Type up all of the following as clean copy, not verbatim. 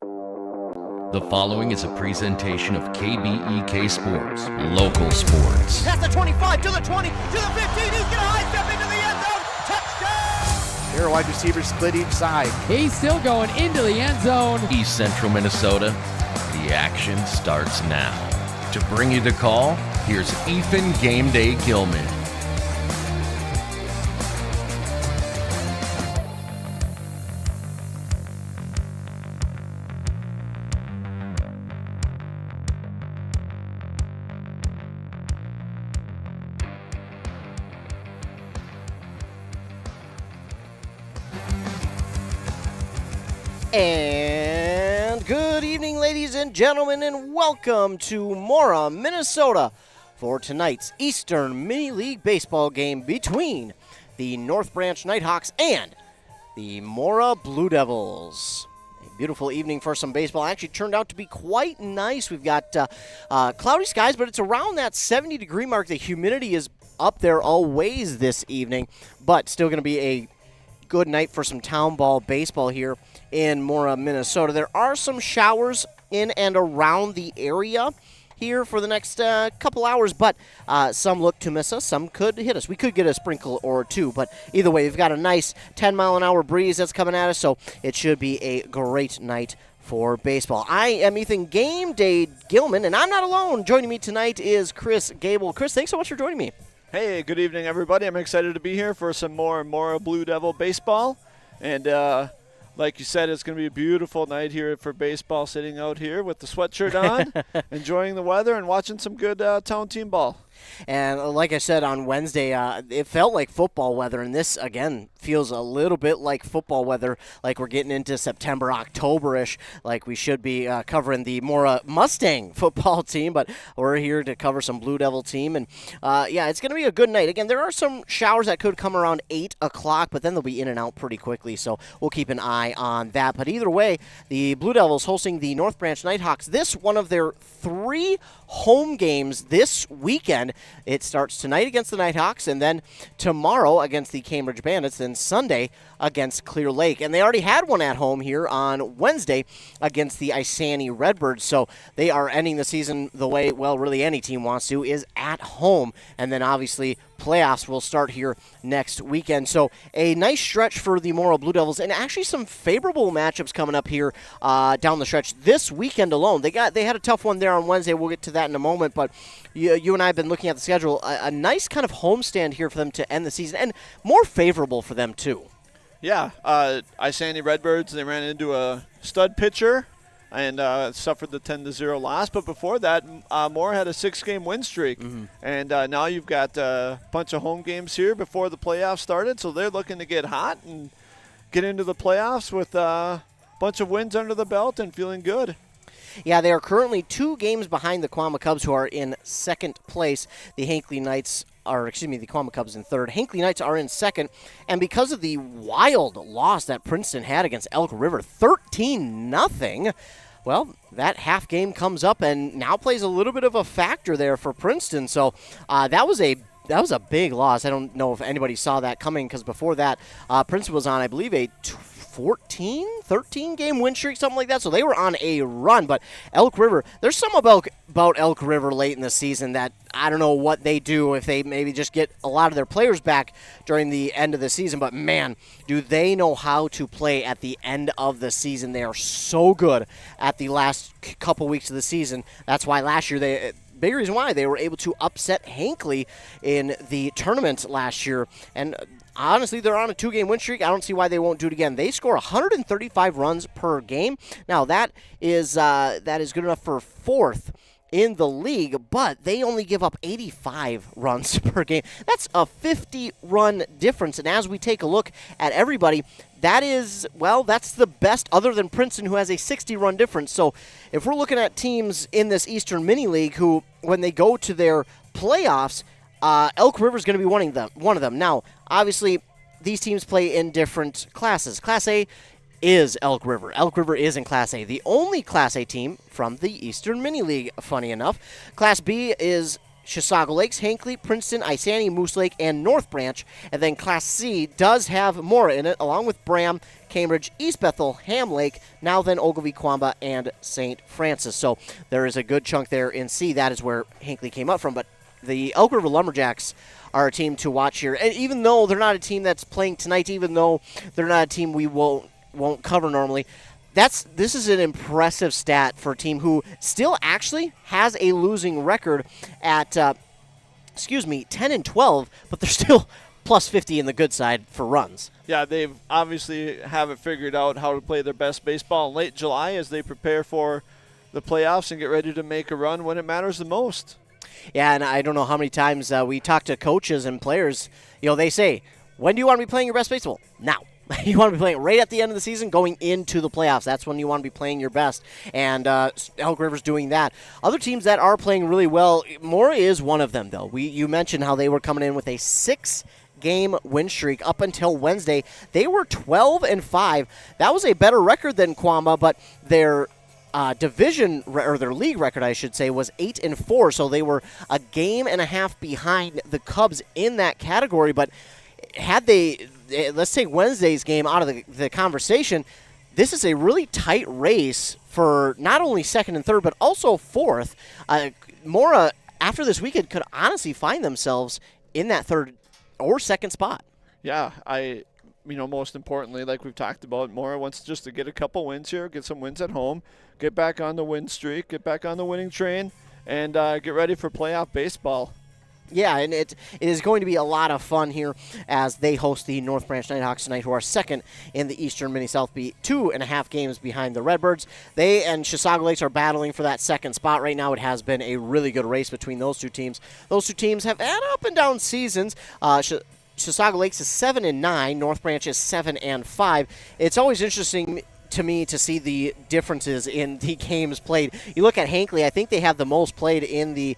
The following is a presentation of KBEK Sports, local sports. Past the 25, to the 20, to the 15, he's going to high step into the end zone, touchdown! Here, wide receivers split each side. He's still going into the end zone. East Central Minnesota, the action starts now. To bring you the call, here's Ethan Game Day Gilman. And good evening, ladies and gentlemen, and welcome to Mora, Minnesota, for tonight's Eastern Mini League baseball game between the North Branch Nighthawks and the Mora Blue Devils. A beautiful evening for some baseball. Actually turned out to be quite nice. We've got cloudy skies, but it's around that 70-degree mark. The humidity is up there always this evening, but still going to be a good night for some town ball baseball here in Mora, Minnesota. There are some showers in and around the area here for the next couple hours, but some look to miss us. Some could hit us. We could get a sprinkle or two, but either way, we've got a nice 10-mile-an-hour breeze that's coming at us, so it should be a great night for baseball. I am Ethan Game Day Gilman, and I'm not alone. Joining me tonight is Chris Gable. Chris, thanks so much for joining me. Hey, good evening, everybody. I'm excited to be here for some more Mora Blue Devil baseball. And like you said, it's going to be a beautiful night here for baseball, sitting out here with the sweatshirt on, enjoying the weather and watching some good town team ball. And like I said on Wednesday, it felt like football weather, and this, again, feels a little bit like football weather, like we're getting into September, October-ish, like we should be covering the Mora Mustang football team, but we're here to cover some Blue Devil team, and yeah, it's going to be a good night. Again, there are some showers that could come around 8 o'clock, but then they'll be in and out pretty quickly, so we'll keep an eye on that. But either way, the Blue Devils hosting the North Branch Nighthawks. This one of their 3 home games this weekend. It starts tonight against the Nighthawks, and then tomorrow against the Cambridge Bandits, then Sunday against Clear Lake. And they already had one at home here on Wednesday against the Isani Redbirds. So they are ending the season the way, well, really any team wants to, is at home. And then obviously playoffs will start here next weekend. So a nice stretch for the Mora Blue Devils, and actually some favorable matchups coming up here down the stretch this weekend alone. They had a tough one there on Wednesday. We'll get to that in a moment, but you and I have been looking at the schedule. A nice kind of homestand here for them to end the season, and more favorable for them too. Yeah, Isani Redbirds, they ran into a stud pitcher and suffered the 10-0 loss. But before that, Mora had a 6-game win streak. Mm-hmm. And now you've got a bunch of home games here before the playoffs started. So they're looking to get hot and get into the playoffs with a bunch of wins under the belt and feeling good. Yeah, they are currently 2 games behind the Quama Cubs, who are in second place. The Quama Cubs in third. Hinckley Knights are in second. And because of the wild loss that Princeton had against Elk River, 13-0, well, that half game comes up and now plays a little bit of a factor there for Princeton. So that was a big loss. I don't know if anybody saw that coming, because before that, Princeton was on, I believe, a 13-game win streak, something like that. So they were on a run. But Elk River, there's some about Elk River late in the season that I don't know what they do, if they maybe just get a lot of their players back during the end of the season. But, man, do they know how to play at the end of the season. They are so good at the last couple weeks of the season. That's why last year big reason why they were able to upset Hinckley in the tournament last year. And honestly, they're on a 2-game win streak. I don't see why they won't do it again. They score 135 runs per game. Now, that is good enough for 4th in the league, but they only give up 85 runs per game. That's a 50-run difference. And as we take a look at everybody, that's the best other than Princeton, who has a 60-run difference. So if we're looking at teams in this Eastern Mini League who, when they go to their playoffs, Elk River is going to be one of them. Now, obviously, these teams play in different classes. Class A is Elk River. Elk River is in Class A. The only Class A team from the Eastern Mini League, funny enough. Class B is Chisago Lakes, Hinckley, Princeton, Isani, Moose Lake, and North Branch. And then Class C does have Mora in it, along with Bram, Cambridge, East Bethel, Ham Lake, now then Ogilvie, Quamba, and St. Francis. So there is a good chunk there in C. That is where Hinckley came up from. But the Elk River Lumberjacks are a team to watch here. And even though they're not a team that's playing tonight, even though they're not a team we won't cover normally, this is an impressive stat for a team who still actually has a losing record at 10-12, but they're still plus 50 in the good side for runs. Yeah, they obviously haven't figured out how to play their best baseball in late July as they prepare for the playoffs and get ready to make a run when it matters the most. Yeah, and I don't know how many times we talk to coaches and players. They say, when do you want to be playing your best baseball? Now. You want to be playing right at the end of the season, going into the playoffs. That's when you want to be playing your best. And Elk River's doing that. Other teams that are playing really well, Mora is one of them, though. You mentioned how they were coming in with a 6-game win streak up until Wednesday. They were 12-5. That was a better record than Quamba, but their division, or their league record, I should say, was 8-4. So they were a game and a half behind the Cubs in that category. But had they, let's take Wednesday's game out of the conversation, this is a really tight race for not only second and third, but also fourth. Mora, after this weekend, could honestly find themselves in that third or second spot. Yeah, most importantly, like we've talked about, Mora wants just to get a couple wins here, get some wins at home, get back on the win streak, get back on the winning train, and get ready for playoff baseball. Yeah, and it is going to be a lot of fun here as they host the North Branch Nighthawks tonight, who are second in the Eastern Mini-South, 2.5 games behind the Redbirds. They and Chisago Lakes are battling for that second spot right now. It has been a really good race between those two teams. Those two teams have had up and down seasons. Chisago Lakes is 7-9. North Branch is 7-5. It's always interesting to me to see the differences in the games played. You look at Hinckley, I think they have the most played in the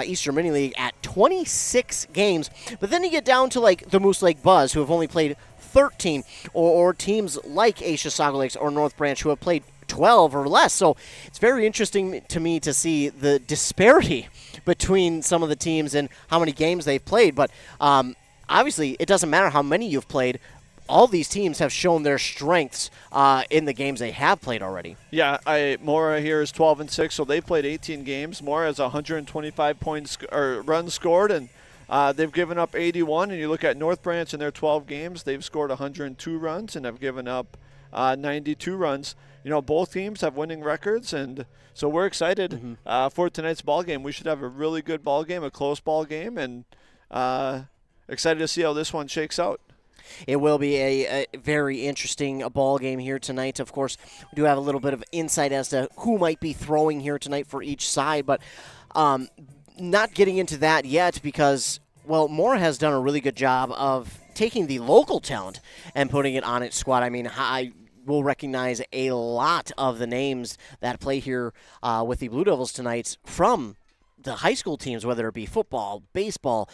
Eastern Mini League at 26 games. But then you get down to like the Moose Lake Buzz, who have only played 13, or teams like Chisago Lakes or North Branch, who have played 12 or less. So it's very interesting to me to see the disparity between some of the teams and how many games they've played. But obviously, it doesn't matter how many you've played. All these teams have shown their strengths in the games they have played already. Yeah, Mora here is 12-6, so they've played 18 games. Mora has 125 points or runs scored, and they've given up 81. And you look at North Branch in their 12 games, they've scored 102 runs and have given up 92 runs. Both teams have winning records, and so we're excited for tonight's ball game. We should have a really good ball game, a close ball game, and excited to see how this one shakes out. It will be a very interesting ball game here tonight. Of course, we do have a little bit of insight as to who might be throwing here tonight for each side, but not getting into that yet because, Mora has done a really good job of taking the local talent and putting it on its squad. I mean, I will recognize a lot of the names that play here with the Blue Devils tonight from the high school teams, whether it be football, baseball,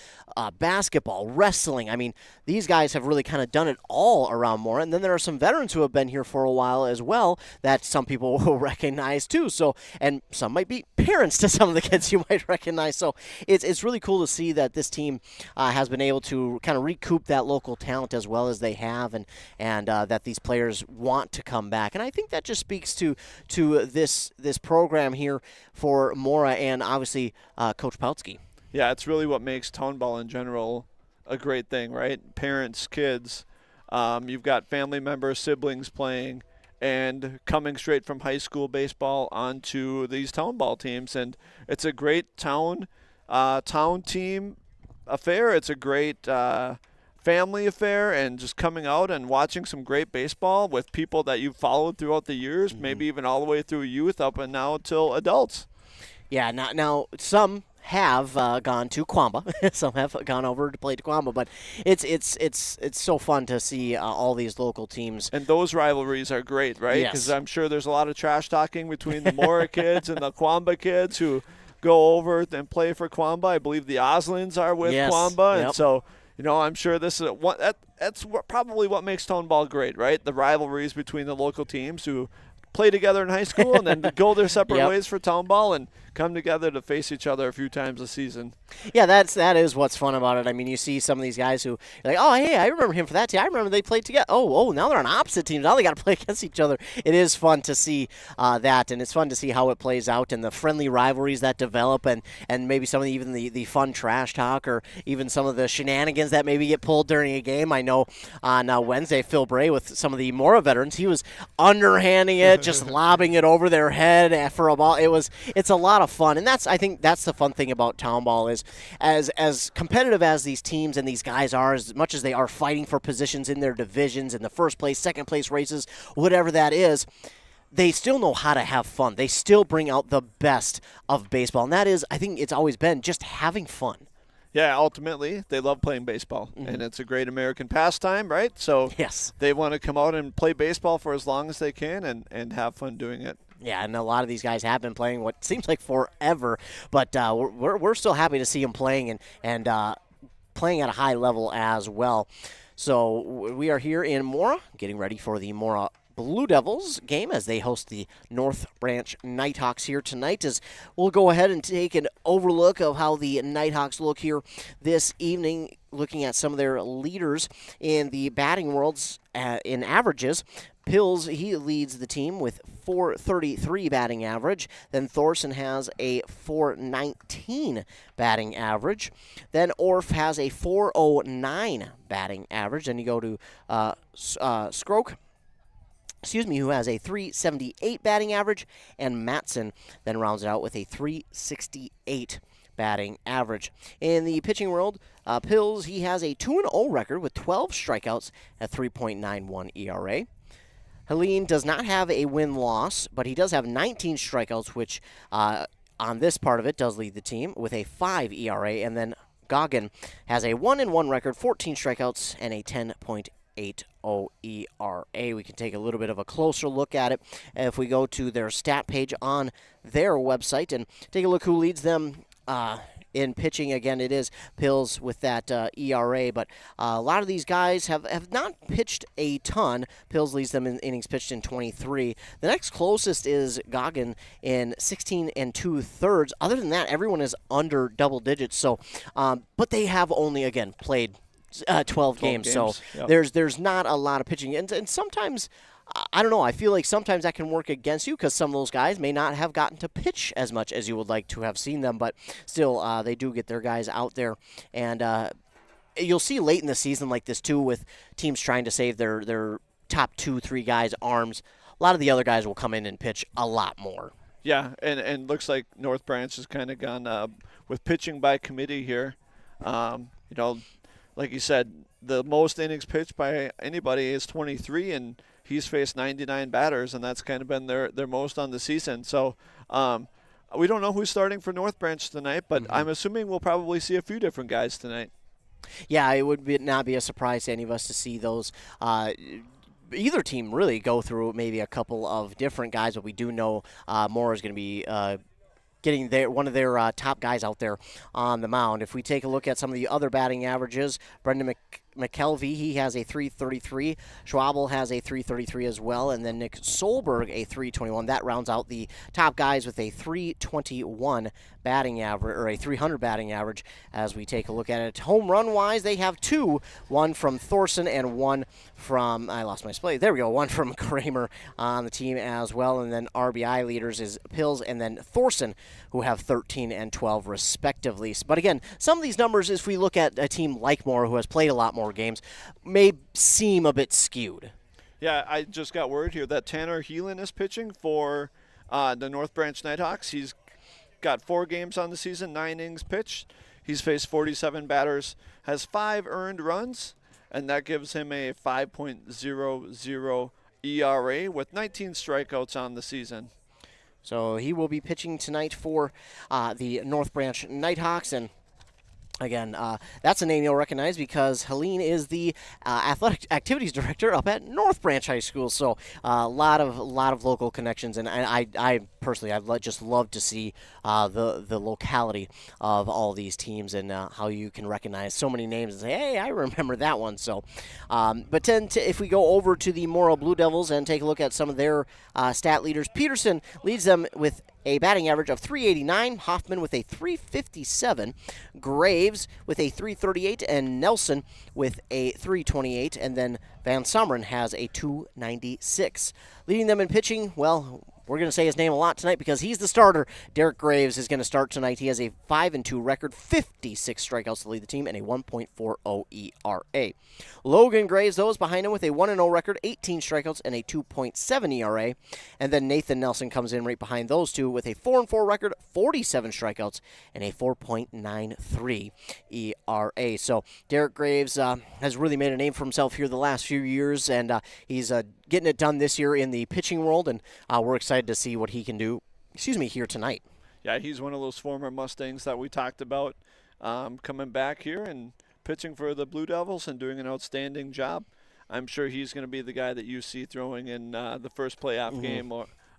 basketball, wrestling. I mean, these guys have really kind of done it all around Mora. And then there are some veterans who have been here for a while as well that some people will recognize too. So, and some might be parents to some of the kids you might recognize. So it's really cool to see that this team has been able to kind of recoup that local talent as well as they have, and that these players want to come back. And I think that just speaks to this program here for Mora and obviously Coach Pautsky. Yeah, it's really what makes town ball in general a great thing, right? Parents, kids, you've got family members, siblings playing, and coming straight from high school baseball onto these town ball teams. And it's a great town team affair. It's a great family affair, and just coming out and watching some great baseball with people that you've followed throughout the years, maybe even all the way through youth up and now till adults. Yeah, now some have gone to Quamba. Some have gone over to play to Quamba, but it's so fun to see all these local teams. And those rivalries are great, right? Because Yes. I'm sure there's a lot of trash talking between the Mora kids and the Quamba kids who go over and play for Quamba. I believe the Oslins are with Yes. Quamba, Yep. and so I'm sure this is probably what makes town ball great, right? The rivalries between the local teams who play together in high school and then go their separate Yep. ways for town ball and come together to face each other a few times a season. Yeah, that is what's fun about it. I mean, you see some of these guys who are like, oh, hey, I remember him for that team. I remember they played together. Oh, now they're on opposite teams. Now they got to play against each other. It is fun to see that, and it's fun to see how it plays out and the friendly rivalries that develop, and maybe some of the fun trash talk or even some of the shenanigans that maybe get pulled during a game. I know on Wednesday, Phil Bray with some of the Mora veterans, he was underhanding it, just lobbing it over their head for a ball. It's a lot of fun, and I think that's the fun thing about town ball is as competitive as these teams and these guys are, as much as they are fighting for positions in their divisions in the first place, second place races, whatever that is, they still know how to have fun. They still bring out the best of baseball, and that is, I think it's always been just having fun. Yeah, ultimately, they love playing baseball, and it's a great American pastime, right? So Yes. they want to come out and play baseball for as long as they can and have fun doing it. Yeah, and a lot of these guys have been playing what seems like forever, but we're still happy to see them playing and playing at a high level as well. So we are here in Mora, getting ready for the Mora Blue Devils game as they host the North Branch Nighthawks here tonight. As we'll go ahead and take an overlook of how the Nighthawks look here this evening, looking at some of their leaders in the batting worlds in averages. Pills, he leads the team with 433 batting average. Then Thorson has a 419 batting average. Then Orff has a 409 batting average. Then you go to Skroke, who has a 378 batting average, and Matson then rounds it out with a 368 batting average. In the pitching world, Pills, he has a 2-0 record with 12 strikeouts at 3.91 ERA. Helene does not have a win-loss, but he does have 19 strikeouts, which on this part of it does lead the team with a 5 ERA. And then Goggin has a 1-1 record, 14 strikeouts, and a 10.80 ERA. We can take a little bit of a closer look at it if we go to their stat page on their website and take a look who leads them in pitching. Again, it is Pills with that ERA, but a lot of these guys have not pitched a ton. Pills leads them in innings pitched in 23. The next closest is Goggin in 16 2/3. Other than that, everyone is under double digits. So, but they have only, again, played 12 games. So yep. there's not a lot of pitching. And sometimes, I don't know, I feel like sometimes that can work against you because some of those guys may not have gotten to pitch as much as you would like to have seen them, but still they do get their guys out there. And you'll see late in the season like this too with teams trying to save their top 2-3 guys' arms. A lot of the other guys will come in and pitch a lot more. Yeah, and looks like North Branch has kind of gone with pitching by committee here. Like you said, the most innings pitched by anybody is 23, and he's faced 99 batters, and that's kind of been their most on the season. So we don't know who's starting for North Branch tonight, but I'm assuming we'll probably see a few different guys tonight. Yeah, it would not be a surprise to any of us to see those. Either team really go through maybe a couple of different guys, but we do know Mora is going to be getting one of their top guys out there on the mound. If we take a look at some of the other batting averages, Brendan McKelvey, he has a 333. Schwabel has a 333 as well, and then Nick Solberg a 321. That rounds out the top guys with a 321 batting average, or a 300 batting average. As we take a look at it, home run wise, they have two. One from Thorson and one from one from Kramer on the team as well. And then RBI leaders is Pills and then Thorson, who have 13 and 12 respectively. But again, some of these numbers, if we look at a team like Mora, who has played a lot more games, may seem a bit skewed. Yeah, I just got word here that Tanner Heelan is pitching for the North Branch Nighthawks. He's got 4 games on the season, 9 innings pitched. He's faced 47 batters, has 5 earned runs, and that gives him a 5.00 ERA with 19 strikeouts on the season. So he will be pitching tonight for the North Branch Nighthawks, and Again, that's a name you'll recognize because Helene is the athletic activities director up at North Branch High School. So a lot of local connections, and I personally I'd just love to see the locality of all these teams and how you can recognize so many names and say, hey, I remember that one. So, but then if we go over to the Mora Blue Devils and take a look at some of their stat leaders, Peterson leads them with a batting average of .389, Hoffman with a .357, Graves with a .338, and Nelson with a .328, and then Van Someren has a .296. Leading them in pitching, well, we're going to say his name a lot tonight because he's the starter. Derek Graves is going to start tonight. He has a 5-2 record, 56 strikeouts to lead the team, and a 1.40 ERA. Logan Graves, though, is behind him with a 1-0 record, 18 strikeouts, and a 2.7 ERA. And then Nathan Nelson comes in right behind those two with a 4-4 record, 47 strikeouts, and a 4.93 ERA. So Derek Graves has really made a name for himself here the last few years, and he's getting it done this year in the pitching world, and we're excited to see what he can do, here tonight. Yeah, he's one of those former Mustangs that we talked about coming back here and pitching for the Blue Devils and doing an outstanding job. I'm sure he's going to be the guy that you see throwing in the first playoff game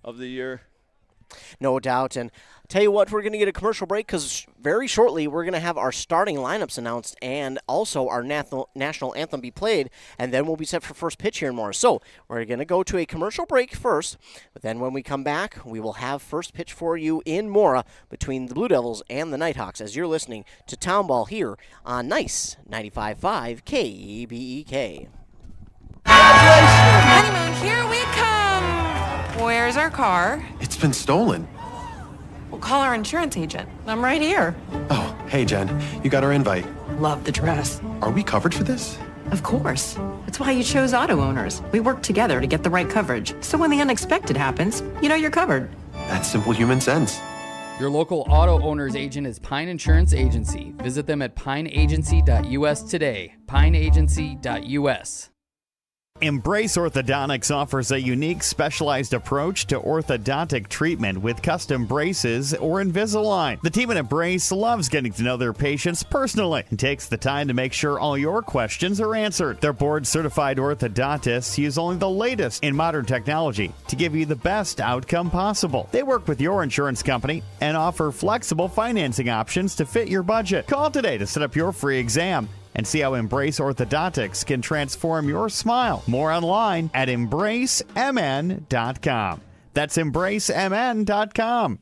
of the year. No doubt. And tell you what, we're going to get a commercial break because very shortly we're going to have our starting lineups announced and also our national anthem be played, and then we'll be set for first pitch here in Mora. So we're going to go to a commercial break first, but then when we come back, we will have first pitch for you in Mora between the Blue Devils and the Nighthawks as you're listening to Town Ball here on Nice 95.5 KBEK. Honeymoon, here we come. Where's our car? It's been stolen. We'll call our insurance agent. I'm right here. Oh, hey, Jen. You got our invite. Love the dress. Are we covered for this? Of course. That's why you chose auto owners. We work together to get the right coverage. So when the unexpected happens, you know you're covered. That's simple human sense. Your local auto owner's agent is Pine Insurance Agency. Visit them at pineagency.us today. pineagency.us. Embrace Orthodontics offers a unique, specialized approach to orthodontic treatment with custom braces or Invisalign. The team at Embrace loves getting to know their patients personally and takes the time to make sure all your questions are answered. Their board-certified orthodontists use only the latest in modern technology to give you the best outcome possible. They work with your insurance company and offer flexible financing options to fit your budget. Call today to set up your free exam and see how Embrace Orthodontics can transform your smile. More online at embracemn.com. That's embracemn.com.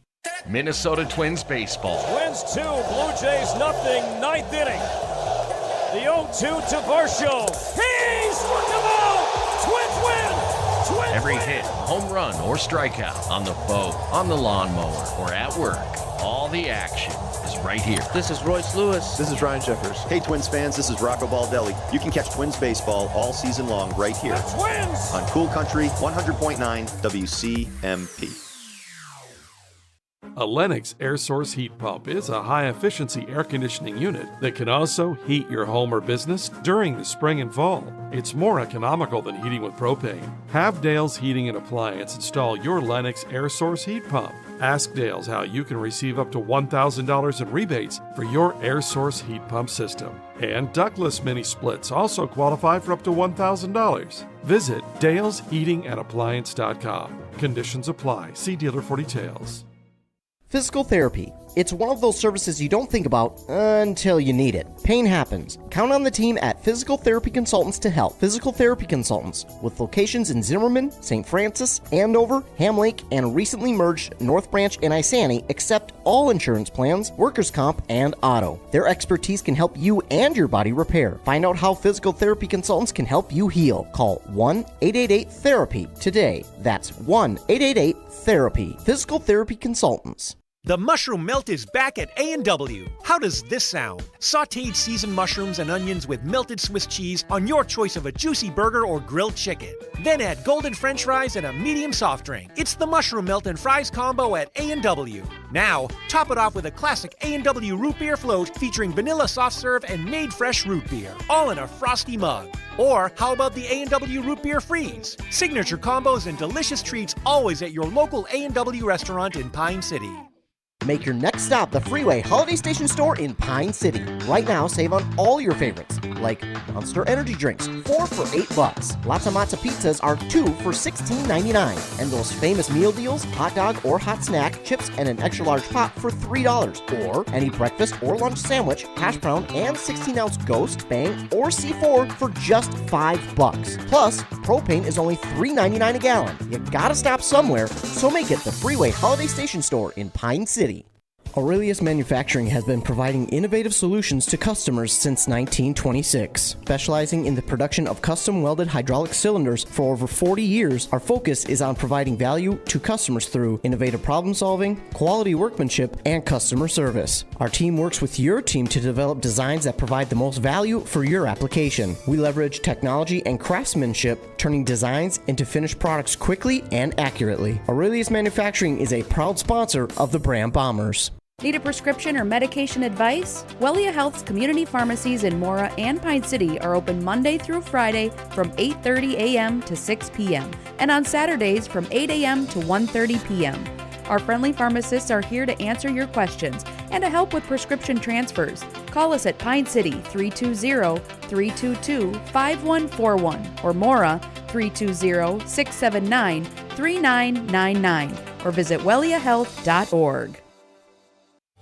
Minnesota Twins baseball. Twins 2, Blue Jays nothing, ninth inning. The 0-2 to Varsho. He struck him out! Twins win! Twins Every win! hit, home run, or strikeout on the boat, on the lawnmower, or at work. All the action is right here. This is Royce Lewis. This is Ryan Jeffers. Hey, Twins fans, this is Rocco Baldelli. You can catch Twins baseball all season long right here. The Twins! On Cool Country 100.9 WCMP. A Lennox air source heat pump is a high-efficiency air conditioning unit that can also heat your home or business during the spring and fall. It's more economical than heating with propane. Have Dale's Heating and Appliance install your Lennox air source heat pump. Ask Dale's how you can receive up to $1,000 in rebates for your air source heat pump system. And ductless mini splits also qualify for up to $1,000. Visit dalesheatingandappliance.com. Conditions apply. See dealer for details. Physical therapy. It's one of those services you don't think about until you need it. Pain happens. Count on the team at Physical Therapy Consultants to help. Physical Therapy Consultants, with locations in Zimmerman, St. Francis, Andover, Ham Lake, and recently merged North Branch and Isani, accept all insurance plans, workers' comp, and auto. Their expertise can help you and your body repair. Find out how Physical Therapy Consultants can help you heal. Call 1-888-THERAPY today. That's 1-888-THERAPY. Physical Therapy Consultants. The mushroom melt is back at A&W. How does this sound? Sautéed seasoned mushrooms and onions with melted Swiss cheese on your choice of a juicy burger or grilled chicken. Then add golden French fries and a medium soft drink. It's the mushroom melt and fries combo at A&W. Now, top it off with a classic A&W root beer float featuring vanilla soft serve and made fresh root beer, all in a frosty mug. Or how about the A&W root beer freeze? Signature combos and delicious treats always at your local A&W restaurant in Pine City. Make your next stop the Freeway Holiday Station store in Pine City. Right now, save on all your favorites, like Monster Energy drinks, 4 for $8. Lots of Matza pizzas are 2 for $16.99. And those famous meal deals, hot dog or hot snack, chips, and an extra large pop for $3. Or any breakfast or lunch sandwich, hash brown, and 16-ounce Ghost, Bang, or C4 for just $5. Plus, propane is only $3.99 a gallon. You gotta stop somewhere, so make it the Freeway Holiday Station store in Pine City. Aurelius Manufacturing has been providing innovative solutions to customers since 1926. Specializing in the production of custom welded hydraulic cylinders for over 40 years, our focus is on providing value to customers through innovative problem solving, quality workmanship, and customer service. Our team works with your team to develop designs that provide the most value for your application. We leverage technology and craftsmanship, turning designs into finished products quickly and accurately. Aurelius Manufacturing is a proud sponsor of the Brand Bombers. Need a prescription or medication advice? Wellia Health's community pharmacies in Mora and Pine City are open Monday through Friday from 8:30 a.m. to 6 p.m. and on Saturdays from 8 a.m. to 1:30 p.m. Our friendly pharmacists are here to answer your questions and to help with prescription transfers. Call us at Pine City 320-322-5141 or Mora 320-679-3999 or visit welliahealth.org.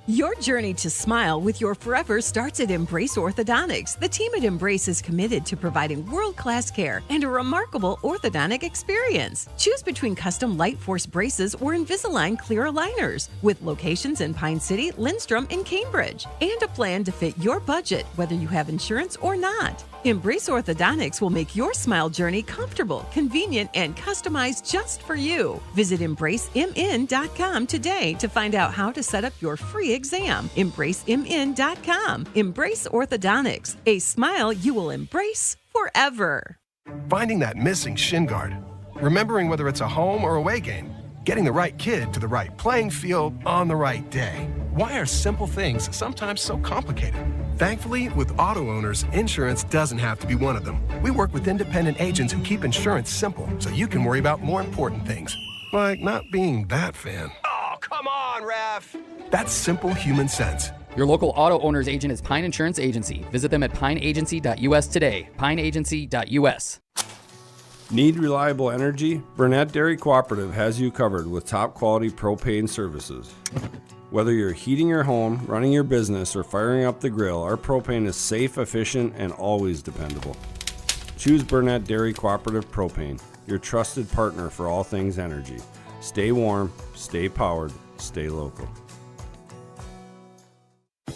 Your journey to smile with your forever starts at Embrace Orthodontics. The team at Embrace is committed to providing world-class care and a remarkable orthodontic experience. Choose between custom Light Force braces or Invisalign clear aligners with locations in Pine City, Lindstrom, and Cambridge, and a plan to fit your budget, whether you have insurance or not. Embrace Orthodontics will make your smile journey comfortable, convenient, and customized just for you. Visit EmbraceMN.com today to find out how to set up your free exam. EmbraceMN.com. Embrace Orthodontics. A smile you will embrace forever. Finding that missing shin guard. Remembering whether it's a home or away game. Getting the right kid to the right playing field on the right day. Why are simple things sometimes so complicated? Thankfully, with auto owners, insurance doesn't have to be one of them. We work with independent agents who keep insurance simple so you can worry about more important things, like not being that fan. Oh, come on, ref! That's simple human sense. Your local auto owner's agent is Pine Insurance Agency. Visit them at pineagency.us today. pineagency.us. Need reliable energy? Burnett Dairy Cooperative has you covered with top quality propane services. Whether you're heating your home, running your business, or firing up the grill, our propane is safe, efficient, and always dependable. Choose Burnett Dairy Cooperative Propane, your trusted partner for all things energy. Stay warm, stay powered, stay local.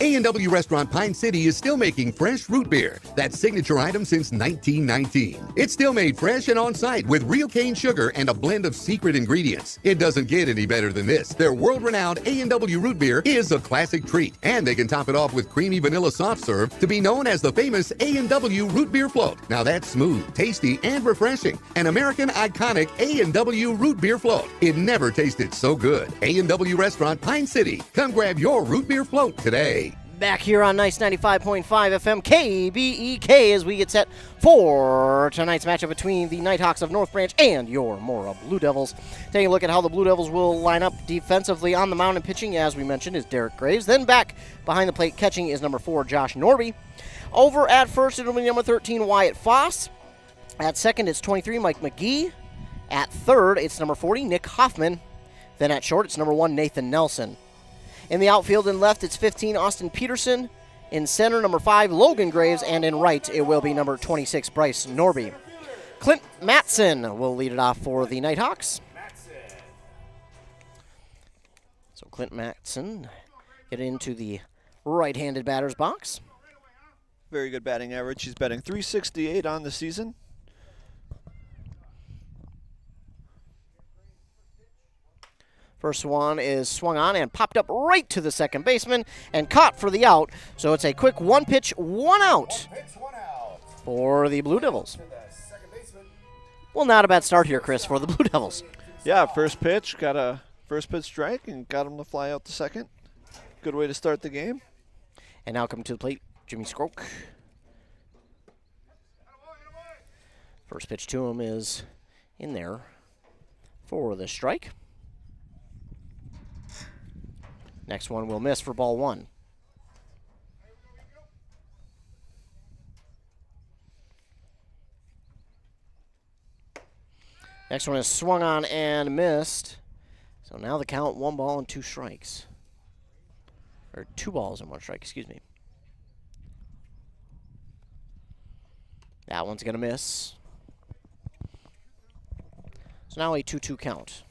A&W Restaurant Pine City is still making fresh root beer, that signature item since 1919. It's still made fresh and on-site with real cane sugar and a blend of secret ingredients. It doesn't get any better than this. Their world-renowned A&W root beer is a classic treat, and they can top it off with creamy vanilla soft serve to be known as the famous A&W root beer float. Now that's smooth, tasty, and refreshing. An American iconic A&W root beer float. It never tasted so good. A&W Restaurant Pine City. Come grab your root beer float today. Back here on Nice 95.5 FM KBEK as we get set for tonight's matchup between the Nighthawks of North Branch and your Mora Blue Devils. Taking a look at how the Blue Devils will line up defensively on the mound and pitching, as we mentioned, is Derek Graves. Then back behind the plate catching is number 4, Josh Norby. Over at first, it'll be number 13, Wyatt Foss. At second, it's 23, Mike McGee. At third, it's number 40, Nick Hoffman. Then at short, it's number 1, Nathan Nelson. In the outfield and left, it's 15, Austin Peterson. In center, number 5, Logan Graves. And in right, it will be number 26, Bryce Norby. Clint Matson will lead it off for the Nighthawks. So Clint Matson get into the right-handed batter's box. Very good batting average. He's batting .368 on the season. First one is swung on and popped up right to the second baseman and caught for the out. So it's a quick one pitch, one out for the Blue Devils. Well, not a bad start here, Chris, for the Blue Devils. Yeah, first pitch, got a first pitch strike and got him to fly out to second. Good way to start the game. And now coming to the plate, Jimmy Skroke. First pitch to him is in there for the strike. Next one will miss for ball 1. Next one is swung on and missed. So now the count 1 ball and 2 strikes. Or 2 balls and 1 strike, excuse me. That one's going to miss. So now a 2-2 count.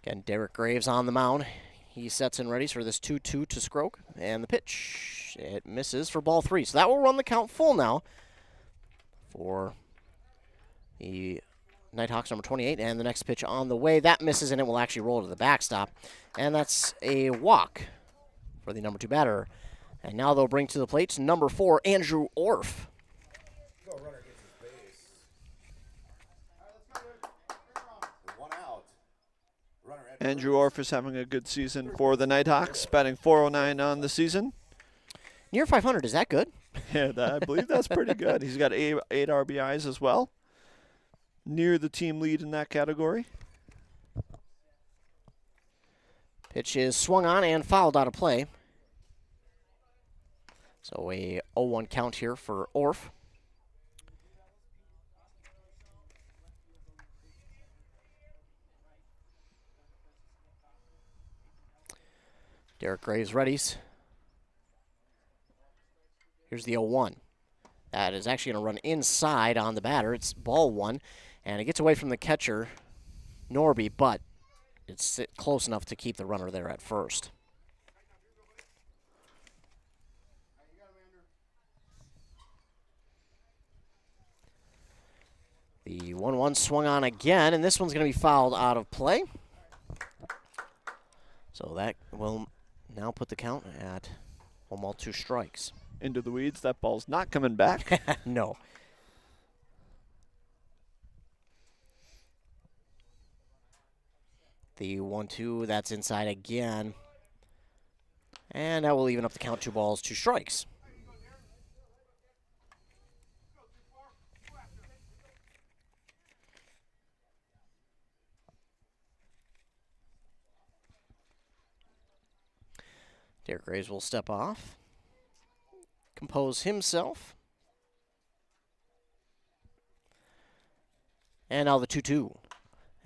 Again, Derek Graves on the mound. He sets and readies for this 2-2 to Skroke. And the pitch, it misses for ball 3. So that will run the count full now for the Nighthawks number 28. And the next pitch on the way. That misses, and it will actually roll to the backstop. And that's a walk for the number 2 batter. And now they'll bring to the plate number 4, Andrew Orff. Andrew Orff is having a good season for the Nighthawks, batting .409 on the season. Near 500, is that good? Yeah, I believe that's pretty good. He's got 8 RBIs as well. Near the team lead in that category. Pitch is swung on and fouled out of play. So a 0-1 count here for Orff. Derek Graves readies. Here's the 0-1. That is actually going to run inside on the batter. It's ball 1, and it gets away from the catcher, Norby, but it's close enough to keep the runner there at first. The 1-1 swung on again, and this one's going to be fouled out of play. So that will now put the count at 1 ball, 2 strikes. Into the weeds. That ball's not coming back. No. The 1-2, that's inside again. And that will even up the count 2 balls, 2 strikes. Derek Graves will step off, compose himself. And now the 2-2.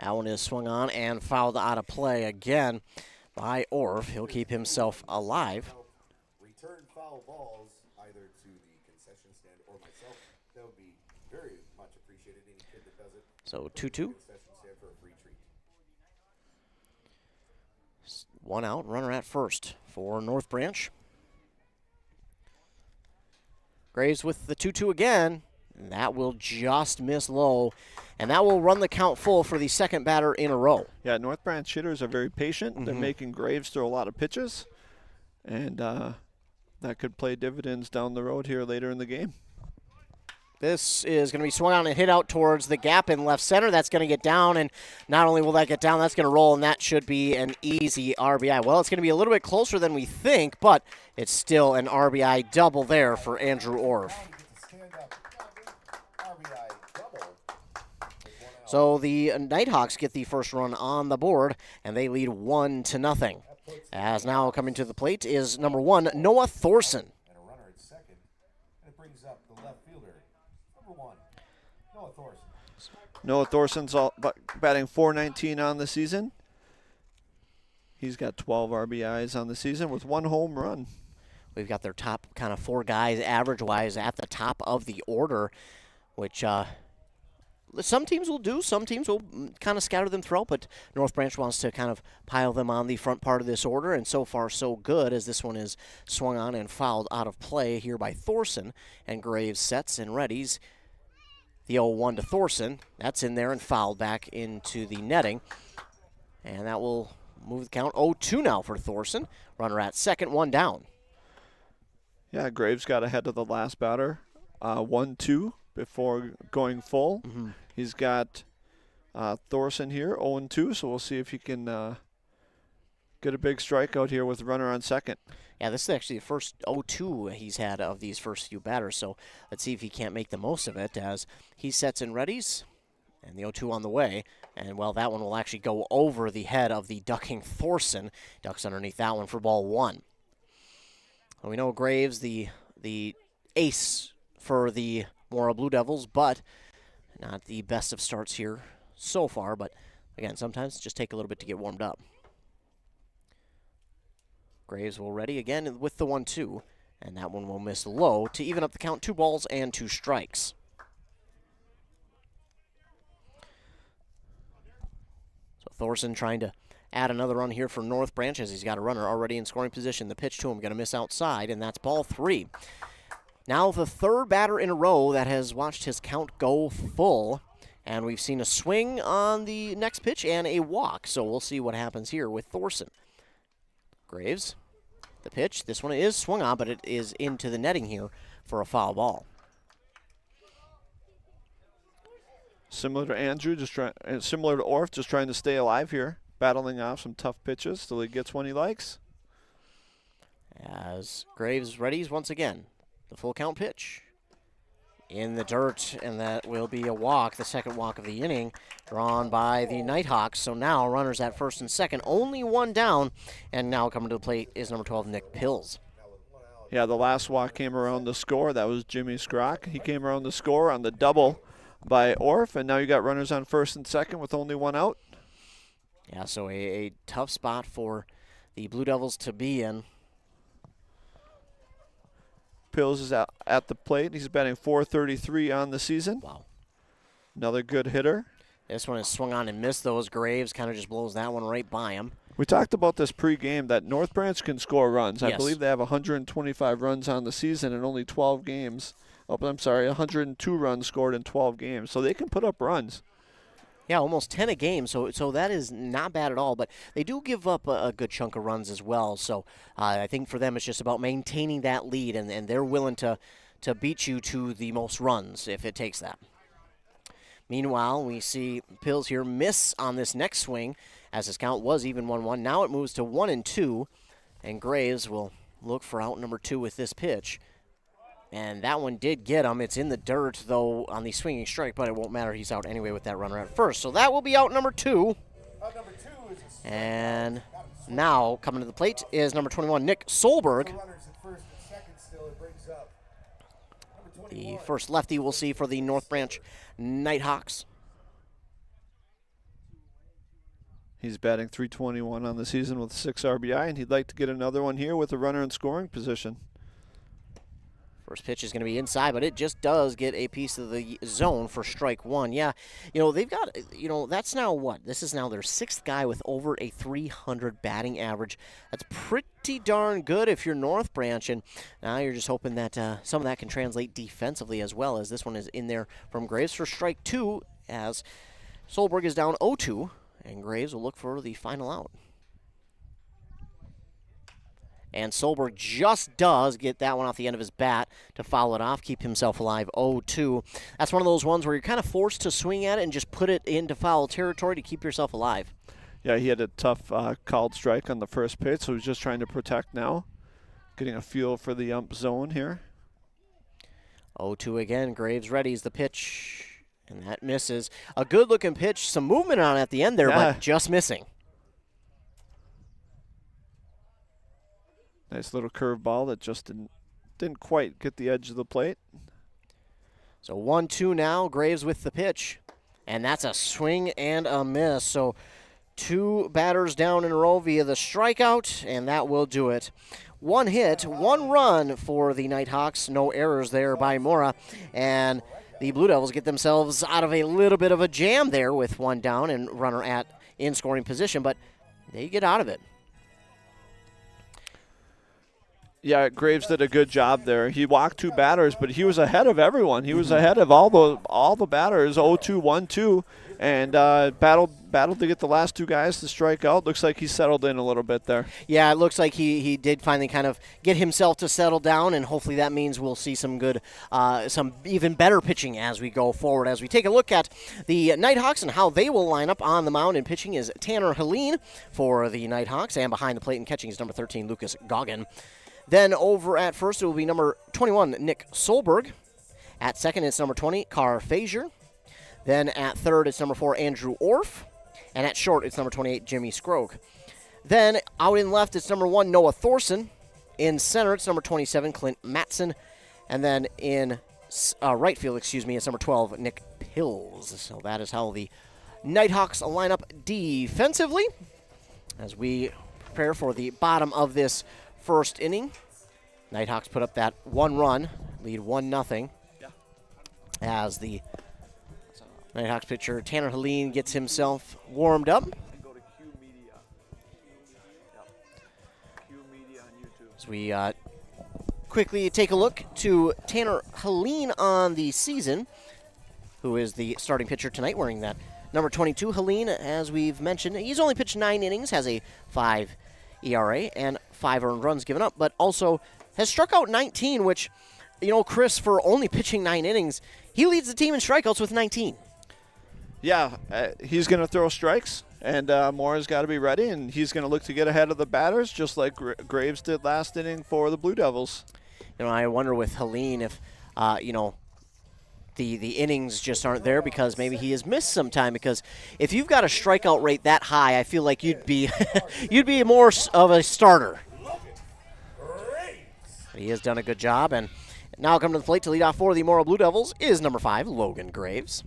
That one is swung on and fouled out of play again by Orff. He'll keep himself alive. Return foul balls either to the concession stand or myself. That would be very much appreciated. Any kid that does it. So 2-2. Concession stand for a free treat. 1 out, runner at first for North Branch. Graves with the 2-2 again. And that will just miss low. And that will run the count full for the second batter in a row. Yeah, North Branch hitters are very patient. They're making Graves throw a lot of pitches. And that could play dividends down the road here later in the game. This is going to be swung on and hit out towards the gap in left center. That's going to get down, and not only will that get down, that's going to roll, and that should be an easy RBI. Well, it's going to be a little bit closer than we think, but it's still an RBI double there for Andrew Orff. So the Nighthawks get the first run on the board, and they lead 1-0. As now coming to the plate is number 1, Noah Thorson. And a runner at second, and it brings up the left fielder, number 1, Noah Thorson. Noah Thorson's batting .419 on the season. He's got 12 RBIs on the season with 1 home run. We've got their top kind of 4 guys average-wise at the top of the order, which some teams will do, some teams will kind of scatter them throughout, but North Branch wants to kind of pile them on the front part of this order, and so far so good as this one is swung on and fouled out of play here by Thorson, and Graves sets and readies the 0-1 to Thorson. That's in there and fouled back into the netting, and that will move the count 0-2 now for Thorson. Runner at second, 1 down. Yeah, Graves got ahead of the last batter, 1-2 before going full. He's got Thorson here, 0-2, so we'll see if he can get a big strikeout here with the runner on second. Yeah, this is actually the first 0-2 he's had of these first few batters, so let's see if he can't make the most of it as he sets and readies, and the 0-2 on the way. And, well, that one will actually go over the head of the ducking Thorson. Ducks underneath that one for ball 1. Well, we know Graves, the ace for the Mora Blue Devils, but not the best of starts here so far. But, again, sometimes just take a little bit to get warmed up. Graves will ready again with the 1-2, and that one will miss low to even up the count. 2 balls and 2 strikes. So Thorson trying to add another run here for North Branch as he's got a runner already in scoring position. The pitch to him going to miss outside, and that's ball 3. Now the third batter in a row that has watched his count go full, and we've seen a swing on the next pitch and a walk, so we'll see what happens here with Thorson. Graves, the pitch. This one is swung on, but it is into the netting here for a foul ball. Similar to Andrew, similar to Orff, just trying to stay alive here, battling off some tough pitches till he gets one he likes. As Graves readies once again, the full count pitch in the dirt, and that will be a walk, the second walk of the inning, drawn by the Nighthawks. So now runners at first and second, only one down, and now coming to the plate is number 12, Nick Pills. Yeah, the last walk came around the score. That was Jimmy Skrock. He came around the score on the double by Orff, and now you got runners on first and second with only one out. Yeah, so a tough spot for the Blue Devils to be in. Pills is out at the plate. He's batting .433 on the season. Wow. Another good hitter. This one is swung on and missed those. Graves kind of just blows that one right by him. We talked about this pregame that North Branch can score runs. Yes. I believe they have 125 runs on the season in only 12 games. Oh, I'm sorry, 102 runs scored in 12 games. So they can put up runs. Yeah, almost 10 a game, so that is not bad at all. But they do give up a good chunk of runs as well. So I think for them it's just about maintaining that lead, and they're willing to beat you to the most runs if it takes that. Meanwhile, we see Pills here miss on this next swing as his count was even 1-1. Now it moves to 1-2, and Graves will look for out number 2 with this pitch. And that one did get him. It's in the dirt, though, on the swinging strike, but it won't matter. He's out anyway with that runner at first. So that will be out number 2. And now coming to the plate is number 21, Nick Solberg. The first lefty we'll see for the North Branch Nighthawks. He's batting .321 on the season with 6 RBI, and he'd like to get another one here with a runner in scoring position. First pitch is going to be inside, but it just does get a piece of the zone for strike 1. Yeah, they've got, that's now what? This is now their 6th guy with over a 300 batting average. That's pretty darn good if you're North Branch, and now you're just hoping that some of that can translate defensively as well, as this one is in there from Graves for strike 2, as Solberg is down 0-2, and Graves will look for the final out. And Solberg just does get that one off the end of his bat to foul it off, keep himself alive 0-2. That's one of those ones where you're kind of forced to swing at it and just put it into foul territory to keep yourself alive. Yeah, he had a tough called strike on the first pitch, so he's just trying to protect now. Getting a feel for the ump zone here. 0-2 again. Graves readies the pitch, and that misses. A good-looking pitch. Some movement on it at the end there, but just missing. Nice little curveball that just didn't quite get the edge of the plate. So 1-2 now. Graves with the pitch, and that's a swing and a miss. So 2 batters down in a row via the strikeout, and that will do it. 1 hit, 1 run for the Nighthawks. No errors there by Mora, and the Blue Devils get themselves out of a little bit of a jam there with 1 down and runner in scoring position, but they get out of it. Yeah, Graves did a good job there. He walked 2 batters, but he was ahead of everyone. He was ahead of all the batters, 0-2, 1-2, and battled to get the last 2 guys to strike out. Looks like he settled in a little bit there. Yeah, it looks like he did finally kind of get himself to settle down, and hopefully that means we'll see some good, some even better pitching as we go forward. As we take a look at the Nighthawks and how they will line up on the mound, and pitching is Tanner Helene for the Nighthawks, and behind the plate and catching is number 13, Lucas Goggin. Then over at first, it will be number 21, Nick Solberg. At second, it's number 20, Carr Fazier. Then at third, it's number 4, Andrew Orff. And at short, it's number 28, Jimmy Scrogue. Then out in left, it's number 1, Noah Thorson. In center, it's number 27, Clint Matson. And then in right field, it's number 12, Nick Pills. So that is how the Nighthawks line up defensively as we prepare for the bottom of this first inning. Nighthawks put up that 1 run, lead 1-0, as the Nighthawks pitcher Tanner Helene gets himself warmed up. As we quickly take a look to Tanner Helene on the season, who is the starting pitcher tonight wearing that number 22. Helene, as we've mentioned, he's only pitched 9 innings, has a 5 ERA and 5 earned runs given up, but also has struck out 19, which, Chris, for only pitching 9 innings, he leads the team in strikeouts with 19. Yeah, he's going to throw strikes, and Mora's got to be ready, and he's going to look to get ahead of the batters, just like Graves did last inning for the Blue Devils. I wonder with Helene if, the innings just aren't there because maybe he has missed some time. Because if you've got a strikeout rate that high, I feel like you'd be you'd be more of a starter. But he has done a good job, and now coming to the plate to lead off for the Mora Blue Devils is number 5, Logan Graves.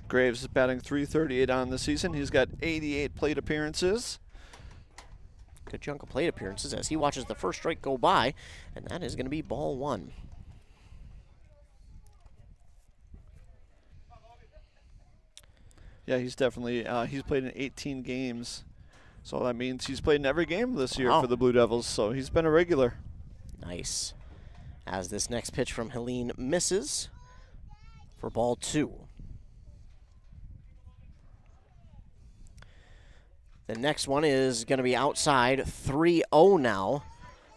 Graves is batting .338 on the season. He's got 88 plate appearances. Good chunk of plate appearances as he watches the first strike go by, and that is going to be ball 1. Yeah, he's definitely he's played in 18 games, so that means he's played in every game this year for the Blue Devils. So he's been a regular. Nice. As this next pitch from Helene misses for ball 2. The next one is going to be outside, 3-0 now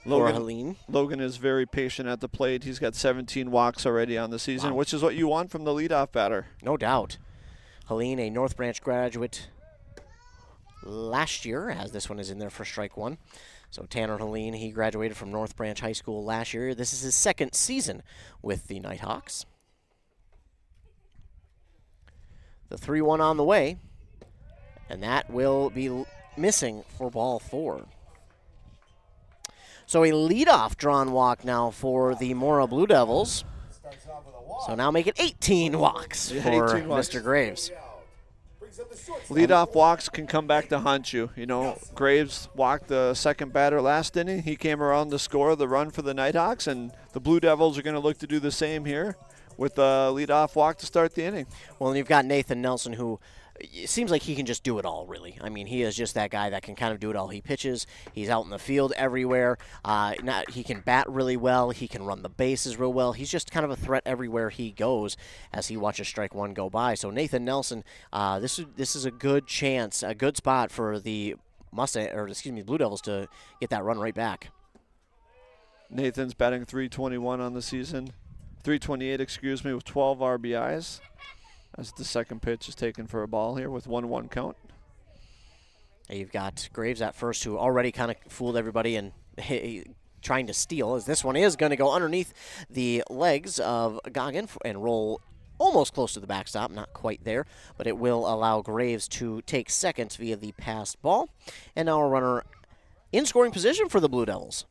for Helene. Logan is very patient at the plate. He's got 17 walks already on the season, which is what you want from the leadoff batter. No doubt. Helene, a North Branch graduate last year, as this one is in there for strike 1. So Tanner Helene, he graduated from North Branch High School last year. This is his second season with the Nighthawks. The 3-1 on the way. And that will be missing for ball 4. So a leadoff drawn walk now for the Mora Blue Devils. So now make it 18 walks for 18 walks. Mr. Graves. Leadoff walks can come back to haunt you. Graves walked the second batter last inning. He came around to score the run for the Nighthawks, and the Blue Devils are going to look to do the same here with a leadoff walk to start the inning. Well, and you've got Nathan Nelson, who it seems like he can just do it all, really. I mean, he is just that guy that can kind of do it all. He pitches. He's out in the field everywhere. He can bat really well. He can run the bases real well. He's just kind of a threat everywhere he goes as he watches strike 1 go by. So Nathan Nelson, this is a good chance, a good spot for the Blue Devils to get that run right back. Nathan's batting .321 on the season. .328, with 12 RBIs. As the second pitch is taken for a ball here with 1-1 count. You've got Graves at first, who already kind of fooled everybody and trying to steal, as this one is going to go underneath the legs of Goggin and roll almost close to the backstop, not quite there, but it will allow Graves to take second via the passed ball. And now a runner in scoring position for the Blue Devils.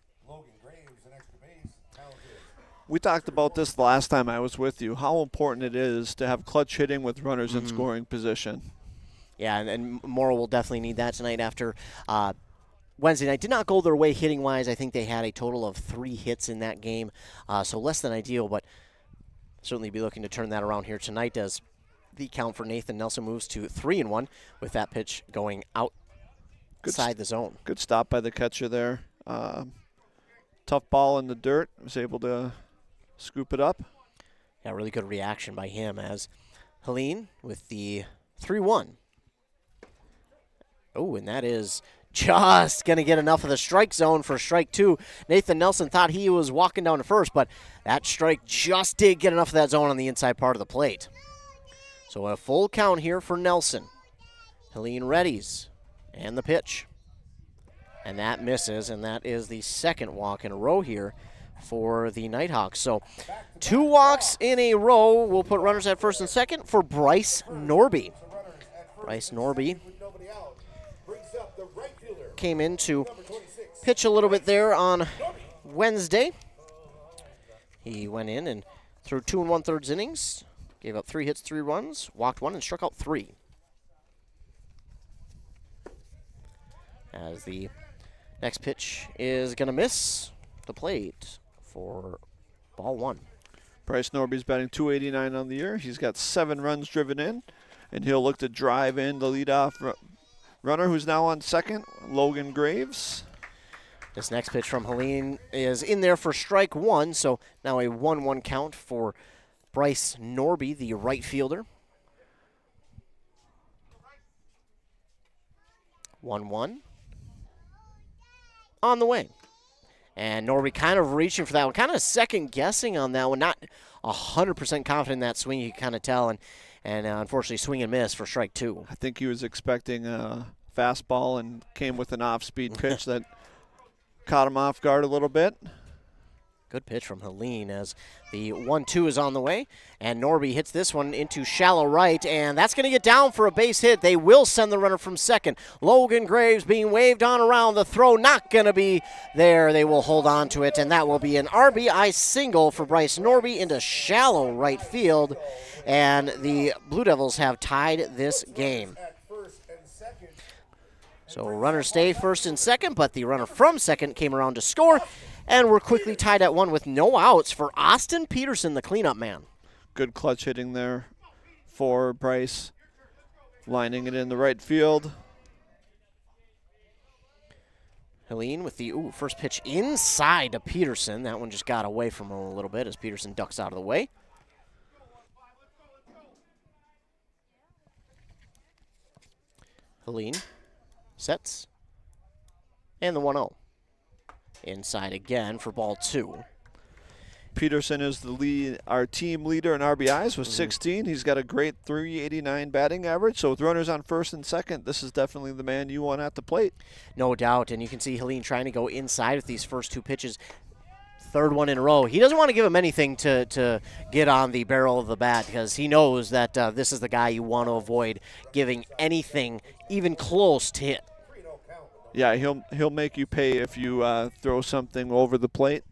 We talked about this the last time I was with you, how important it is to have clutch hitting with runners in scoring position. Yeah, and Mora will definitely need that tonight after Wednesday night. Did not go their way hitting-wise. I think they had a total of 3 hits in that game, so less than ideal, but certainly be looking to turn that around here tonight as the count for Nathan Nelson moves to 3-1 with that pitch going outside the zone. Good stop by the catcher there. Tough ball in the dirt. Was able to scoop it up. Yeah, really good reaction by him as Helene with the 3-1. Oh, and that is just going to get enough of the strike zone for strike 2. Nathan Nelson thought he was walking down to first, but that strike just did get enough of that zone on the inside part of the plate. So a full count here for Nelson. Helene readies, and the pitch. And that misses, and that is the second walk in a row here for the Nighthawks. So 2 walks in a row will put runners at first and second for Bryce Norby. Bryce Norby came in to pitch a little bit there on Wednesday. He went in and threw 2 1/3 innings, gave up 3 hits, 3 runs, walked 1, and struck out 3. As the next pitch is going to miss the plate for ball 1. Bryce Norby's batting .289 on the year. He's got 7 runs driven in, and he'll look to drive in the leadoff runner, who's now on second, Logan Graves. This next pitch from Helene is in there for strike 1, so now a 1-1 count for Bryce Norby, the right fielder. 1-1. On the way. And Norby kind of reaching for that one, kind of second guessing on that one, not 100% confident in that swing, you can kind of tell, and unfortunately swing and miss for strike 2. I think he was expecting a fastball and came with an off-speed pitch that caught him off guard a little bit. Good pitch from Helene as the 1-2 is on the way. And Norby hits this one into shallow right, and that's going to get down for a base hit. They will send the runner from second. Logan Graves being waved on around. The throw not going to be there. They will hold on to it, and that will be an RBI single for Bryce Norby into shallow right field. And the Blue Devils have tied this game. So runners stay first and second, but the runner from second came around to score. And we're quickly tied at 1 with no outs for Austin Peterson, the cleanup man. Good clutch hitting there for Bryce, lining it in the right field. Helene with the first pitch inside to Peterson. That one just got away from him a little bit as Peterson ducks out of the way. Helene sets. And the 1-0. Inside again for ball 2. Peterson is our team leader in RBIs with 16. He's got a great .389 batting average. So with runners on first and second, this is definitely the man you want at the plate. No doubt. And you can see Helene trying to go inside with these first 2 pitches. Third one in a row. He doesn't want to give him anything to get on the barrel of the bat because he knows that this is the guy you want to avoid giving anything even close to hit. Yeah, he'll make you pay if you throw something over the plate.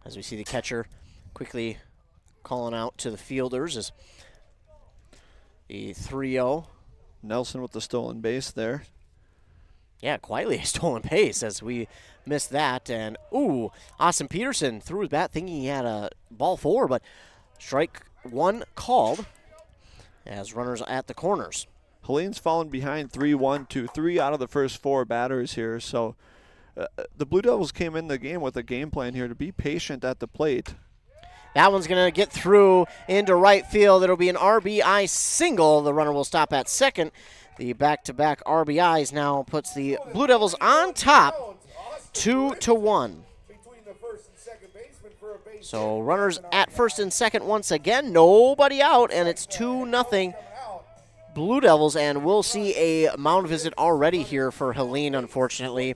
As we see the catcher quickly calling out to the fielders as the 3-0. Nelson with the stolen base there. Yeah, quietly a stolen base as we missed that. And, Austin Peterson threw his bat thinking he had a ball 4, but strike 1 called as runners at the corners. Helene's fallen behind 3-1 to 3 out of the first 4 batters here. So the Blue Devils came in the game with a game plan here to be patient at the plate. That one's going to get through into right field. It'll be an RBI single. The runner will stop at second. The back-to-back RBIs now puts the Blue Devils on top, 2-1. So runners at first and second once again. Nobody out, and it's 2-0. Blue Devils, and we'll see a mound visit already here for Helene, unfortunately.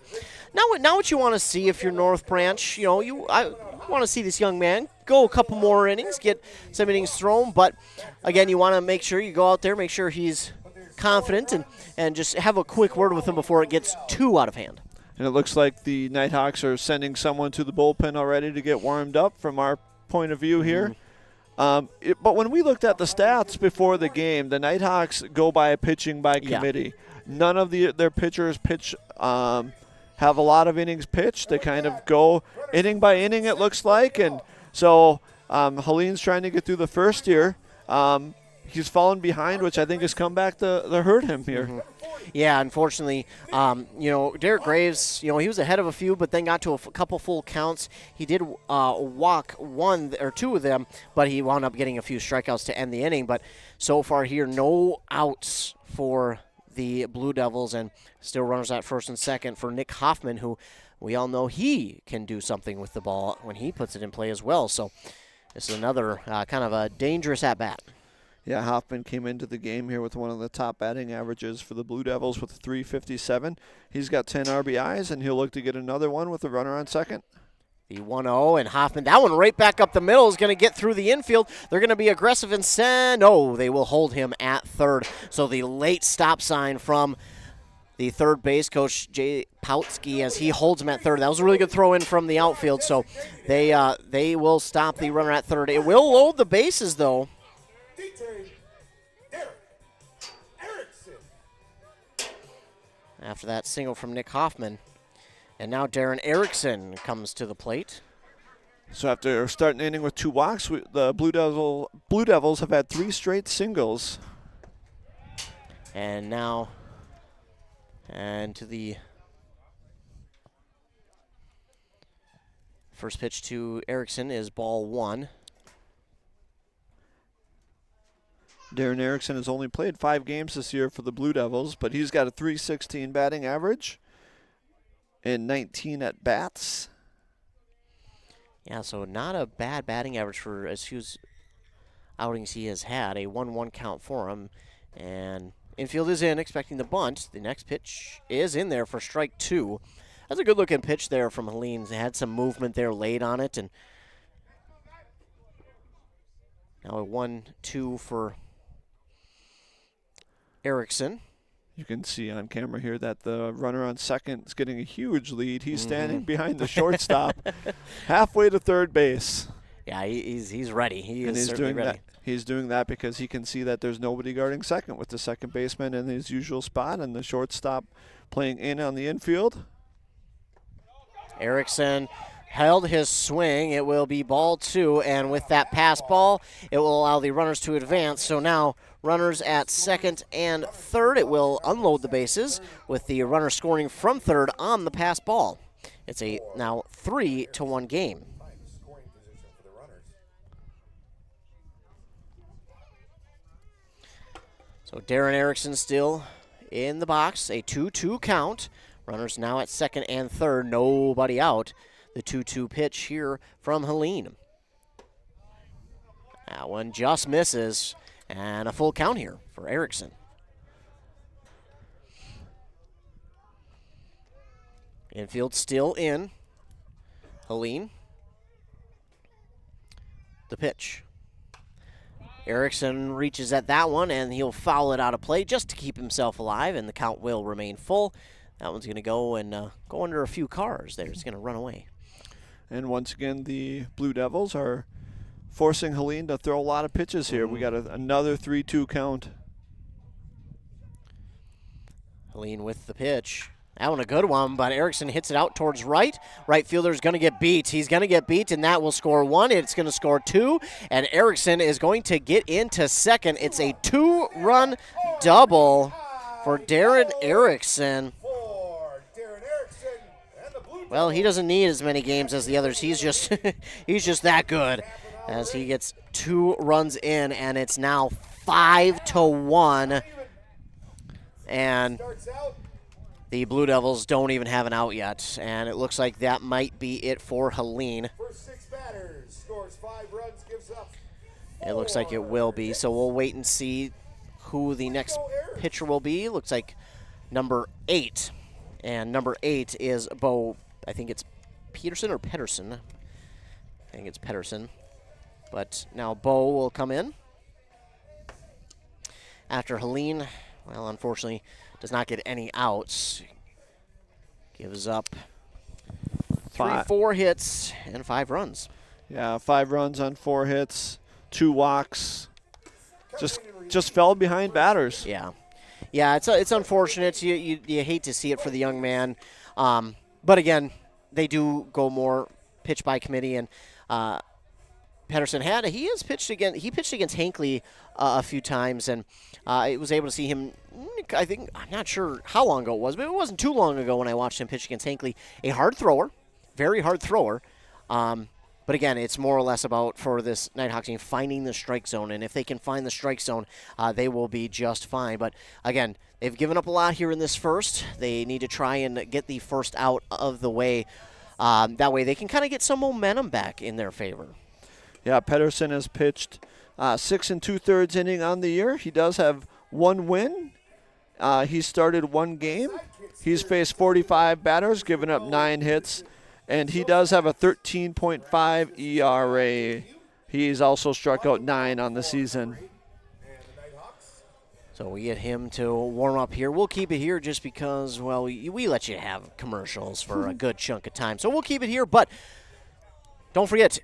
Now what you want to see if you're North Branch, I want to see this young man go a couple more innings, get some innings thrown, but again, you want to make sure you go out there, make sure he's confident, and just have a quick word with him before it gets too out of hand. And it looks like the Nighthawks are sending someone to the bullpen already to get warmed up from our point of view here. Mm-hmm. But when we looked at the stats before the game, the Nighthawks go by a pitching by committee. Yeah. None of their pitchers have a lot of innings pitched. They kind of go inning by inning, it looks like. And so Helene's trying to get through the first here. He's fallen behind, which I think has come back to hurt him here. Mm-hmm. Yeah, unfortunately, Derek Graves, he was ahead of a few, but then got to a couple full counts. He did walk 1 or 2 of them, but he wound up getting a few strikeouts to end the inning. But so far here, no outs for the Blue Devils, and still runners at first and second for Nick Hoffman, who we all know he can do something with the ball when he puts it in play as well. So this is another kind of a dangerous at-bat. Yeah, Hoffman came into the game here with one of the top batting averages for the Blue Devils with 357. He's got 10 RBIs, and he'll look to get another one with a runner on second. The 1-0, and Hoffman, that one right back up the middle, is going to get through the infield. They're going to be aggressive and send. No, they will hold him at third. So the late stop sign from the third base coach, Jay Pautsky, as he holds him at third. That was a really good throw in from the outfield, so they will stop the runner at third. It will load the bases, though. After that single from Nick Hoffman. And now Darren Erickson comes to the plate. So after starting the inning with 2 walks, the Blue Devils have had 3 straight singles. And now, and to the first pitch to Erickson is ball 1. Darren Erickson has only played 5 games this year for the Blue Devils, but he's got a .316 batting average and 19 at bats. Yeah, so not a bad batting average for as few outings he has had. A 1-1 count for him. And infield is in, expecting the bunt. The next pitch is in there for strike 2. That's a good-looking pitch there from Helene. They had some movement there late on it. And now a 1-2 for Erickson. You can see on camera here that the runner on second is getting a huge lead. He's standing behind the shortstop, halfway to third base. Yeah, he's ready. He's doing ready. that. He's doing that because he can see that there's nobody guarding second with the second baseman in his usual spot and the shortstop playing in on the infield. Erickson held his swing. It will be ball 2, and with that pass ball, it will allow the runners to advance. So now runners at second and third. It will unload the bases with the runner scoring from third on the pass ball. It's a now 3-1 game. So Darren Erickson still in the box, a 2-2 count. Runners now at second and third, nobody out. The 2-2 pitch here from Helene. That one just misses, and a full count here for Erickson. Infield still in. Helene. The pitch. Erickson reaches at that one, and he'll foul it out of play just to keep himself alive, and the count will remain full. That one's going to go and go under a few cars there. It's going to run away. And once again, the Blue Devils are forcing Helene to throw a lot of pitches here. We got another 3-2 count. Helene with the pitch. That one a good one, but Erickson hits it out towards right. Right fielder's going to get beat. He's going to get beat, and that will score 1. It's going to score 2, and Erickson is going to get into second. It's a 2-run double for Darren Erickson. Well, he doesn't need as many games as the others. He's just that good as he gets 2 runs in, and it's now 5-1. And the Blue Devils don't even have an out yet, and it looks like that might be it for Helene. First 6 batters, scores 5 runs, gives up 4. It looks like it will be, so we'll wait and see who the next pitcher will be. Looks like number 8, and number 8 is Bo. I think it's Peterson or Pedersen. I think it's Pedersen. But now Bo will come in. After Helene, well, unfortunately, does not get any outs. Gives up 4 hits and 5 runs. Yeah, 5 runs on 4 hits, 2 walks. Just fell behind batters. Yeah. Yeah, it's unfortunate. You hate to see it for the young man. But again, they do go more pitch by committee, and Pedersen he pitched against Hinckley a few times, and I was able to see him. I'm not sure how long ago it was, but it wasn't too long ago when I watched him pitch against Hinckley. A hard thrower, very hard thrower. But again, it's more or less about, for this Nighthawks team, finding the strike zone. And if they can find the strike zone, they will be just fine. But again, they've given up a lot here in this first. They need to try and get the first out of the way. That way they can kind of get some momentum back in their favor. Yeah, Pedersen has pitched 6 2/3 inning on the year. He does have one win. He started one game. He's faced 45 batters, given up 9 hits, and he does have a 13.5 ERA. He's also struck out 9 on the season. So we get him to warm up here. We'll keep it here just because, well, we let you have commercials for a good chunk of time. So we'll keep it here, but don't forget,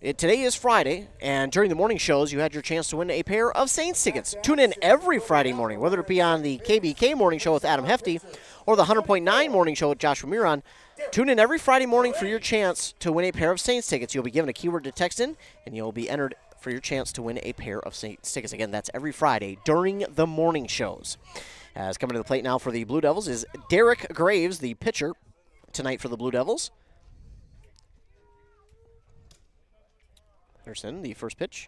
today is Friday, and during the morning shows, you had your chance to win a pair of Saints tickets. Tune in every Friday morning, whether it be on the KBK Morning Show with Adam Hefty or the 100.9 Morning Show with Joshua Miron. Tune in every Friday morning for your chance to win a pair of Saints tickets. You'll be given a keyword to text in, and you'll be entered for your chance to win a pair of Saints tickets. Again, that's every Friday during the morning shows. As coming to the plate now for the Blue Devils is Derek Graves, the pitcher tonight for the Blue Devils. Anderson, the first pitch,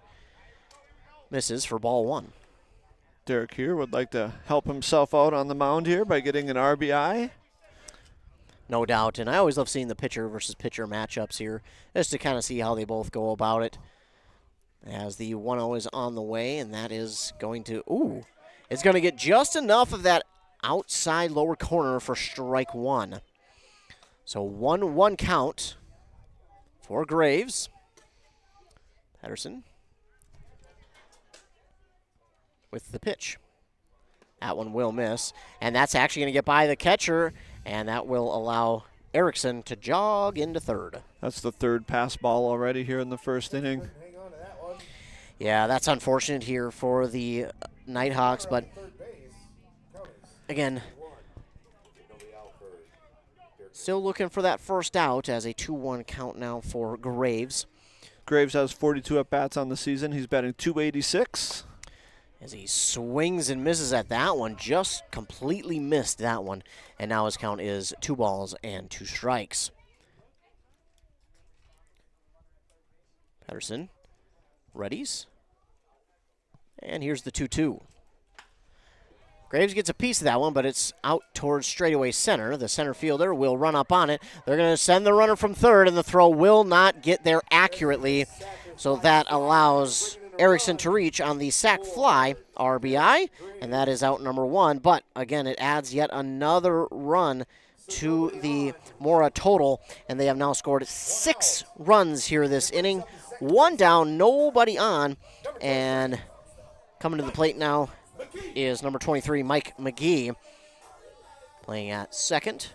misses for ball 1. Derek here would like to help himself out on the mound here by getting an RBI. No doubt, and I always love seeing the pitcher versus pitcher matchups here, just to kind of see how they both go about it. As the 1-0 is on the way, and that is going to, it's going to get just enough of that outside lower corner for strike 1. So 1-1 count for Graves. Patterson with the pitch. That one will miss, and that's actually going to get by the catcher, and that will allow Erickson to jog into third. That's the third pass ball already here in the first inning. Yeah, that's unfortunate here for the Nighthawks, but again, still looking for that first out as a 2-1 count now for Graves. Graves has 42 at-bats on the season. He's batting .286. As he swings and misses at that one, just completely missed that one. And now his count is 2 balls and 2 strikes. Patterson readies. And here's the 2-2. Graves gets a piece of that one, but it's out towards straightaway center. The center fielder will run up on it. They're going to send the runner from third, and the throw will not get there accurately. So that allows Erickson to reach on the sac fly RBI, and that is out number 1. But again, it adds yet another run to the Mora total, and they have now scored 6 runs here this inning. 1 down, nobody on, and coming to the plate now is number 23, Mike McGee, playing at second.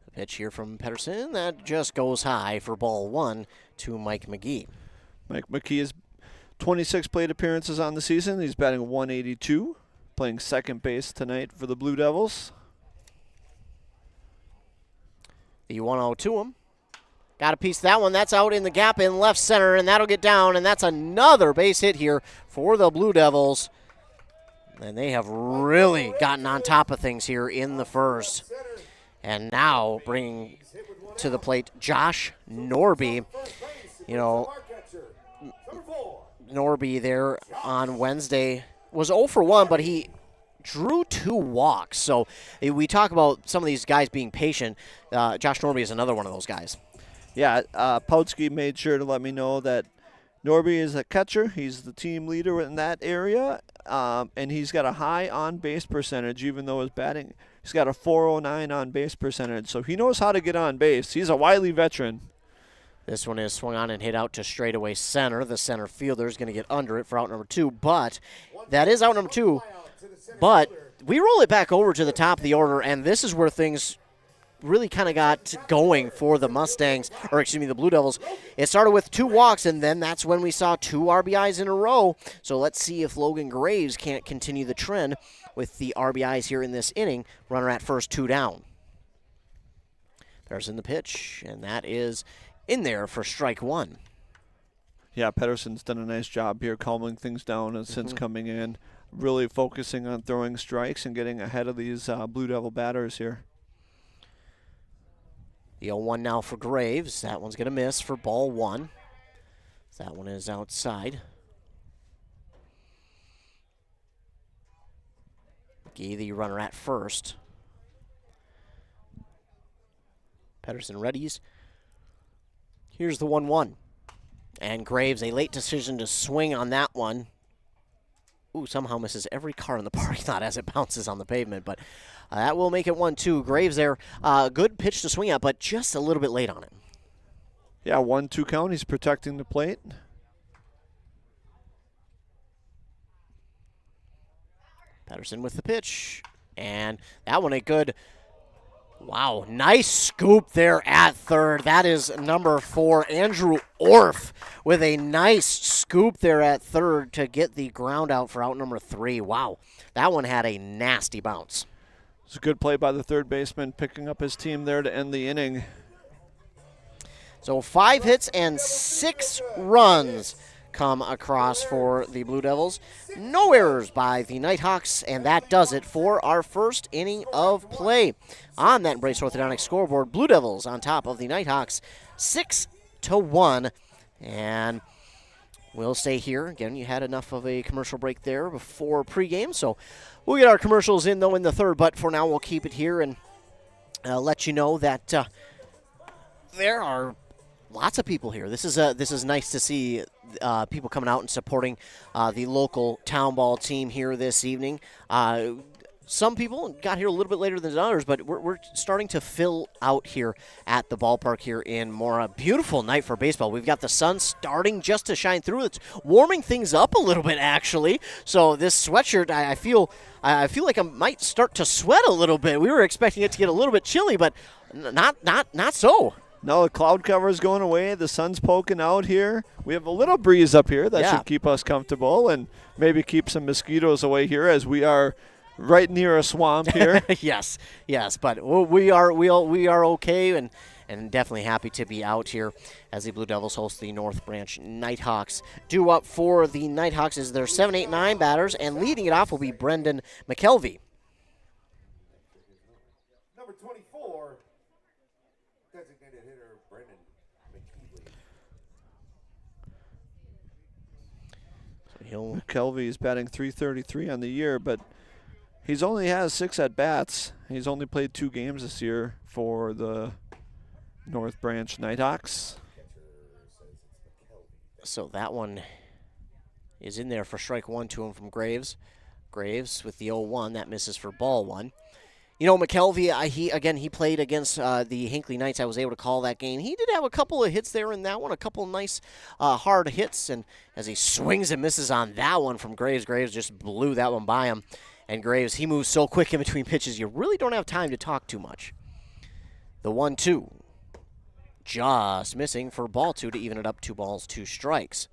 The pitch here from Pedersen, that just goes high for ball 1 to Mike McGee. Mike McGee has 26 plate appearances on the season. He's batting .182, playing second base tonight for the Blue Devils. The 1-0 to him. Got a piece of that one. That's out in the gap in left center, and that'll get down, and that's another base hit here for the Blue Devils. And they have really gotten on top of things here in the first. And now bringing to the plate Josh Norby. You know, Norby there on Wednesday was 0 for 1, but he drew 2 walks. So we talk about some of these guys being patient. Josh Norby is another one of those guys. Yeah, Poutsky made sure to let me know that Norby is a catcher. He's the team leader in that area, and he's got a high on-base percentage, even though he's got a .409 on-base percentage. So he knows how to get on base. He's a wily veteran. This one is swung on and hit out to straightaway center. The center fielder is going to get under it for out number 2, but that is out number 2. But we roll it back over to the top of the order, and this is where things really kind of got going for the the Blue Devils. It started with 2 walks, and then that's when we saw 2 RBIs in a row. So let's see if Logan Graves can't continue the trend with the RBIs here in this inning. Runner at first, 2 down. There's in the pitch, and that is in there for strike 1. Yeah, Pedersen's done a nice job here calming things down since coming in, really focusing on throwing strikes and getting ahead of these Blue Devil batters here. The 0-1 now for Graves. That one's going to miss for ball 1. That one is outside. McGee, the runner at first. Pedersen readies. Here's the 1-1. And Graves, a late decision to swing on that one. Ooh, somehow misses every car in the parking lot as it bounces on the pavement, but that will make it 1-2. Graves there, good pitch to swing at, but just a little bit late on it. Yeah, 1-2 count. He's protecting the plate. Pedersen with the pitch, and that one a good, wow, nice scoop there at third. That is number 4, Andrew Orff, with a nice scoop there at third to get the ground out for out number 3. Wow, that one had a nasty bounce. It's a good play by the third baseman, picking up his team there to end the inning. So 5 hits and 6 runs come across for the Blue Devils. No errors by the Nighthawks, and that does it for our first inning of play. On that Embrace Orthodontics scoreboard, Blue Devils on top of the Nighthawks 6-1. And we'll stay here. Again, you had enough of a commercial break there before pregame, so we'll get our commercials in, though, in the third. But for now, we'll keep it here and let you know that there are lots of people here. This is nice to see people coming out and supporting the local town ball team here this evening. Some people got here a little bit later than others, but we're starting to fill out here at the ballpark here in Mora. Beautiful night for baseball. We've got the sun starting just to shine through. It's warming things up a little bit, actually. So this sweatshirt, I feel like I might start to sweat a little bit. We were expecting it to get a little bit chilly, but not so. No, the cloud cover is going away. The sun's poking out here. We have a little breeze up here that should keep us comfortable and maybe keep some mosquitoes away here, as we are right near a swamp here. yes, but we are okay and definitely happy to be out here as the Blue Devils host the North Branch Nighthawks. Due up for the Nighthawks is their 7, 8, 9 batters, and leading it off will be Brendan McKelvey. Number 24, designated hitter Brendan McKelvey. McKelvey is batting .333 on the year, but he's only has 6 at-bats. He's only played 2 games this year for the North Branch Nighthawks. So that one is in there for strike 1 to him from Graves. Graves with the 0-1. That misses for ball 1. You know, McKelvey, he played against the Hinckley Knights. I was able to call that game. He did have a couple of hits there in that one, a couple of nice hard hits. And as he swings and misses on that one from Graves, Graves just blew that one by him. And Graves, he moves so quick in between pitches, you really don't have time to talk too much. The 1-2. Just missing for ball 2 to even it up, 2 balls, 2 strikes.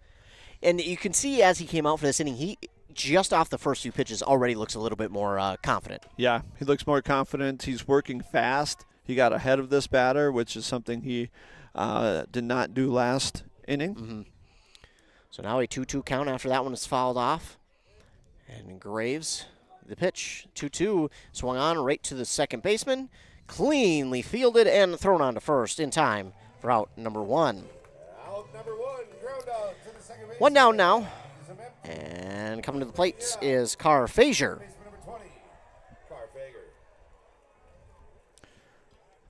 And you can see as he came out for this inning, he just off the first few pitches already looks a little bit more confident. Yeah, he looks more confident. He's working fast. He got ahead of this batter, which is something he did not do last inning. Mm-hmm. So now a 2-2 count after that one is fouled off. And Graves, the pitch, 2-2, swung on right to the second baseman. Cleanly fielded and thrown on to first in time for out number 1. Out number 1, ground out to the second base. 1 down now. And coming to the plate is Carr Fazier.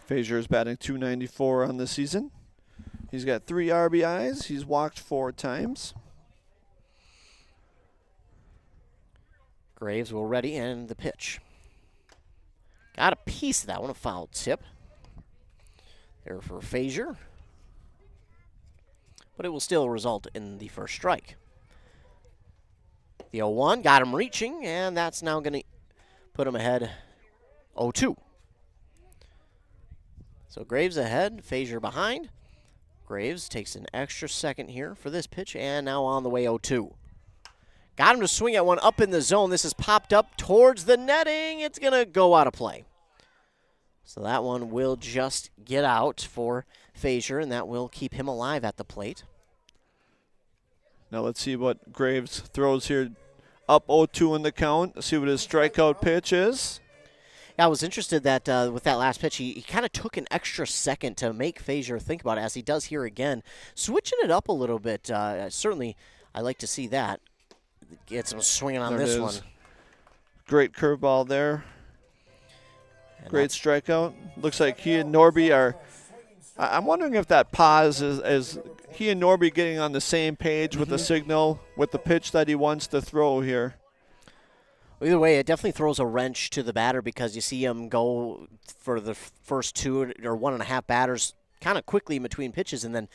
Fazier is batting .294 on the season. He's got 3 RBIs. He's walked 4 times. Graves will ready and the pitch. Got a piece of that one, a foul tip. There for Fazier. But it will still result in the first strike. The 0-1 got him reaching, and that's now going to put him ahead 0-2. So Graves ahead, Fazier behind. Graves takes an extra second here for this pitch, and now on the way 0-2. Got him to swing at one up in the zone. This is popped up towards the netting. It's going to go out of play. So that one will just get out for Fazier, and that will keep him alive at the plate. Now let's see what Graves throws here. Up 0-2 in the count. Let's see what his strikeout pitch is. Yeah, I was interested that with that last pitch, he kind of took an extra second to make Fazier think about it, as he does here again. Switching it up a little bit. Certainly, I like to see that. Get some swinging on this one. Great curveball there. Great strikeout. Looks like he and Norby are I'm wondering if that pause is he and Norby getting on the same page with the signal, with the pitch that he wants to throw here. Either way, it definitely throws a wrench to the batter because you see him go for the first 2 or 1.5 batters kind of quickly in between pitches, and then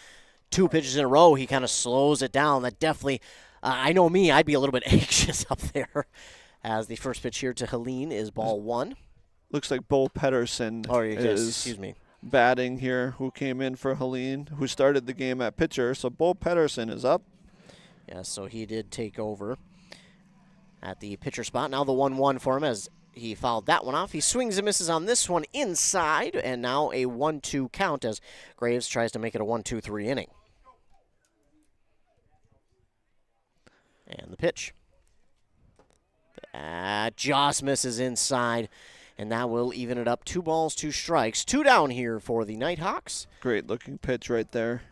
2 pitches in a row, he kind of slows it down. That definitely, I know me, I'd be a little bit anxious up there. As the first pitch here to Helene is ball 1. Looks like Bo Pedersen excuse me. batting here, who came in for Helene, who started the game at pitcher. So Bo Pedersen is up. Yeah, so he did take over at the pitcher spot. Now the 1-1 for him as he fouled that one off. He swings and misses on this one inside, and now a 1-2 count as Graves tries to make it a 1-2-3 inning. And the pitch. Just misses inside, and that will even it up. 2 balls, 2 strikes. 2 down here for the Nighthawks. Great looking pitch right there.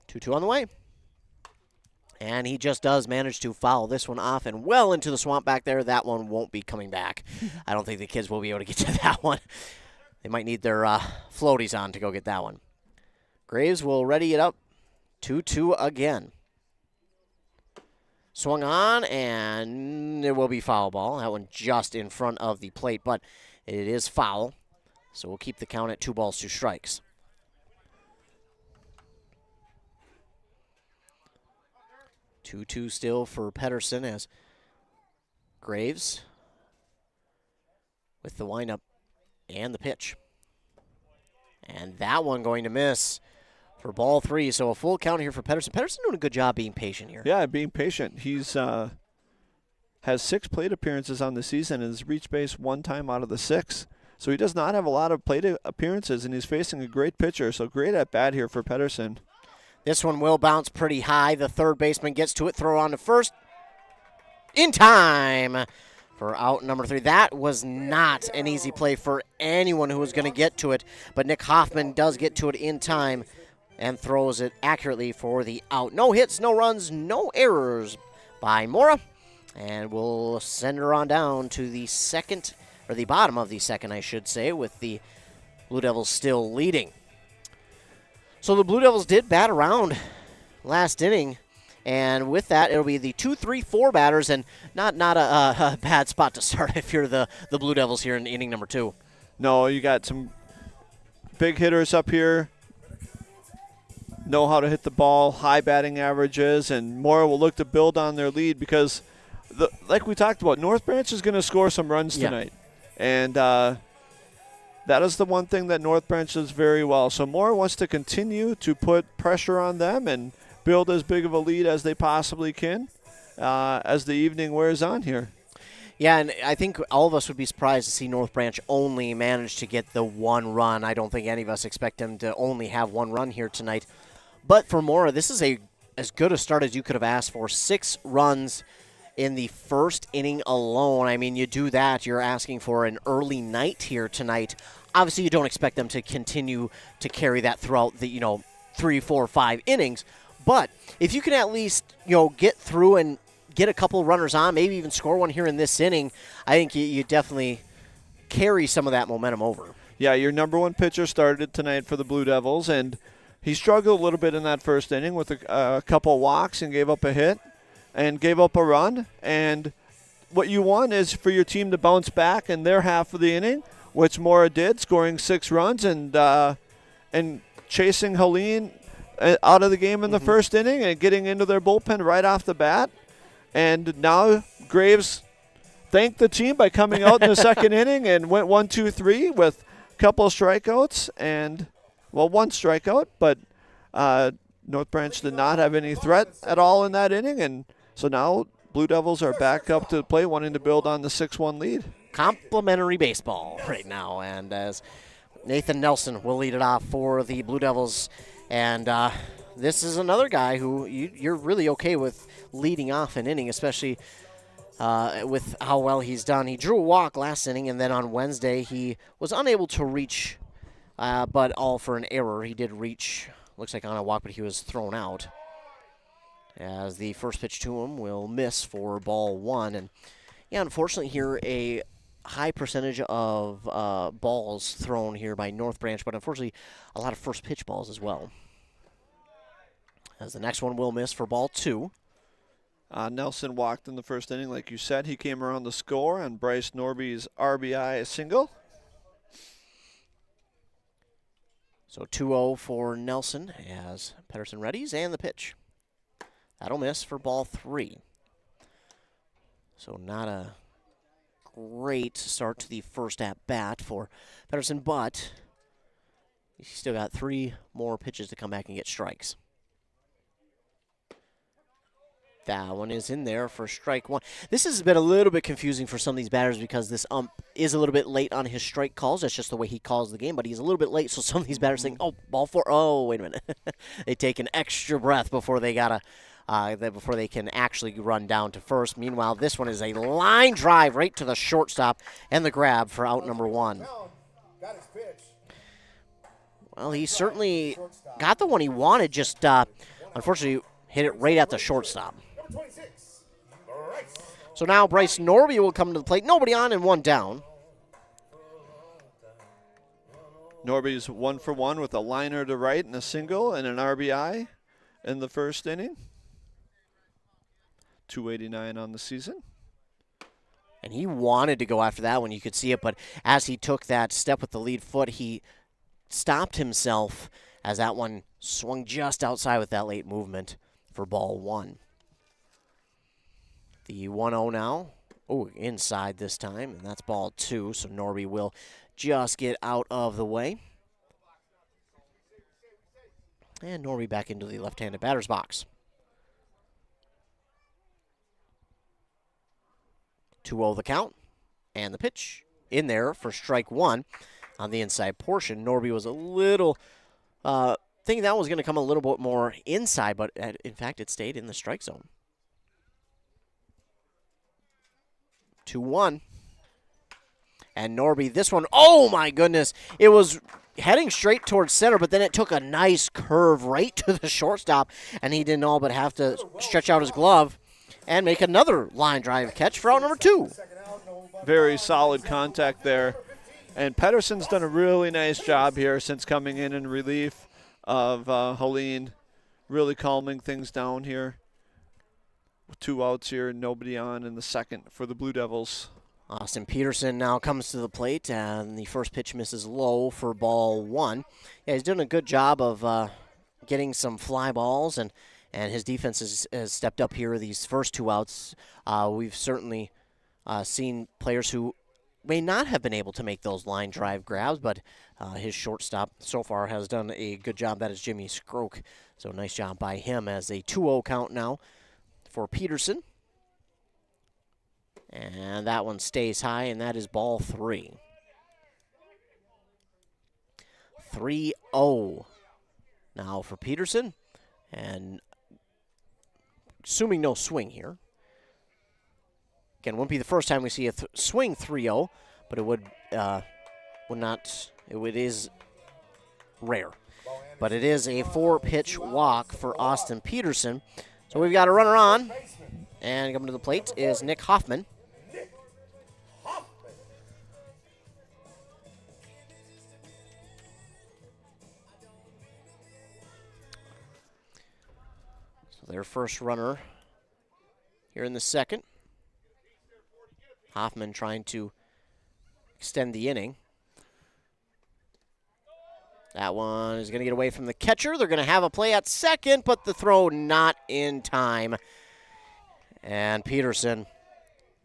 2-2 on the way. And he just does manage to foul this one off and well into the swamp back there. That one won't be coming back. I don't think the kids will be able to get to that one. They might need their floaties on to go get that one. Graves will ready it up. 2-2 again. Swung on, and it will be foul ball. That one just in front of the plate, but it is foul. So we'll keep the count at 2 balls, 2 strikes. Two still for Pedersen as Graves with the windup and the pitch. And that one going to miss for ball 3. So a full count here for Pedersen. Pedersen doing a good job being patient here. Yeah, being patient. He's has 6 plate appearances on the season and has reached base 1 time out of the 6. So he does not have a lot of plate appearances, and he's facing a great pitcher. So great at bat here for Pedersen. This one will bounce pretty high. The third baseman gets to it, throw on to first. In time for out number 3. That was not an easy play for anyone who was going to get to it, but Nick Hoffman does get to it in time and throws it accurately for the out. No hits, no runs, no errors by Mora. And we'll send her on down to the second, or the bottom of the second, I should say, with the Blue Devils still leading. So the Blue Devils did bat around last inning, and with that, it'll be the 2-3-4 batters, and not a bad spot to start if you're the Blue Devils here in inning number 2. No, you got some big hitters up here, know how to hit the ball, high batting averages, and Mora will look to build on their lead because, like we talked about, North Branch is going to score some runs tonight. And that is the one thing that North Branch does very well. So Mora wants to continue to put pressure on them and build as big of a lead as they possibly can as the evening wears on here. Yeah, and I think all of us would be surprised to see North Branch only manage to get the 1 run. I don't think any of us expect them to only have 1 run here tonight. But for Mora, this is as good a start as you could have asked for. 6 runs in the first inning alone. I mean, you do that, you're asking for an early night here tonight. Obviously, you don't expect them to continue to carry that throughout the, 3, 4, 5 innings. But if you can at least, get through and get a couple runners on, maybe even score one here in this inning, I think you definitely carry some of that momentum over. Yeah, your number 1 pitcher started tonight for the Blue Devils, and he struggled a little bit in that first inning with a couple walks and gave up a hit and gave up a run. And what you want is for your team to bounce back in their half of the inning, which Mora did, scoring 6 runs and chasing Helene out of the game in the first inning and getting into their bullpen right off the bat. And now Graves thanked the team by coming out in the second inning and went 1-2-3 with a couple of strikeouts and, 1 strikeout, but North Branch did not have any threat at all in that inning, and so now Blue Devils are back up to the plate wanting to build on the 6-1 lead. Complimentary baseball right now, and as Nathan Nelson will lead it off for the Blue Devils, and this is another guy who you're really okay with leading off an inning, especially with how well he's done. He drew a walk last inning, and then on Wednesday he was unable to reach, but all for an error. He did reach, looks like on a walk, but he was thrown out. As the first pitch to him will miss for ball 1. And yeah, unfortunately here, a high percentage of balls thrown here by North Branch, but unfortunately a lot of first pitch balls as well. As the next one will miss for ball 2. Nelson walked in the first inning, like you said. He came around the score on Bryce Norby's RBI single. So 2-0 for Nelson as Pedersen readies, and the pitch. That'll miss for ball 3. So not a great start to the first at-bat for Pedersen, but he's still got 3 more pitches to come back and get strikes. That one is in there for strike 1. This has been a little bit confusing for some of these batters because this ump is a little bit late on his strike calls. That's just the way he calls the game, but he's a little bit late, so some of these batters think, oh, ball 4. Oh, wait a minute. They take an extra breath before they before they can actually run down to first. Meanwhile, this one is a line drive right to the shortstop and the grab for out number 1. Well, he certainly got the one he wanted, just unfortunately hit it right at the shortstop. So now Bryce Norby will come to the plate. Nobody on and 1 down. Norby's 1 for 1 with a liner to right and a single and an RBI in the first inning. 289 on the season. And he wanted to go after that one. You could see it, but as he took that step with the lead foot, he stopped himself as that one swung just outside with that late movement for ball 1. The 1-0 now. Oh, inside this time, and that's ball 2, so Norby will just get out of the way. And Norby back into the left-handed batter's box. 2-0 the count, and the pitch in there for strike 1 on the inside portion. Norby was a little thinking that was going to come a little bit more inside, but in fact it stayed in the strike zone. 2-1. And Norby, this one, oh my goodness, it was heading straight towards center, but then it took a nice curve right to the shortstop, and he didn't all but have to stretch out his glove and make another line drive catch for out number 2. Very solid contact there. And Pedersen's done a really nice job here since coming in relief of Helene, really calming things down here. With 2 outs here, nobody on in the second for the Blue Devils. Austin Peterson now comes to the plate, and the first pitch misses low for ball 1. Yeah, he's doing a good job of getting some fly balls, and his defense has stepped up here these first 2 outs. We've certainly seen players who may not have been able to make those line drive grabs, but his shortstop so far has done a good job. That is Jimmy Skroke. So nice job by him as a 2-0 count now for Peterson. And that one stays high, and that is ball 3. 3-0 now for Peterson. And assuming no swing here. Again, wouldn't be the first time we see a swing 3-0, but it would not. It is rare. But it is a 4-pitch walk for Austin Peterson. So we've got a runner on, and coming to the plate is Nick Hoffman. So their first runner here in the second. Hoffman trying to extend the inning. That one is going to get away from the catcher. They're going to have a play at second, but the throw not in time. And Peterson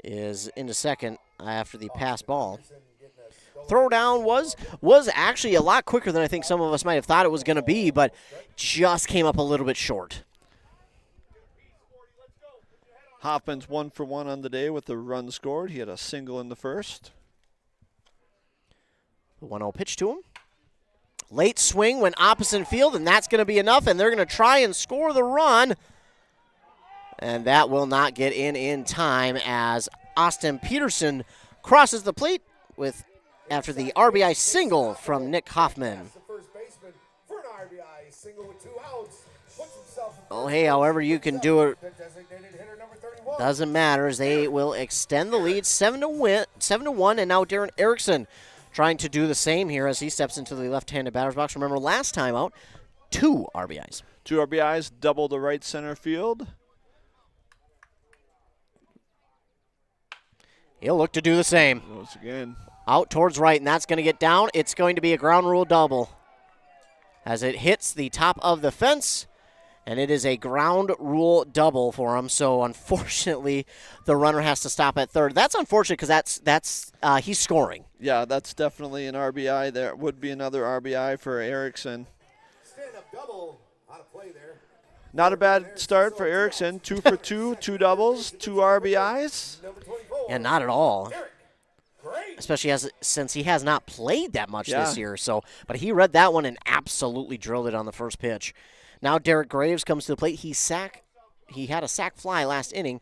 is into second after the pass ball. Throw down was actually a lot quicker than I think some of us might have thought it was going to be, but just came up a little bit short. Hoffman's 1 for 1 on the day with the run scored. He had a single in the first. The 1-0 pitch to him. Late swing went opposite field, and that's going to be enough, and they're going to try and score the run. And that will not get in time as Austin Peterson crosses the plate after the RBI single from Nick Hoffman. Oh, hey, however you can do it. Doesn't matter as they will extend the lead 7-1, and now Darren Erickson trying to do the same here as he steps into the left-handed batter's box. Remember, last time out, 2 RBIs. 2 RBIs, double the right center field. He'll look to do the same. Once again. Out towards right, and that's going to get down. It's going to be a ground rule double as it hits the top of the fence, and it is a ground rule double for him. So, unfortunately, the runner has to stop at third. That's unfortunate because that's he's scoring. Yeah, that's definitely an RBI. There would be another RBI for Erickson. Stand-up double on a play there. Not a bad start for Erickson. 2 for 2, 2 doubles, 2 RBIs. And not at all. Especially since he has not played that much this year. So, but he read that one and absolutely drilled it on the first pitch. Now Derek Graves comes to the plate. He had a sac fly last inning.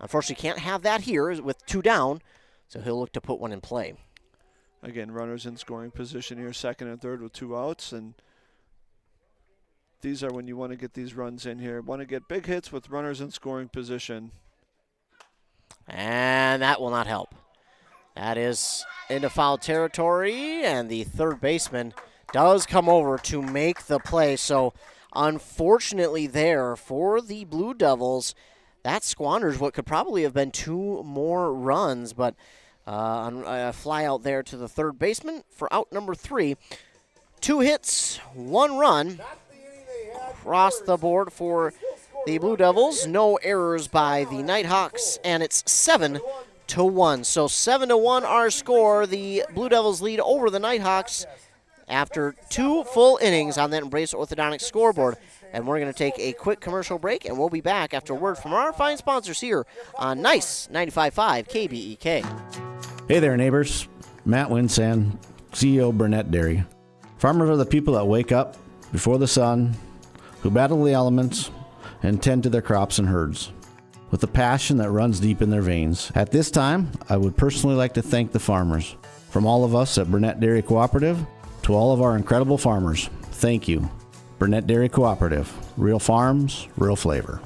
Unfortunately, can't have that here with 2 down. So he'll look to put one in play. Again, runners in scoring position here, second and third with 2 outs, and these are when you want to get these runs in here. Want to get big hits with runners in scoring position. And that will not help. That is into foul territory, and the third baseman does come over to make the play. So, unfortunately there for the Blue Devils, that squanders what could probably have been 2 more runs, but a fly out there to the third baseman for out number 3. 2 hits, 1 run across the board for the Blue Devils. No errors by the Nighthawks, and it's 7-1. So 7-1 our score. The Blue Devils lead over the Nighthawks after 2 full innings on that Embrace Orthodontics scoreboard. And we're going to take a quick commercial break, and we'll be back after a word from our fine sponsors here on Nice 95.5 KBEK. Hey there, neighbors. Matt Winsan, CEO Burnett Dairy. Farmers are the people that wake up before the sun, who battle the elements, and tend to their crops and herds with a passion that runs deep in their veins. At this time, I would personally like to thank the farmers. From all of us at Burnett Dairy Cooperative to all of our incredible farmers, thank you. Burnett Dairy Cooperative. Real farms, real flavor.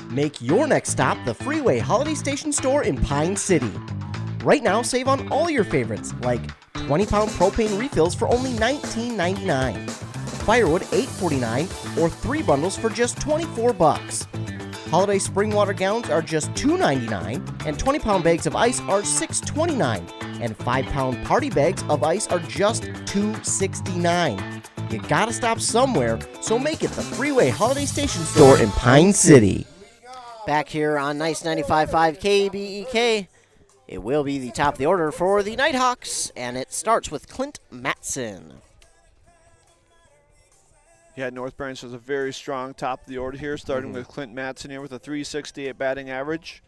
Make your next stop the Freeway Holiday Station store in Pine City. Right now, save on all your favorites, like 20-pound propane refills for only $19.99, firewood $8.49, or 3 bundles for just $24. Holiday spring water gallons are just $2.99, and 20-pound bags of ice are $6.29, and 5-pound party bags of ice are just $2.69. You gotta stop somewhere, so make it the Freeway Holiday Station store in Pine City. Back here on Nice 95.5 KBEK, it will be the top of the order for the Nighthawks, and it starts with Clint Matson. Yeah, North Branch has a very strong top of the order here, starting with Clint Matson here with a .368 batting average.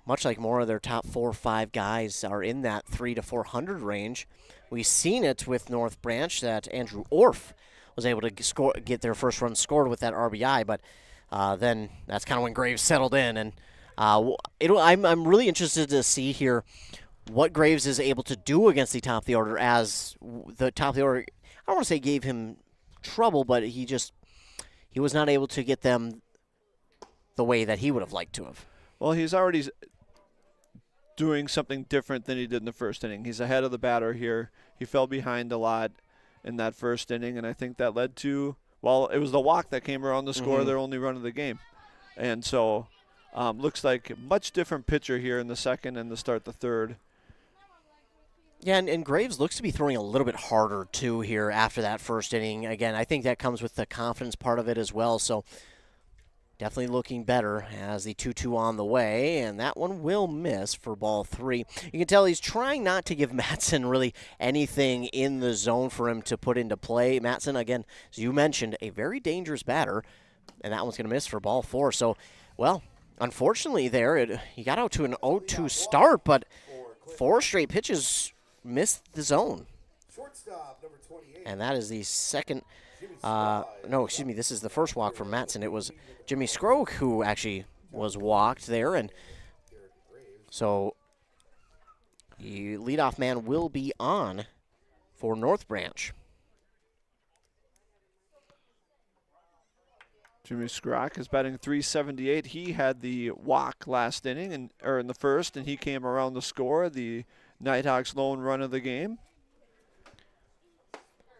Much like Mora, their top 4 or 5 guys are in that 300 to 400 range. We've seen it with North Branch that Andrew Orff was able to get their first run scored with that RBI, but then that's kind of when Graves settled in. And I'm really interested to see here what Graves is able to do against the top of the order, as the top of the order, I don't want to say gave him trouble, but he was not able to get them the way that he would have liked to have. Well, he's already doing something different than he did in the first inning. He's ahead of the batter here. He fell behind a lot in that first inning, and I think that led to, well, it was the walk that came around to score their only run of the game. And so looks like a much different pitcher here in the second and to start the third. Yeah, and Graves looks to be throwing a little bit harder, too, here after that first inning. Again, I think that comes with the confidence part of it as well. So definitely looking better as the 2-2 on the way, and that one will miss for ball 3. You can tell he's trying not to give Matson really anything in the zone for him to put into play. Matson, again, as you mentioned, a very dangerous batter, and that one's going to miss for ball 4. So, well, unfortunately there, he got out to an 0-2 start, but 4 straight pitches missed the zone. And that is the second, this is the first walk from Matson. It was Jimmy Scroke who actually was walked there, and so the leadoff man will be on for North Branch. Jimmy Skrock is batting .378. He had the walk last inning, or in the first, and he came around to score the Nighthawks' lone run of the game.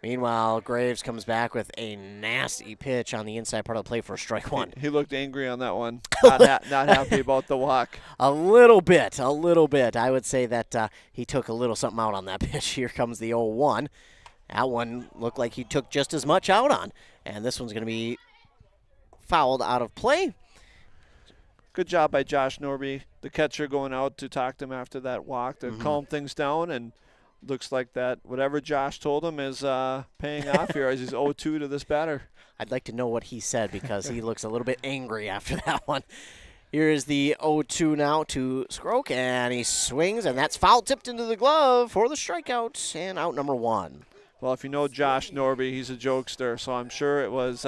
Meanwhile, Graves comes back with a nasty pitch on the inside part of the plate for strike one. He looked angry on that one. Not happy about the walk. A little bit. I would say that he took a little something out on that pitch. Here comes the 0-1. That one looked like he took just as much out on. And this one's going to be fouled out of play. Good job by Josh Norby, the catcher, going out to talk to him after that walk to calm things down, and looks like that whatever Josh told him is paying off here as he's 0-2 to this batter. I'd like to know what he said because he looks a little bit angry after that one. Here is the 0-2 now to Skrock, and he swings, and that's foul tipped into the glove for the strikeout, and out number one. Well, if you know Josh Norby, he's a jokester, so I'm sure it was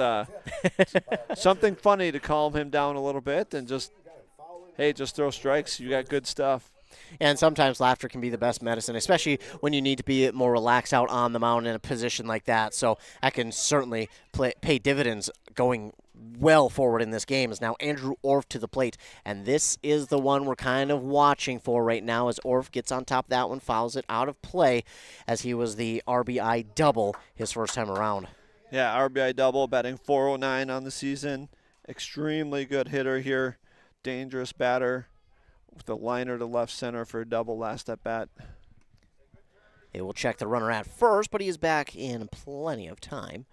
something funny to calm him down a little bit and just, hey, just throw strikes. You got good stuff. And sometimes laughter can be the best medicine, especially when you need to be more relaxed out on the mound in a position like that. So that can certainly pay dividends going well forward in this game. Is now Andrew Orff to the plate, and this is the one we're kind of watching for right now as Orff gets on top of that one, fouls it out of play as he was the RBI double his first time around. Yeah, RBI double, batting .409 on the season. Extremely good hitter here, dangerous batter with a liner to left center for a double last at bat. They will check the runner at first, but he is back in plenty of time.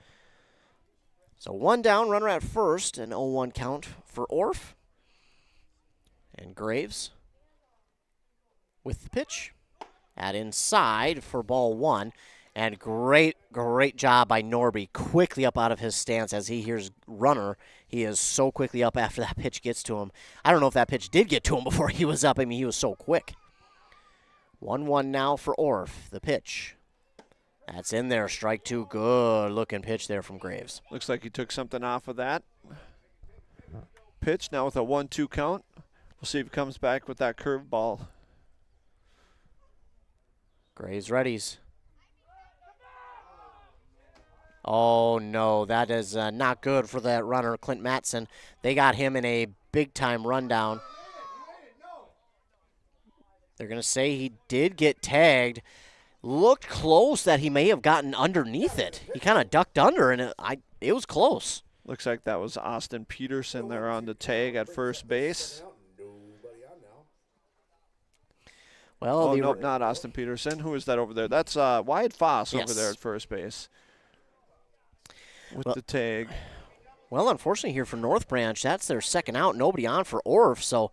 So one down, runner at first, an 0-1 count for Orff. And Graves with the pitch at inside for ball one. And great job by Norby, quickly up out of his stance as he hears runner. He is so quickly up after that pitch gets to him. I don't know if that pitch did get to him before he was up. I mean, he was so quick. 1-1 now for Orff, the pitch. That's in there, strike two. Good-looking pitch there from Graves. Looks like he took something off of that pitch. Now with a 1-2 count. We'll see if he comes back with that curveball. Graves readies. Oh, no, that is not good for that runner, Clint Mattson. They got him in a big-time rundown. They're going to say he did get tagged. Looked close that he may have gotten underneath it. He kind of ducked under, and it was close. Looks like that was Austin Peterson there on the tag at first base. Well, nope, not Austin Peterson. Who is that over there? That's Wyatt Foss over there at first base with the tag. Well, unfortunately here for North Branch, that's their second out. Nobody on for Orff, so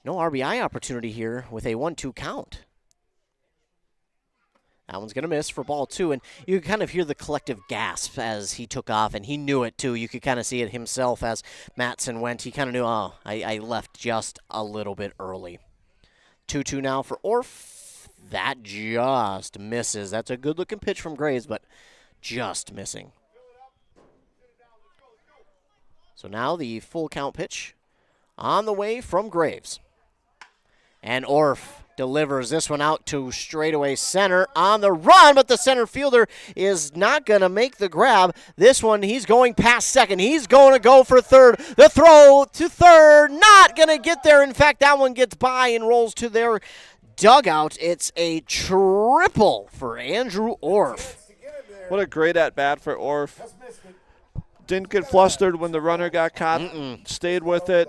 no RBI opportunity here with a 1-2 count. That one's going to miss for ball two, and you kind of hear the collective gasp as he took off, and he knew it too. You could kind of see it himself as Mattson went. He kind of knew, oh, I left just a little bit early. 2-2 now for Orff. That just misses. That's a good-looking pitch from Graves, but just missing. So now the full count pitch on the way from Graves. And Orff delivers this one out to straightaway center on the run, but the center fielder is not going to make the grab. This one, he's going past second. He's going to go for third. The throw to third, not going to get there. In fact, that one gets by and rolls to their dugout. It's a triple for Andrew Orff. What a great at-bat for Orff. Didn't get flustered when the runner got caught. Stayed with it.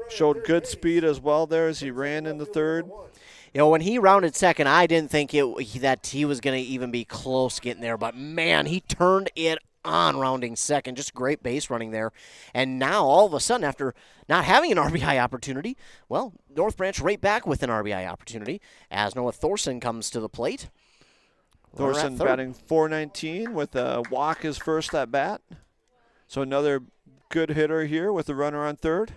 Showed good speed as well there as he ran in the third. You know, when he rounded second, I didn't think that he was going to even be close getting there. But, man, he turned it on rounding second. Just great base running there. And now, all of a sudden, after not having an RBI opportunity, well, North Branch right back with an RBI opportunity as Noah Thorson comes to the plate. Thorson batting .419 with a walk his first at bat. So another good hitter here with the runner on third.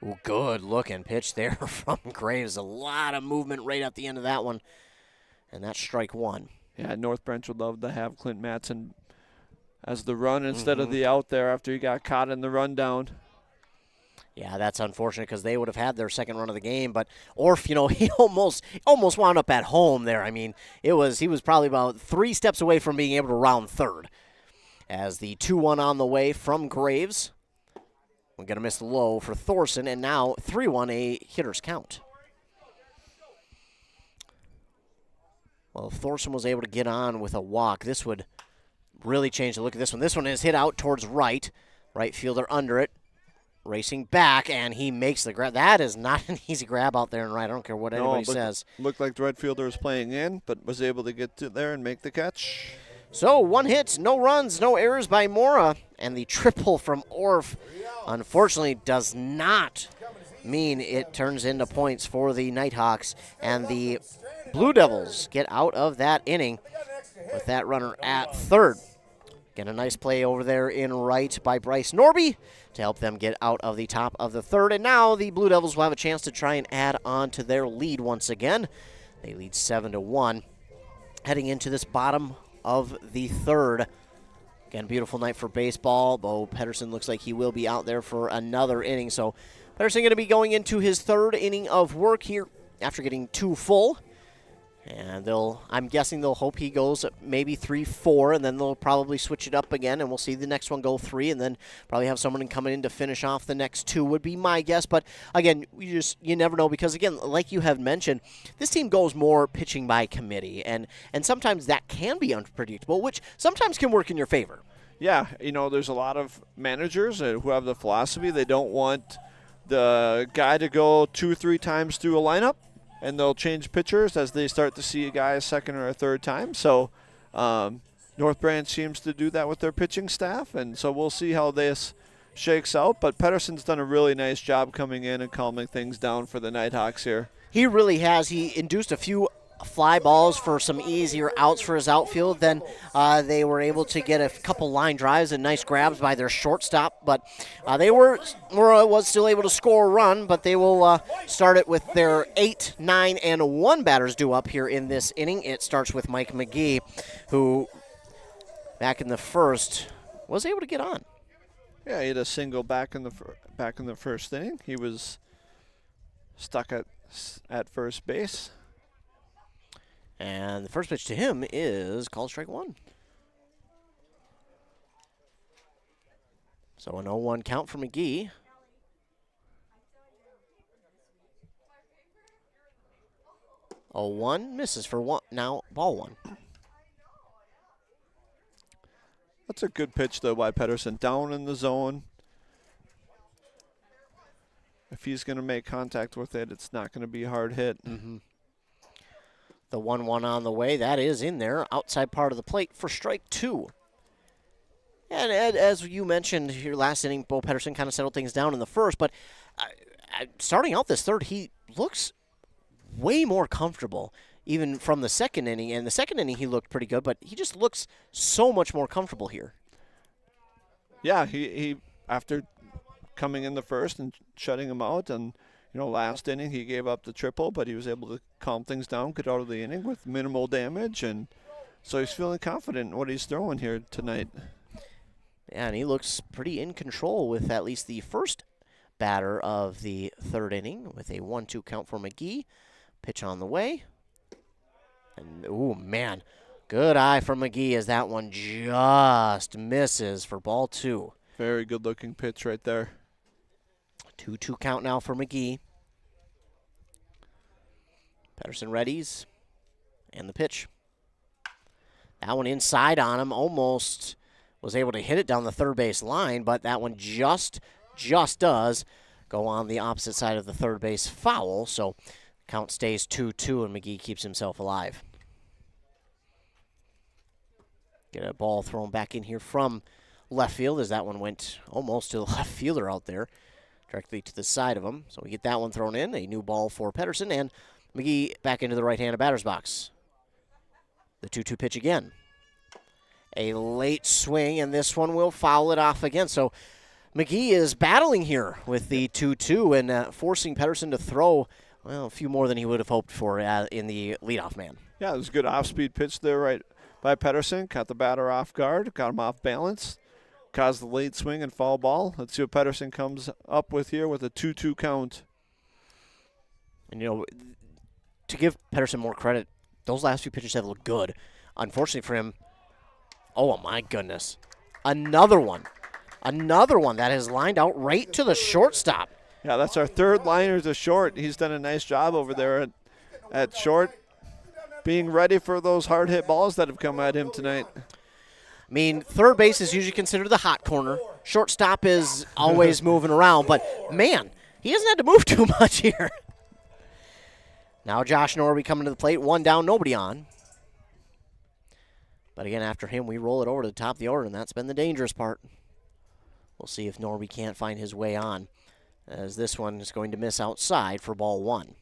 Ooh, good looking pitch there from Graves. A lot of movement right at the end of that one. And that's strike one. Yeah, North Branch would love to have Clint Mattson as the run instead of the out there after he got caught in the rundown. Yeah, that's unfortunate because they would have had their second run of the game. But Orff, you know, he almost wound up at home there. I mean, he was probably about 3 steps away from being able to round third. As the 2-1 on the way from Graves. We're going to miss the low for Thorson, and now 3-1, a hitter's count. Well, if Thorson was able to get on with a walk, this would really change the look of this one. This one is hit out towards right. Right fielder under it. Racing back, and he makes the grab. That is not an easy grab out there and right. I don't care what anybody says. Looked like the right fielder was playing in, but was able to get to there and make the catch. So 1 hit, no runs, no errors by Mora, and the triple from Orff, unfortunately, does not mean it turns into points for the Nighthawks, and the Blue Devils get out of that inning with that runner at third. Get a nice play over there in right by Bryce Norby to help them get out of the top of the third, and now the Blue Devils will have a chance to try and add on to their lead once again. They lead 7-1, heading into this bottom of the third. Again, beautiful night for baseball. Bo Pettersson looks like he will be out there for another inning. So Pettersson going to be going into his third inning of work here after getting 2 full. And I'm guessing they'll hope he goes maybe 3-4, and then they'll probably switch it up again, and we'll see the next one go 3, and then probably have someone coming in to finish off the next 2 would be my guess. But again, you never know, because again, like you have mentioned, this team goes more pitching by committee, and sometimes that can be unpredictable, which sometimes can work in your favor. Yeah, there's a lot of managers who have the philosophy they don't want the guy to go 2-3 times through a lineup, and they'll change pitchers as they start to see a guy a second or a third time. So North Branch seems to do that with their pitching staff, and so we'll see how this shakes out. But Pettersson's done a really nice job coming in and calming things down for the Nighthawks here. He really has. He induced a few fly balls for some easier outs for his outfield. Then they were able to get a couple line drives and nice grabs by their shortstop. But Mora was still able to score a run, but they will start it with their 8, 9, and 1 batters due up here in this inning. It starts with Mike McGee, who back in the first was able to get on. Yeah, he had a single back in the first inning. He was stuck at first base. And the first pitch to him is called strike 1. So an 0-1 count for McGee. Oh, 1 misses for 1. Now ball 1. That's a good pitch, though, by Pettersson. Down in the zone. If he's going to make contact with it, it's not going to be a hard hit. Mm-hmm. The 1-1 on the way. That is in there, outside part of the plate for strike 2. And Ed, as you mentioned here last inning, Bo Pettersson kind of settled things down in the first, but starting out this third, he looks way more comfortable, even from the second inning. And the second inning, he looked pretty good, but he just looks so much more comfortable here. Yeah, he after coming in the first and shutting him out, and last inning he gave up the triple, but he was able to calm things down, get out of the inning with minimal damage, and so he's feeling confident in what he's throwing here tonight. Yeah, and he looks pretty in control with at least the first batter of the third inning with a 1-2 count for McGee. Pitch on the way. And, oh, man, good eye from McGee as that one just misses for ball 2. Very good-looking pitch right there. 2-2 count now for McGee. Pettersson readies. And the pitch. That one inside on him. Almost was able to hit it down the third base line, but that one just does go on the opposite side of the third base foul. So count stays 2-2, and McGee keeps himself alive. Get a ball thrown back in here from left field as that one went almost to the left fielder out there, directly to the side of him. So we get that one thrown in, a new ball for Pettersson, and McGee back into the right-handed batter's box. The 2-2 pitch again. A late swing, and this one will foul it off again. So McGee is battling here with the 2-2 and forcing Pettersson to throw, well, a few more than he would have hoped for in the leadoff man. Yeah, it was a good off-speed pitch there right by Pettersson. Caught the batter off guard, got him off balance, caused the late swing and foul ball. Let's see what Pettersson comes up with here with a 2-2 count. And, to give Pettersson more credit, those last few pitches have looked good. Unfortunately for him, oh, my goodness. another one. Another one that has lined out right to the shortstop. Yeah, that's our third liner to short. He's done a nice job over there at short, being ready for those hard hit balls that have come at him tonight. I mean, third base is usually considered the hot corner. Shortstop is always moving around, but man, he hasn't had to move too much here. Now Josh Norby coming to the plate, one down, nobody on. But again, after him, we roll it over to the top of the order, and that's been the dangerous part. We'll see if Norby can't find his way on, as this one is going to miss outside for ball one.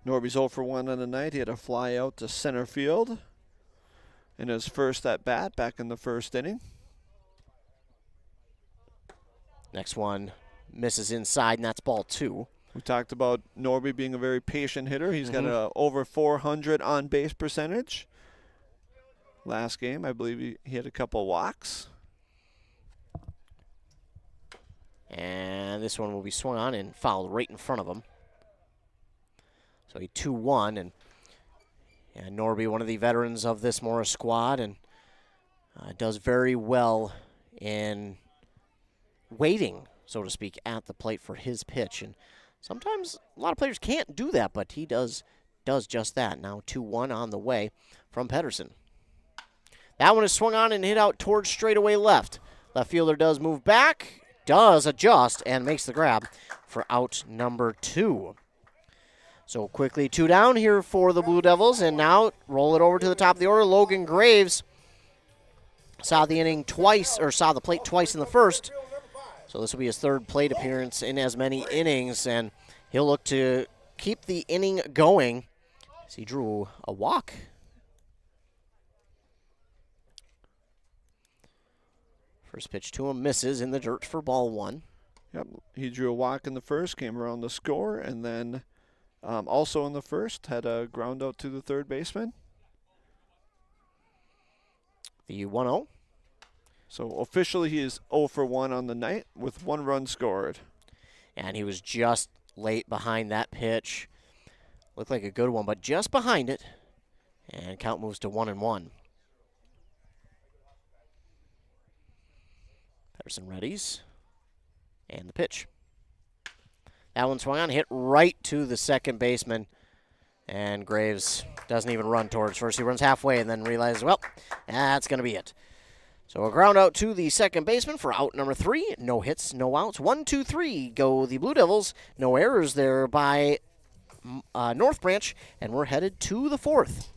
Norby's 0 for 1 on the night. He had a fly out to center field in his first at bat back in the first inning. Next one misses inside, and that's ball two. We talked about Norby being a very patient hitter. He's got a over 400 on base percentage. Last game, I believe he had a couple walks. And this one will be swung on and fouled right in front of him. So a 2-1, and Norby, one of the veterans of this Mora squad, and does very well in waiting, so to speak, at the plate for his pitch. And sometimes a lot of players can't do that, but he does just that. Now 2-1 on the way from Pedersen. That one is swung on and hit out towards straightaway left. Left fielder does move back, does adjust, and makes the grab for out number 2. So quickly 2 down here for the Blue Devils, and now roll it over to the top of the order. Logan Graves saw the plate twice in the first. So this will be his third plate appearance in as many innings, and he'll look to keep the inning going as he drew a walk. First pitch to him misses in the dirt for ball one. Yep, he drew a walk in the first, came around the score, and then also in the first had a ground out to the third baseman. The 1-0. So officially he is 0 for 1 on the night with 1 run scored. And he was just late behind that pitch. Looked like a good one, but just behind it. And count moves to 1-1. Pedersen readies. And the pitch. That one swung on, hit right to the second baseman. And Graves doesn't even run towards first. He runs halfway and then realizes, well, that's going to be it. So a ground out to the second baseman for out number 3. No hits, no outs. 1, 2, 3 go the Blue Devils. No errors there by North Branch, and we're headed to the 4th.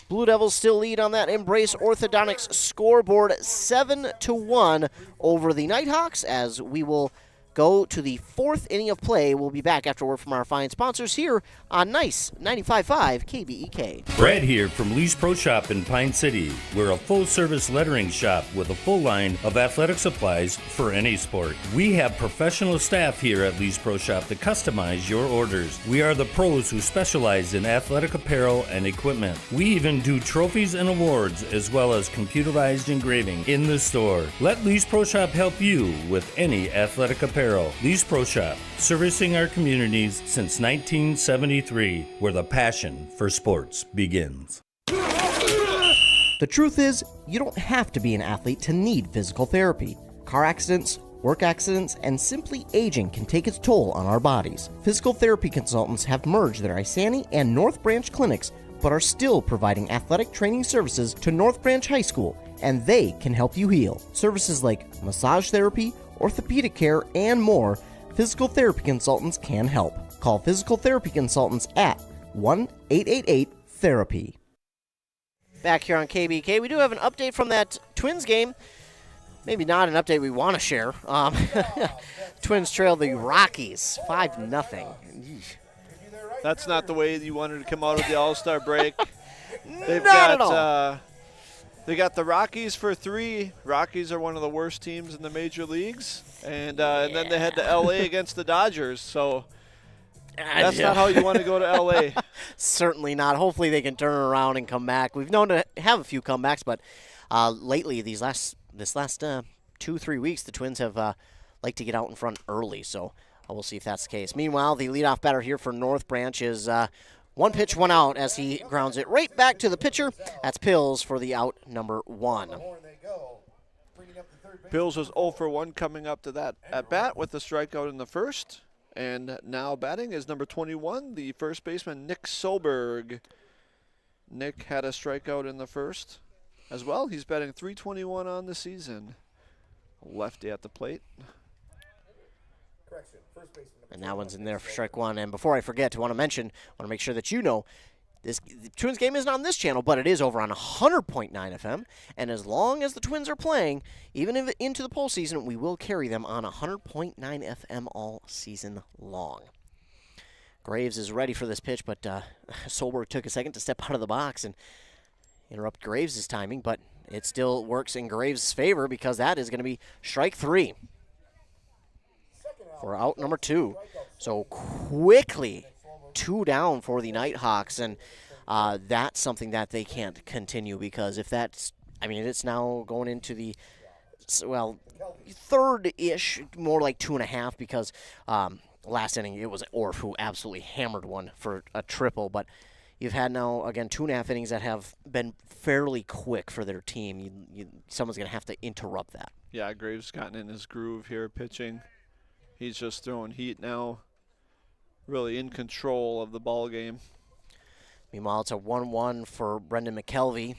Blue Devils still lead on that Embrace Orthodontics scoreboard 7-1 over the Nighthawks, as we will go to the 4th inning of play. We'll be back after word from our fine sponsors here on Nice 95.5 KBEK. Brad here from Lee's Pro Shop in Pine City. We're a full-service lettering shop with a full line of athletic supplies for any sport. We have professional staff here at Lee's Pro Shop to customize your orders. We are the pros who specialize in athletic apparel and equipment. We even do trophies and awards as well as computerized engraving in the store. Let Lee's Pro Shop help you with any athletic apparel. Lee's Pro Shop, servicing our communities since 1973, where the passion for sports begins. The truth is, you don't have to be an athlete to need physical therapy. Car accidents, work accidents, and simply aging can take its toll on our bodies. Physical therapy consultants have merged their Isani and North Branch clinics, but are still providing athletic training services to North Branch High School, and they can help you heal. Services like massage therapy, orthopedic care, and more, physical therapy consultants can help. Call Physical Therapy Consultants at 1-888-THERAPY. Back here on KBK, we do have an update from that Twins game. Maybe not an update we want to share. Twins trail the Rockies 5-0. That's not the way you wanted to come out of the All-Star break. They've Not at all. They got the Rockies for 3. Rockies are one of the worst teams in the major leagues. And then they head to L.A. against the Dodgers. So that's not how you want to go to L.A. Certainly not. Hopefully they can turn around and come back. We've known to have a few comebacks, but lately, this last 2-3 weeks, the Twins have liked to get out in front early. So we'll see if that's the case. Meanwhile, the leadoff batter here for North Branch is 1 pitch, 1 out, as he grounds it right back to the pitcher. That's Pills for the out number 1. Bills was 0 for 1 coming up to that at bat with the strikeout in the first. And now batting is number 21, the first baseman, Nick Solberg. Nick had a strikeout in the first as well. He's batting .321 on the season. Lefty at the plate. And that one's in there for strike one. And before I forget, I want to make sure that you know, the Twins game isn't on this channel, but it is over on 100.9 FM. And as long as the Twins are playing, even if into the postseason, we will carry them on 100.9 FM all season long. Graves is ready for this pitch, but Solberg took a second to step out of the box and interrupt Graves' timing, but it still works in Graves' favor because that is going to be strike three for out number 2. So quickly 2 down for the Nighthawks, and that's something that they can't continue because if that's, it's now going into the, third-ish, more like 2.5 because last inning it was Orf who absolutely hammered one for a triple, but you've had now, again, 2.5 innings that have been fairly quick for their team. Someone's going to have to interrupt that. Yeah, Graves gotten in his groove here pitching. He's just throwing heat now, really in control of the ball game. Meanwhile, it's a 1-1 for Brendan McKelvey.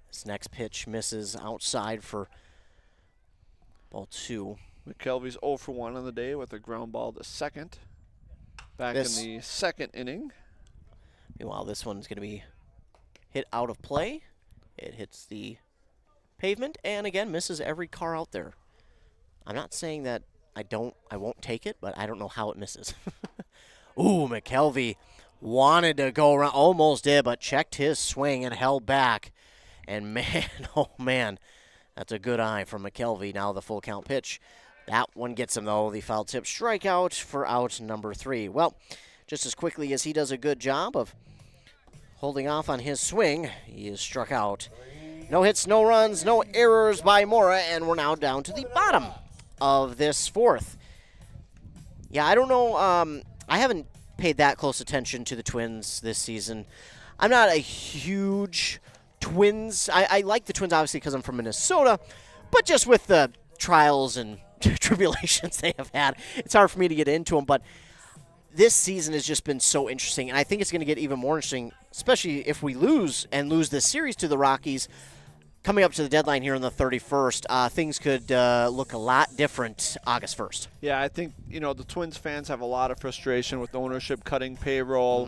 This next pitch misses outside for ball 2. McKelvey's 0 for 1 on the day with a ground ball to second. Back in the second inning. Meanwhile, this one's going to be hit out of play. It hits the pavement and, again, misses every car out there. I'm not saying that I won't take it, but I don't know how it misses. Ooh, McKelvey wanted to go around, almost did, but checked his swing and held back. And man, oh man, that's a good eye from McKelvey. Now the full count pitch. That one gets him, though. The foul tip strikeout for out number 3. Well, just as quickly as he does a good job of holding off on his swing, he is struck out. No hits, no runs, no errors by Mora, and we're now down to the bottom of this fourth. Yeah, I don't know. I haven't paid that close attention to the Twins this season. I'm not a huge Twins. I like the Twins, obviously, because I'm from Minnesota, but just with the trials and tribulations they have had, it's hard for me to get into them. But this season has just been so interesting, and I think it's going to get even more interesting, especially if we lose this series to the Rockies. Coming up to the deadline here on the 31st, things could look a lot different August 1st. Yeah, I think, the Twins fans have a lot of frustration with ownership cutting payroll.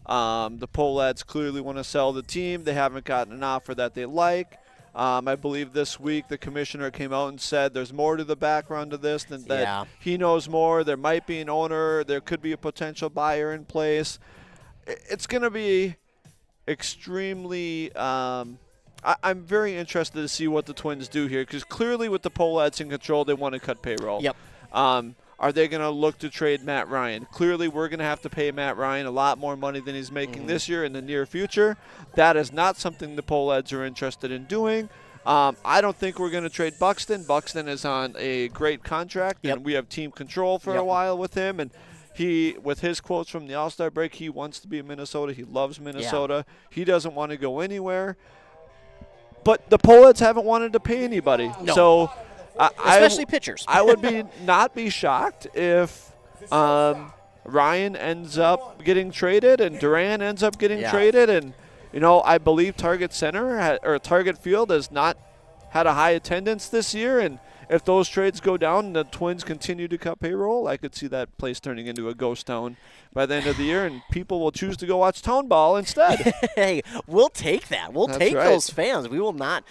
The Pohleds clearly want to sell the team. They haven't gotten an offer that they like. I believe this week the commissioner came out and said there's more to the background of this than that. He knows more. There might be an owner. There could be a potential buyer in place. It's going to be extremely I'm very interested to see what the Twins do here because clearly with the Pohleds in control, they want to cut payroll. Yep. Are they going to look to trade Matt Ryan? Clearly, we're going to have to pay Matt Ryan a lot more money than he's making this year in the near future. That is not something the Pohleds are interested in doing. I don't think we're going to trade Buxton. Buxton is on a great contract, and we have team control for a while with him. And he, with his quotes from the All-Star break, he wants to be in Minnesota. He loves Minnesota. He doesn't want to go anywhere. But the Pohleds haven't wanted to pay anybody. No. So especially pitchers. I would not be shocked if Ryan ends up getting traded and Duran ends up getting traded. And, I believe Target Center or Target Field has not had a high attendance this year. And if those trades go down and the Twins continue to cut payroll, I could see that place turning into a ghost town by the end of the year, and people will choose to go watch town ball instead. Hey, we'll take that. We'll That's take right. those fans. We will not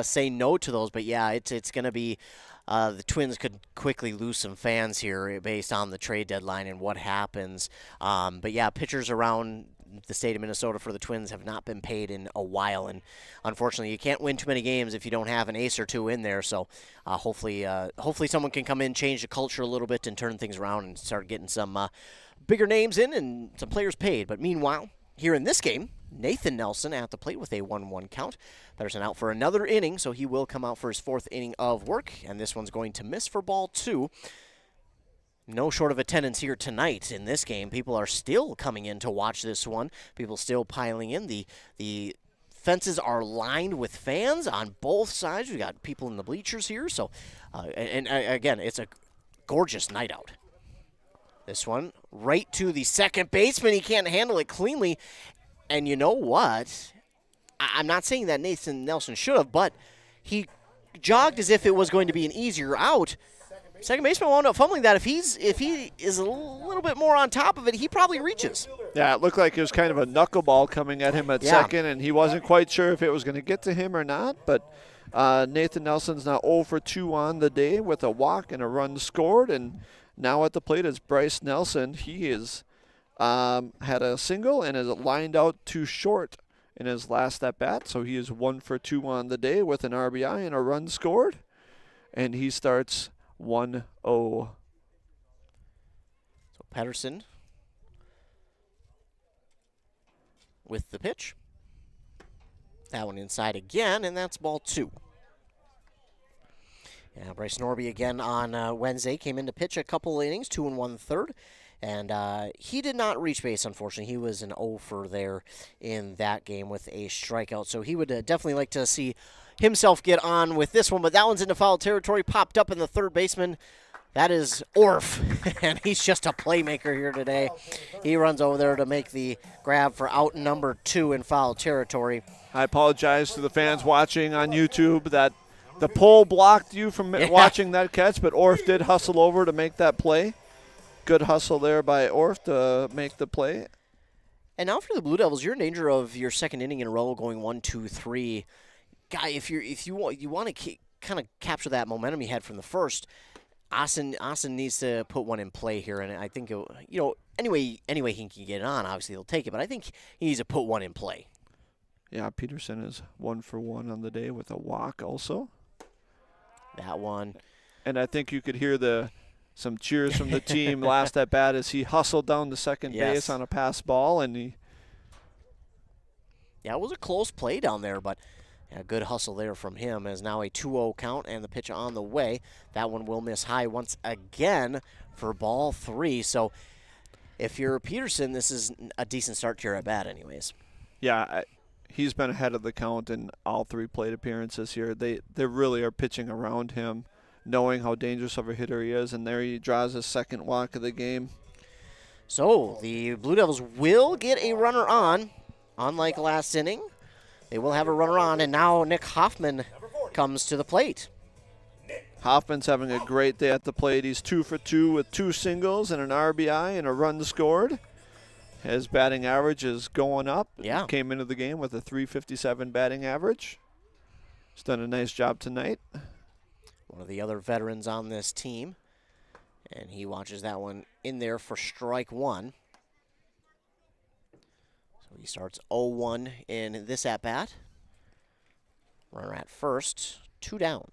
say no to those. But yeah, it's going to be the Twins could quickly lose some fans here based on the trade deadline and what happens. But yeah, pitchers around the state of Minnesota for the Twins have not been paid in a while, and unfortunately you can't win too many games if you don't have an ace or two in there. So hopefully someone can come in, change the culture a little bit, and turn things around and start getting some bigger names in and some players paid. But meanwhile, here in this game, Nathan Nelson at the plate with a 1-1 count. Pedersen out for another inning, so he will come out for his 4th inning of work, and this one's going to miss for ball 2. No short of attendance here tonight in this game. People are still coming in to watch this one. People still piling in. The fences are lined with fans on both sides. We got people in the bleachers here. So, again, it's a gorgeous night out. This one right to the second baseman. He can't handle it cleanly. And you know what? I'm not saying that Nathan Nelson should have, but he jogged as if it was going to be an easier out. Second baseman wound up fumbling that. If he is a little bit more on top of it, he probably reaches. Yeah, it looked like it was kind of a knuckleball coming at him at second, and he wasn't quite sure if it was going to get to him or not. But Nathan Nelson's now 0 for 2 on the day with a walk and a run scored. And now at the plate is Bryce Nelson. He is had a single and is lined out too short in his last at bat. So he is 1 for 2 on the day with an RBI and a run scored. And he starts 1-0. So Pedersen with the pitch. That one inside again, and that's ball 2. Yeah, Bryce Norby again on Wednesday came in to pitch a couple innings, 2 1/3, and he did not reach base, unfortunately. He was an 0 for there in that game with a strikeout, so he would definitely like to see himself get on with this one, but that one's into foul territory, popped up in the third baseman. That is Orff, and he's just a playmaker here today. He runs over there to make the grab for out number 2 in foul territory. I apologize to the fans watching on YouTube that the pole blocked you from watching that catch, but Orff did hustle over to make that play. Good hustle there by Orff to make the play. And now for the Blue Devils, you're in danger of your second inning in a row going 1, 2, 3. Guy, if you want to kind of capture that momentum you had from the first, Austin needs to put one in play here, and I think anyway he can get it on, obviously he'll take it, but I think he needs to put one in play. Yeah, Peterson is 1 for 1 on the day with a walk also. That one, and I think you could hear some cheers from the team last at bat as he hustled down to second base on a pass ball, and it was a close play down there, but. A good hustle there from him as now a 2-0 count and the pitch on the way. That one will miss high once again for ball 3. So if you're Peterson, this is a decent start to your at bat anyways. Yeah, he's been ahead of the count in all 3 plate appearances here. They really are pitching around him, knowing how dangerous of a hitter he is, and there he draws his second walk of the game. So the Blue Devils will get a runner on, unlike last inning. They will have a runner on, and now Nick Hoffman comes to the plate. Hoffman's having a great day at the plate. He's 2 for 2 with 2 singles and an RBI and a run scored. His batting average is going up. Yeah. Came into the game with a .357 batting average. He's done a nice job tonight. One of the other veterans on this team, and he watches that one in there for strike 1. He starts 0-1 in this at-bat. Runner at first, 2 down.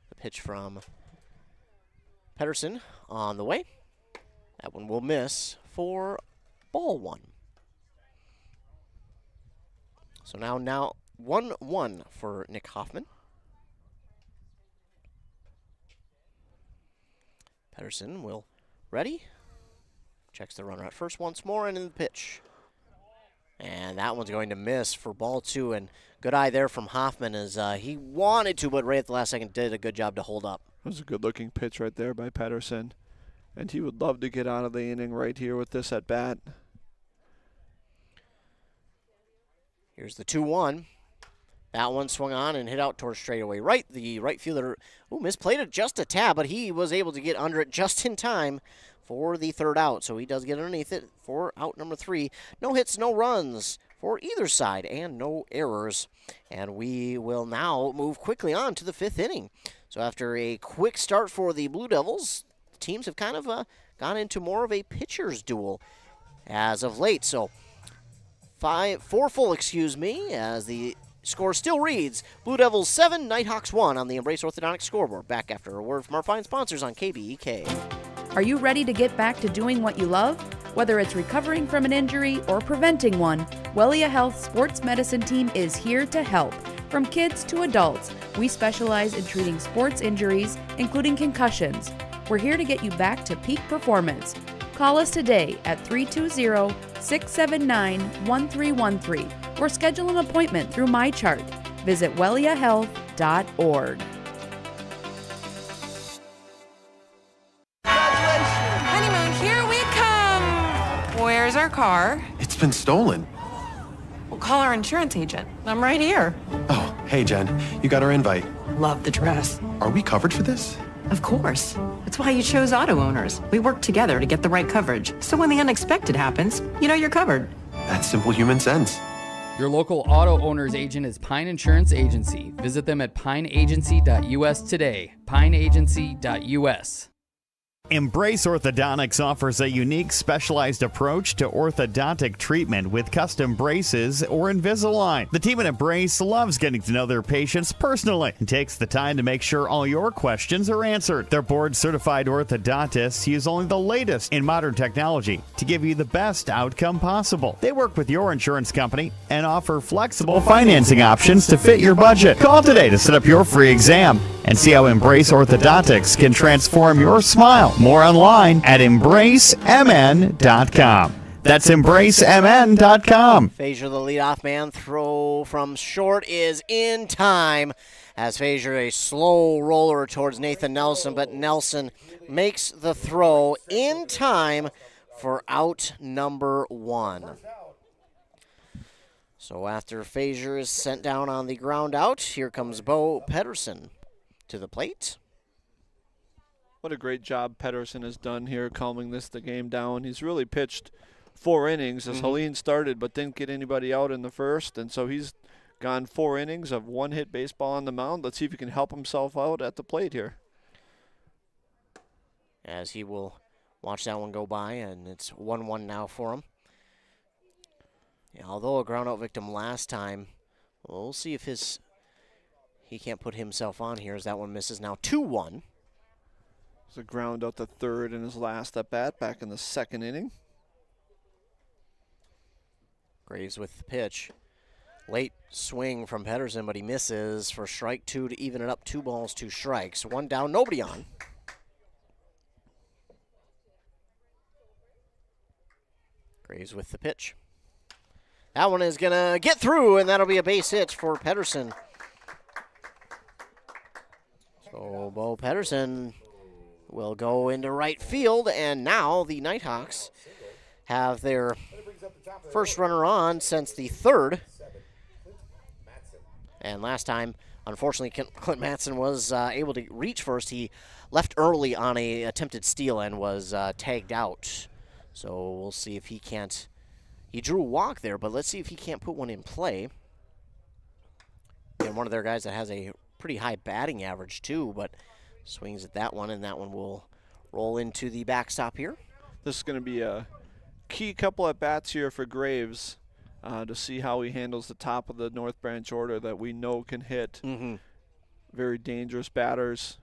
The pitch from Pedersen on the way. That one will miss for ball 1. So now 1-1 for Nick Hoffman. Pedersen will ready. Checks the runner at first once more, and in the pitch. And that one's going to miss for ball 2, and good eye there from Hoffman as he wanted to, but right at the last second did a good job to hold up. That was a good-looking pitch right there by Pedersen, and he would love to get out of the inning right here with this at-bat. Here's the 2-1. That one swung on and hit out towards straightaway right. The right fielder misplayed it just a tad, but he was able to get under it just in time for the third out. So he does get underneath it for out number 3. No hits, no runs for either side, and no errors. And we will now move quickly on to the 5th inning. So after a quick start for the Blue Devils, teams have kind of gone into more of a pitcher's duel as of late. So 4 full, as the score still reads Blue Devils 7, Nighthawks 1 on the Embrace Orthodontics scoreboard. Back after a word from our fine sponsors on KBEK. Are you ready to get back to doing what you love? Whether it's recovering from an injury or preventing one, Wellia Health Sports Medicine Team is here to help. From kids to adults, we specialize in treating sports injuries, including concussions. We're here to get you back to peak performance. Call us today at 320-679-1313 or schedule an appointment through MyChart. Visit welliahealth.org. Honeymoon, here we come. Where's our car? It's been stolen. We'll call our insurance agent. I'm right here. Oh, hey, Jen. You got our invite. Love the dress. Are we covered for this? Of course. That's why you chose auto owners. We work together to get the right coverage. So when the unexpected happens, you know you're covered. That's simple human sense. Your local auto owner's agent is Pine Insurance Agency. Visit them at pineagency.us today. pineagency.us. Embrace Orthodontics offers a unique specialized approach to orthodontic treatment with custom braces or Invisalign. The team at Embrace loves getting to know their patients personally and takes the time to make sure all your questions are answered. Their board-certified orthodontists use only the latest in modern technology to give you the best outcome possible. They work with your insurance company and offer flexible financing options to fit your budget. Call today to set up your free exam and see how Embrace Orthodontics can transform your smile. More online at embracemn.com. That's embracemn.com. Frazier, the leadoff man, throw from short is in time. As Frazier, a slow roller towards Nathan Nelson, but Nelson makes the throw in time for out number 1. So after Frazier is sent down on the ground out, here comes Bo Pedersen to the plate. What a great job Pedersen has done here calming the game down. He's really pitched 4 innings as Helene started but didn't get anybody out in the first, and so he's gone 4 innings of one-hit baseball on the mound. Let's see if he can help himself out at the plate here. As he will watch that one go by, and it's 1-1 now for him. Yeah, although a ground-out victim last time, we'll see if he can't put himself on here as that one misses now. 2-1. It's a ground out the third in his last at-bat back in the second inning. Graves with the pitch. Late swing from Pedersen, but he misses for strike 2 to even it up. 2 balls, 2 strikes. 1 down, nobody on. Graves with the pitch. That one is going to get through, and that'll be a base hit for Pedersen. So Bo Pedersen will go into right field, and now the Nighthawks have their first runner on since the 3rd. And last time, unfortunately, Clint Mattson was able to reach first. He left early on a attempted steal and was tagged out. So we'll see if he can't. He drew a walk there, but let's see if he can't put one in play. And one of their guys that has a pretty high batting average too, but swings at that one, and that one will roll into the backstop here. This is going to be a key couple at bats here for Graves to see how he handles the top of the North Branch order that we know can hit. Very dangerous batters.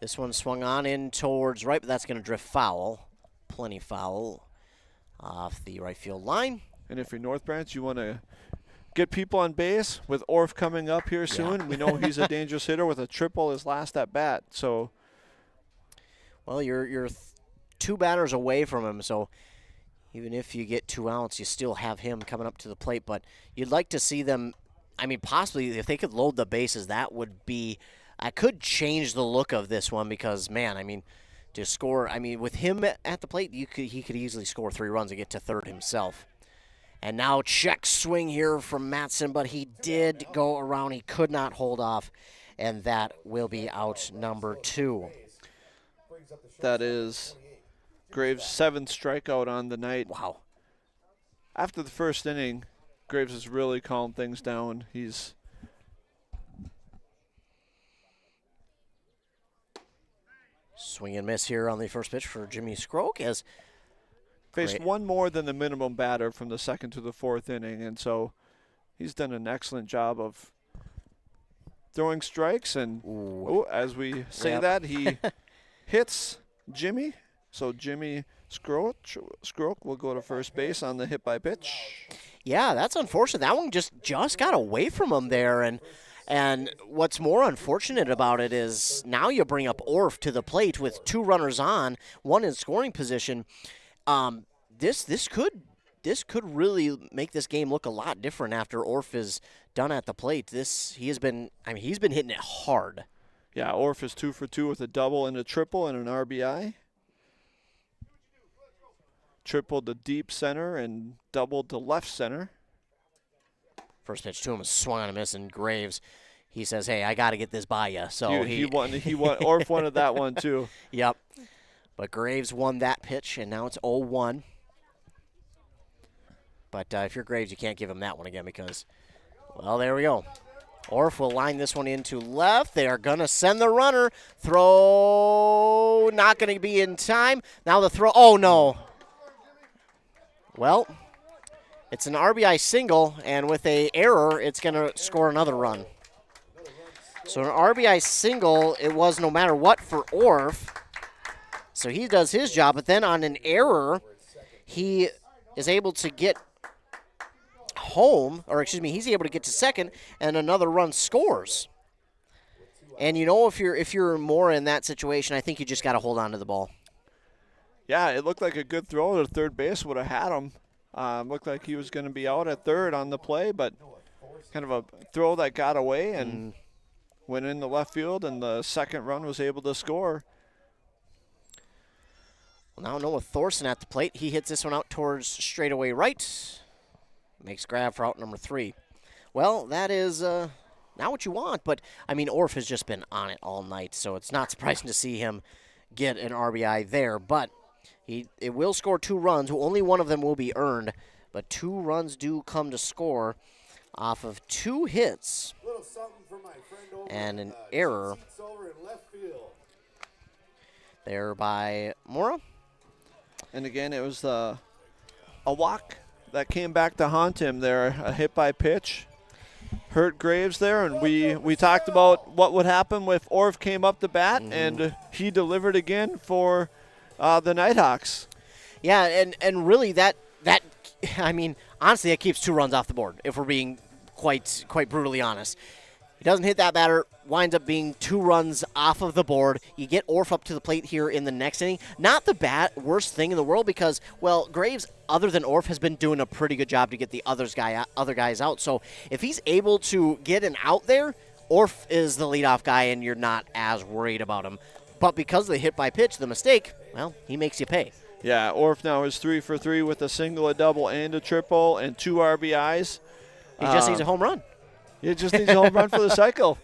This one swung on in towards right, but that's going to drift foul. Plenty foul off the right field line. And if you're North Branch, you want to get people on base with Orff coming up here soon. We know he's a dangerous hitter with a triple his last at bat. So, well, you're 2 batters away from him. So even if you get 2 outs, you still have him coming up to the plate. But you'd like to see them. I mean, possibly if they could load the bases, that would be. I could change the look of this one because, man, I mean, to score. I mean, with him at the plate, he could easily score 3 runs and get to third himself. And now check swing here from Mattson, but he did go around. He could not hold off, and that will be out number 2. That is Graves' 7th strikeout on the night. Wow. After the first inning, Graves has really calmed things down. He's swing and miss here on the first pitch for Jimmy Skroke as faced one more than the minimum batter from the 2nd to the 4th inning, and so he's done an excellent job of throwing strikes. And as we say that, he hits Jimmy. So Jimmy Skroke will go to first base on the hit by pitch. Yeah, that's unfortunate. That one just got away from him there, and And what's more unfortunate about it is now you bring up Orff to the plate with 2 runners on, 1 in scoring position. This could really make this game look a lot different after Orff is done at the plate. He's been hitting it hard. Yeah, Orff is 2 for 2 with a double and a triple and an RBI. Tripled to deep center and doubled to left center. First pitch to him was swung on a miss, and Graves, he says, "Hey, I got to get this by you." So he won. Orff wanted that one too. Yep. But Graves won that pitch, and now it's 0-1. But if you're Graves, you can't give him that one again because, well, there we go. Orff will line this one into left. They are going to send the runner. Throw not going to be in time. Now the throw. Oh, no. Well, it's an RBI single, and with a error, it's going to score another run. So an RBI single, it was no matter what for Orff. So he does his job, but then on an error, he is able to get home, or excuse me, he's able to get to second, and another run scores. And you know, if you're more in that situation, I think you just got to hold on to the ball. Yeah, it looked like a good throw to third base would have had him. Looked like he was going to be out at third on the play, but kind of a throw that got away and went in the left field, and the second run was able to score. Well, now Noah Thorson at the plate. He hits this one out towards straightaway right. Makes grab for out number 3. Well, that is not what you want, but, I mean, Orff has just been on it all night, so it's not surprising to see him get an RBI there. But it will score 2 runs. Only one of them will be earned, but 2 runs do come to score off of 2 hits and an error there by Mora. And again, it was a walk that came back to haunt him there, a hit by pitch. Hurt Graves there, and we talked about what would happen if Orff came up to bat, and he delivered again for the Nighthawks. Yeah, and really that I mean, honestly, that keeps 2 runs off the board, if we're being quite brutally honest. He doesn't hit that batter, winds up being 2 runs off of the board. You get Orff up to the plate here in the next inning. Not the worst thing in the world because, well, Graves, other than Orff, has been doing a pretty good job to get the other guys out. So if he's able to get an out there, Orff is the leadoff guy, and you're not as worried about him. But because of the hit by pitch, the mistake, well, he makes you pay. Yeah, Orff now is 3 for 3 with a single, a double, and a triple, and 2 RBIs. He just needs a home run. He just needs a home run for the cycle.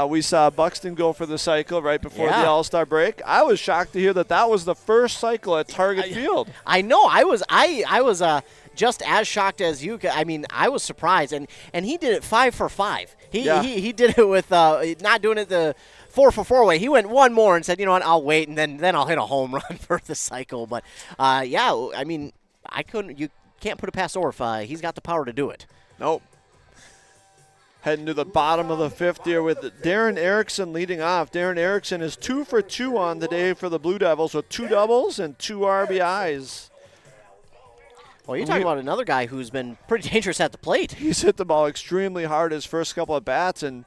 We saw Buxton go for the cycle right before the All-Star break. I was shocked to hear that was the first cycle at Target Field. I know. I was just as shocked as you. I mean, I was surprised, and he did it 5 for 5. He did it with not doing it the 4 for 4 way. He went one more and said, you know what, I'll wait, and then I'll hit a home run for the cycle. But yeah, I mean, you can't put it past Orff. He's got the power to do it. Nope. Heading to the bottom of the 5th here with Darren Erickson leading off. Darren Erickson is 2 for 2 on the day for the Blue Devils with 2 doubles and 2 RBIs. Well, you're talking about another guy who's been pretty dangerous at the plate. He's hit the ball extremely hard his first couple of bats, and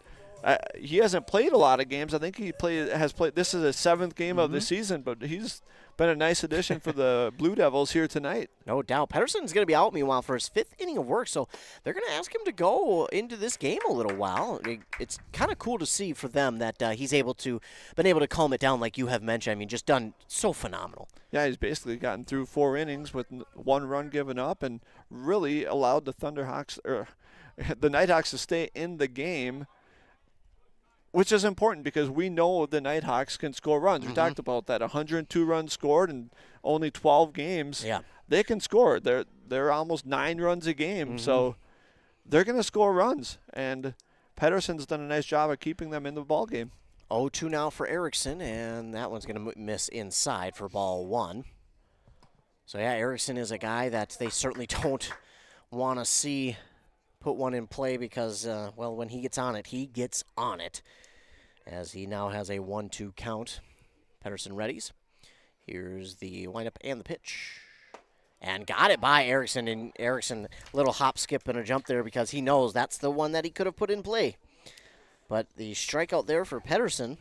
he hasn't played a lot of games. I think he has played. This is his 7th game of the season, but he's been a nice addition for the Blue Devils here tonight. No doubt. Pedersen's going to be out, meanwhile, for his 5th inning of work, so they're going to ask him to go into this game a little while. It's kind of cool to see for them that he's been able to calm it down like you have mentioned. I mean, just done so phenomenal. Yeah, he's basically gotten through 4 innings with 1 run given up and really allowed the Nighthawks to stay in the game, which is important because we know the Nighthawks can score runs. We talked about that, 102 runs scored in only 12 games. Yeah. They can score. They're almost 9 runs a game, so they're going to score runs. And Pedersen's done a nice job of keeping them in the ball game. 0-2 now for Erickson, and that one's going to miss inside for ball 1. So, yeah, Erickson is a guy that they certainly don't want to see put one in play because, well, when he gets on it, he gets on it. As he now has a 1-2 count. Pedersen readies. Here's the windup and the pitch. And got it by Erickson. And Erickson, little hop, skip, and a jump there because he knows that's the one that he could have put in play. But the strikeout there for Pedersen.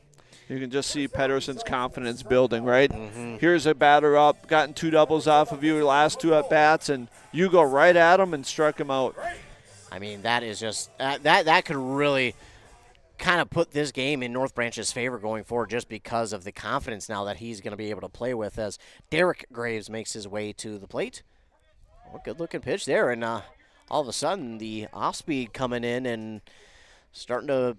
You can just see Pedersen's confidence building, right? Here's a batter up, gotten 2 doubles off of you last 2 at-bats, and you go right at him and struck him out. I mean, that is just that could really kind of put this game in North Branch's favor going forward just because of the confidence now that he's going to be able to play with as Derek Graves makes his way to the plate. Oh, good-looking pitch there, and all of a sudden the off-speed coming in and starting to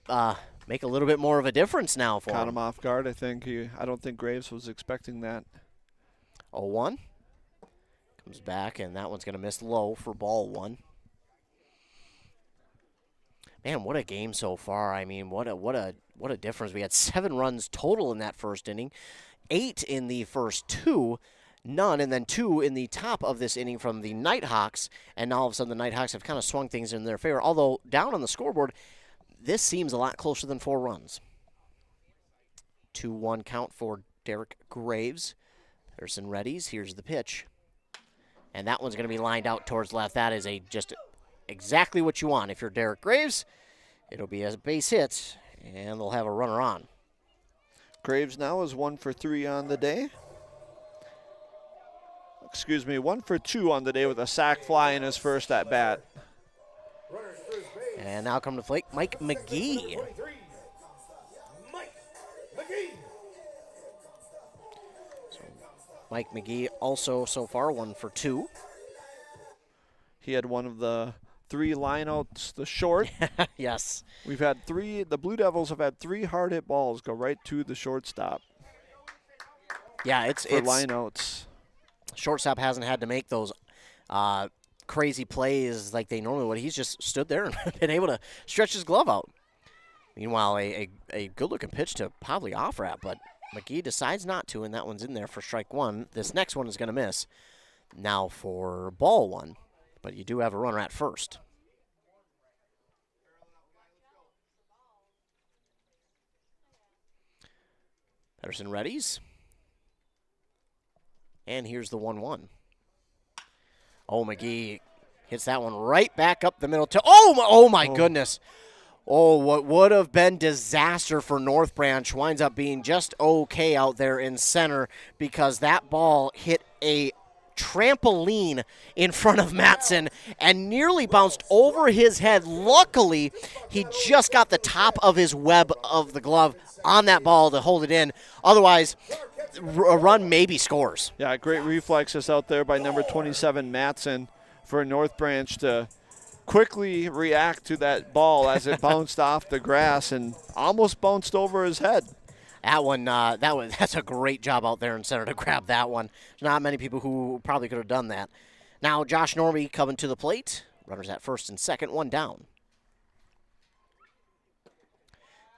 make a little bit more of a difference now for him. Caught him off guard, I think. I don't think Graves was expecting that. 0-1. Comes back, and that one's going to miss low for ball 1. Man, what a game so far. I mean, what a difference. We had 7 runs total in that first inning, 8 in the first 2, none, and then 2 in the top of this inning from the Nighthawks, and now all of a sudden the Nighthawks have kind of swung things in their favor. Although down on the scoreboard, this seems a lot closer than 4 runs. 2-1 count for Derek Graves. Pedersen readies. Here's the pitch. And that one's going to be lined out towards left. That is just exactly what you want. If you're Derek Graves, it'll be a base hit, and they'll have a runner on. Graves now is 1 for 3 on the day. 1 for 2 on the day with a sac fly in his first at-bat. And now come to plate, Mike McGee. So Mike McGee also so far 1 for 2. He had one of the 3 lineouts, the short. Yes. We've had 3, the Blue Devils have had 3 hard hit balls go right to the shortstop. Yeah, it's lineouts. Shortstop hasn't had to make those crazy plays like they normally would. He's just stood there and been able to stretch his glove out. Meanwhile, a good-looking pitch to probably off-wrap, but McGee decides not to, and that one's in there for strike 1. This next one is going to miss. Now for ball 1, but you do have a runner at first. Pedersen readies. And here's the 1-1. Oh, McGee hits that one right back up the middle. Oh my goodness. Oh, what would have been disaster for North Branch winds up being just okay out there in center because that ball hit a trampoline in front of Mattson and nearly bounced over his head. Luckily, he just got the top of his web of the glove on that ball to hold it in. Otherwise, a run maybe scores. Yeah, great reflexes out there by number 27, Mattson, for North Branch to quickly react to that ball as it bounced off the grass and almost bounced over his head. That one, that's a great job out there in center to grab that one. There's not many people who probably could have done that. Now Josh Norby coming to the plate. Runners at first and second, 1 down.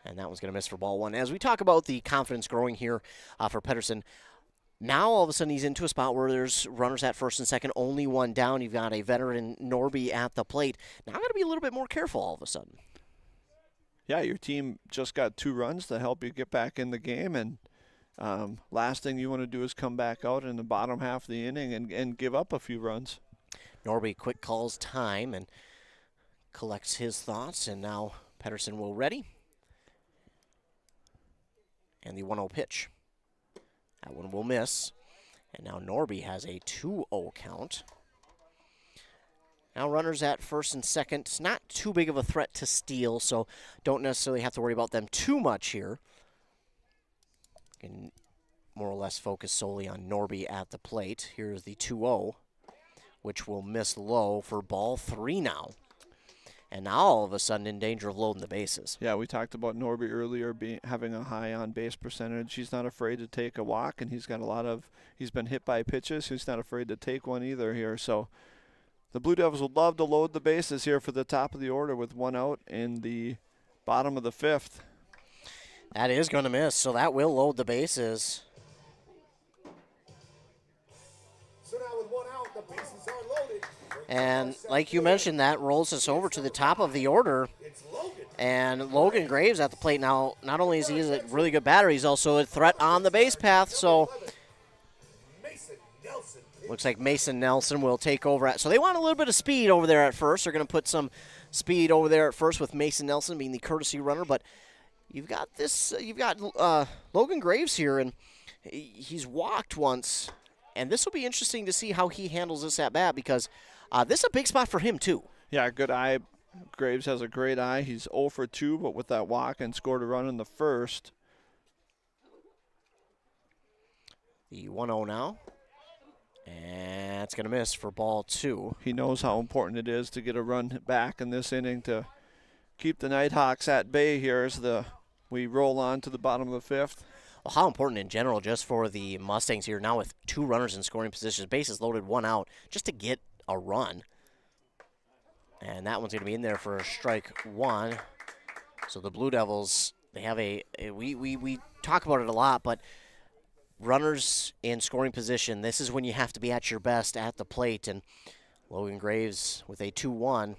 And that one's going to miss for ball 1. As we talk about the confidence growing here for Pedersen, now all of a sudden he's into a spot where there's runners at first and second, only 1 down. You've got a veteran Norby at the plate. Now got to be a little bit more careful all of a sudden. Yeah, your team just got 2 runs to help you get back in the game, and last thing you want to do is come back out in the bottom half of the inning and give up a few runs. Norby quick calls time and collects his thoughts, and now Pedersen will ready. And the 1-0 pitch. That one will miss. And now Norby has a 2-0 count. Now runners at first and second. It's not too big of a threat to steal, so don't necessarily have to worry about them too much here. Can more or less focus solely on Norby at the plate. Here's the 2-0, which will miss low for ball 3 now. And now all of a sudden in danger of loading the bases. Yeah, we talked about Norby earlier having a high on-base percentage. He's not afraid to take a walk, and he's been hit by pitches. He's not afraid to take one either here. So the Blue Devils would love to load the bases here for the top of the order with 1 out in the bottom of the 5th. That is going to miss, so that will load the bases. So now with 1 out, the bases are loaded. And like you mentioned, that rolls us over to the top of the order. And Logan Graves at the plate now. Not only is he a really good batter, he's also a threat on the base path. So looks like Mason Nelson will take over. So they want a little bit of speed over there at first. They're going to put some speed over there at first with Mason Nelson being the courtesy runner. But you've got Logan Graves here, and he's walked once, and this will be interesting to see how he handles this at bat because this is a big spot for him too. Yeah, good eye. Graves has a great eye. He's 0 for 2, but with that walk and scored a run in the first. The 1-0 now. And it's going to miss for ball 2. He knows how important it is to get a run back in this inning to keep the Nighthawks at bay here as we roll on to the bottom of the 5th. Well, how important in general just for the Mustangs here now with 2 runners in scoring positions, bases loaded, 1 out, just to get a run. And that one's going to be in there for strike 1. So the Blue Devils, they have we talk about it a lot, but runners in scoring position, this is when you have to be at your best at the plate. And Logan Graves with a 2-1.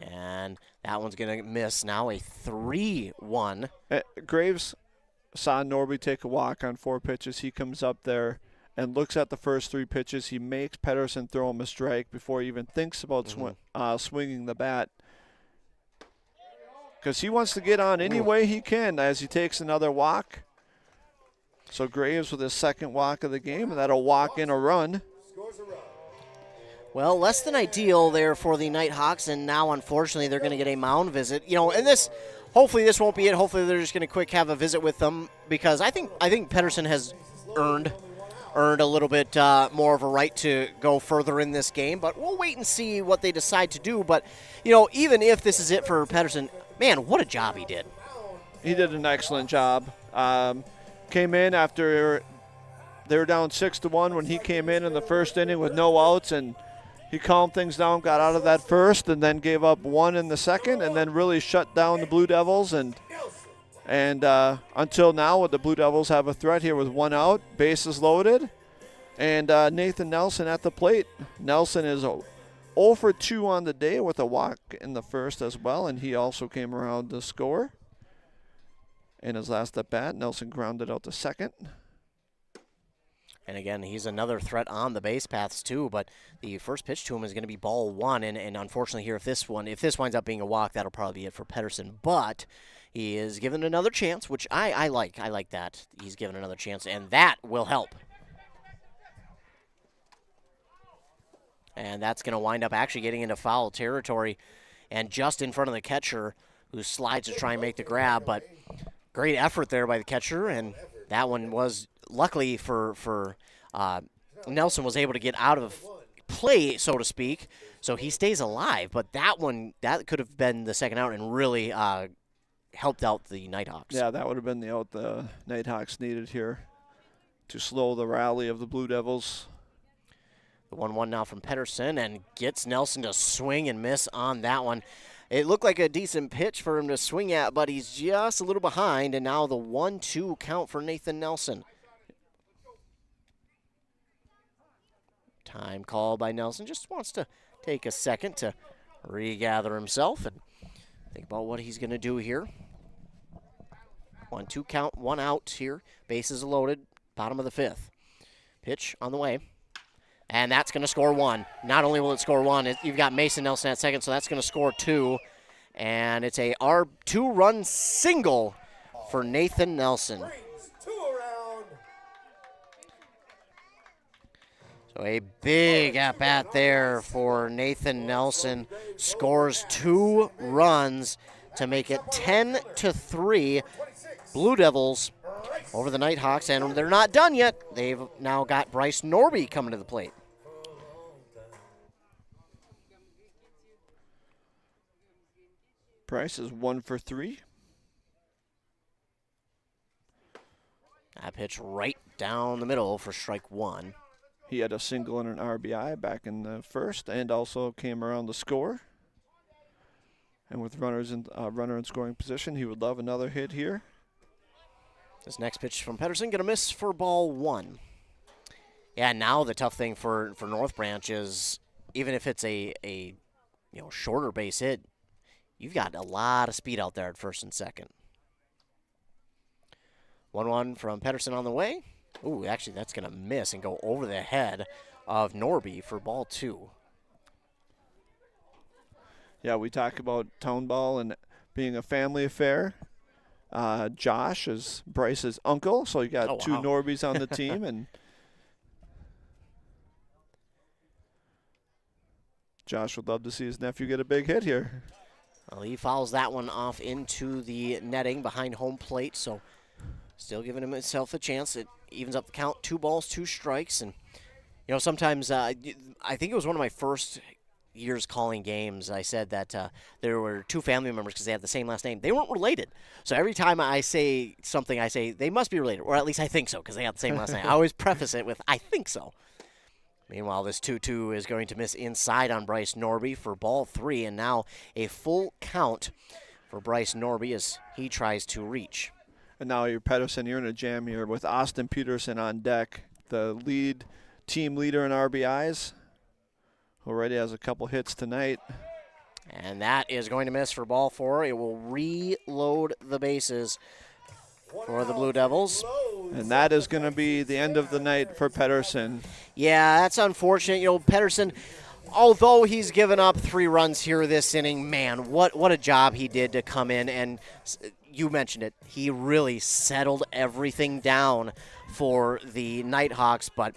And that one's going to miss now, a 3-1. Graves saw Norby take a walk on 4 pitches. He comes up there and looks at the first 3 pitches. He makes Pedersen throw him a strike before he even thinks about swinging the bat. Because he wants to get on any way he can as he takes another walk. So Graves with his 2nd walk of the game, and that'll walk in a run. Well, less than ideal there for the Nighthawks, and now unfortunately they're going to get a mound visit. And this, hopefully this won't be it. Hopefully they're just going to have a visit with them because I think Pedersen has earned a little bit more of a right to go further in this game, but we'll wait and see what they decide to do. But, even if this is it for Pedersen, man, what a job he did. He did an excellent job. Came in after they were down 6-1 when he came in the first inning with no outs, and he calmed things down, got out of that first, and then gave up 1 in the second, and then really shut down the Blue Devils. And until now, the Blue Devils have a threat here with 1 out, bases loaded, and Nathan Nelson at the plate. Nelson is 0 for 2 on the day with a walk in the first as well, and he also came around to score. In his last at bat, Nelson grounded out to second. And again, he's another threat on the base paths too, but the first pitch to him is going to be ball 1, and unfortunately here, if this winds up being a walk, that'll probably be it for Pedersen. But he is given another chance, which I like. I like that. He's given another chance, and that will help. And that's going to wind up actually getting into foul territory and just in front of the catcher, who slides to try and make the grab, but great effort there by the catcher, and that one was, luckily for Nelson, was able to get out of play, so to speak, so he stays alive. But that could have been the second out and really helped out the Nighthawks. Yeah, that would have been the out the Nighthawks needed here to slow the rally of the Blue Devils. The 1-1 now from Pedersen, and gets Nelson to swing and miss on that one. It looked like a decent pitch for him to swing at, but he's just a little behind, and now the 1-2 count for Nathan Nelson. Time call by Nelson. Just wants to take a second to regather himself and think about what he's going to do here. 1-2 count, 1 out here. Bases loaded, bottom of the 5th. Pitch on the way. And that's going to score 1. Not only will it score 1, you've got Mason Nelson at second, so that's going to score 2. And it's a 2-run single for Nathan Nelson. So a big at-bat there for Nathan Nelson. Scores 2 runs to make it 10-3. Blue Devils over the Nighthawks, and they're not done yet. They've now got Bryce Norby coming to the plate. Bryce is 1 for 3. That pitch right down the middle for strike 1. He had a single and an RBI back in the first, and also came around to score. And with runner in scoring position, he would love another hit here. This next pitch from Pedersen going to miss for ball 1. Yeah, now the tough thing for North Branch is, even if it's a shorter base hit, you've got a lot of speed out there at first and second. 1-1 from Pedersen on the way. Ooh, actually that's going to miss and go over the head of Norby for ball 2. Yeah, we talk about town ball and being a family affair. Josh is Bryce's uncle, so you got two Norbys on the team, and Josh would love to see his nephew get a big hit here. Well, he fouls that one off into the netting behind home plate, so still giving himself a chance. It evens up the count, 2 balls, 2 strikes, and sometimes I think it was one of my first years calling games. I said that there were 2 family members because they had the same last name. They weren't related, so every time I say something, I say they must be related, or at least I think so because they have the same last name. I always preface it with I think so. Meanwhile, this 2-2 is going to miss inside on Bryce Norby for ball 3, and now a full count for Bryce Norby as he tries to reach. And now you're Pedersen, you're in a jam here with Austin Peterson on deck, the team leader in RBIs, who already has a couple hits tonight. And that is going to miss for ball 4. It will reload the bases for the Blue Devils. And that is going to be the end of the night for Pedersen. Yeah, that's unfortunate. Pedersen, although he's given up 3 runs here this inning, man, what a job he did to come in. And you mentioned it. He really settled everything down for the Nighthawks. But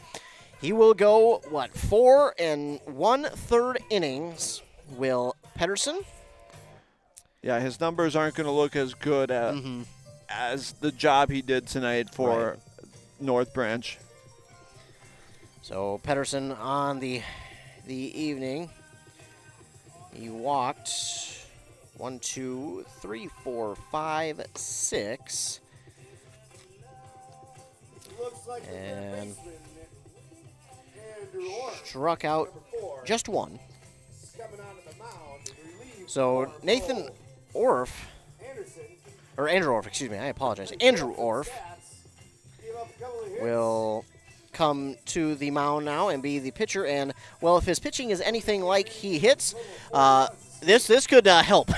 he will go, 4 1/3 innings will Pedersen. Yeah, his numbers aren't going to look as good as the job he did tonight for North Branch. So Pedersen on the evening, he walked 1, 2, 3, 4, 5, 6, and struck out just 1. So Nathan Orff, or Andrew Orff, excuse me, I apologize. Andrew Orff will come to the mound now and be the pitcher. And, well, if his pitching is anything like he hits, this could help.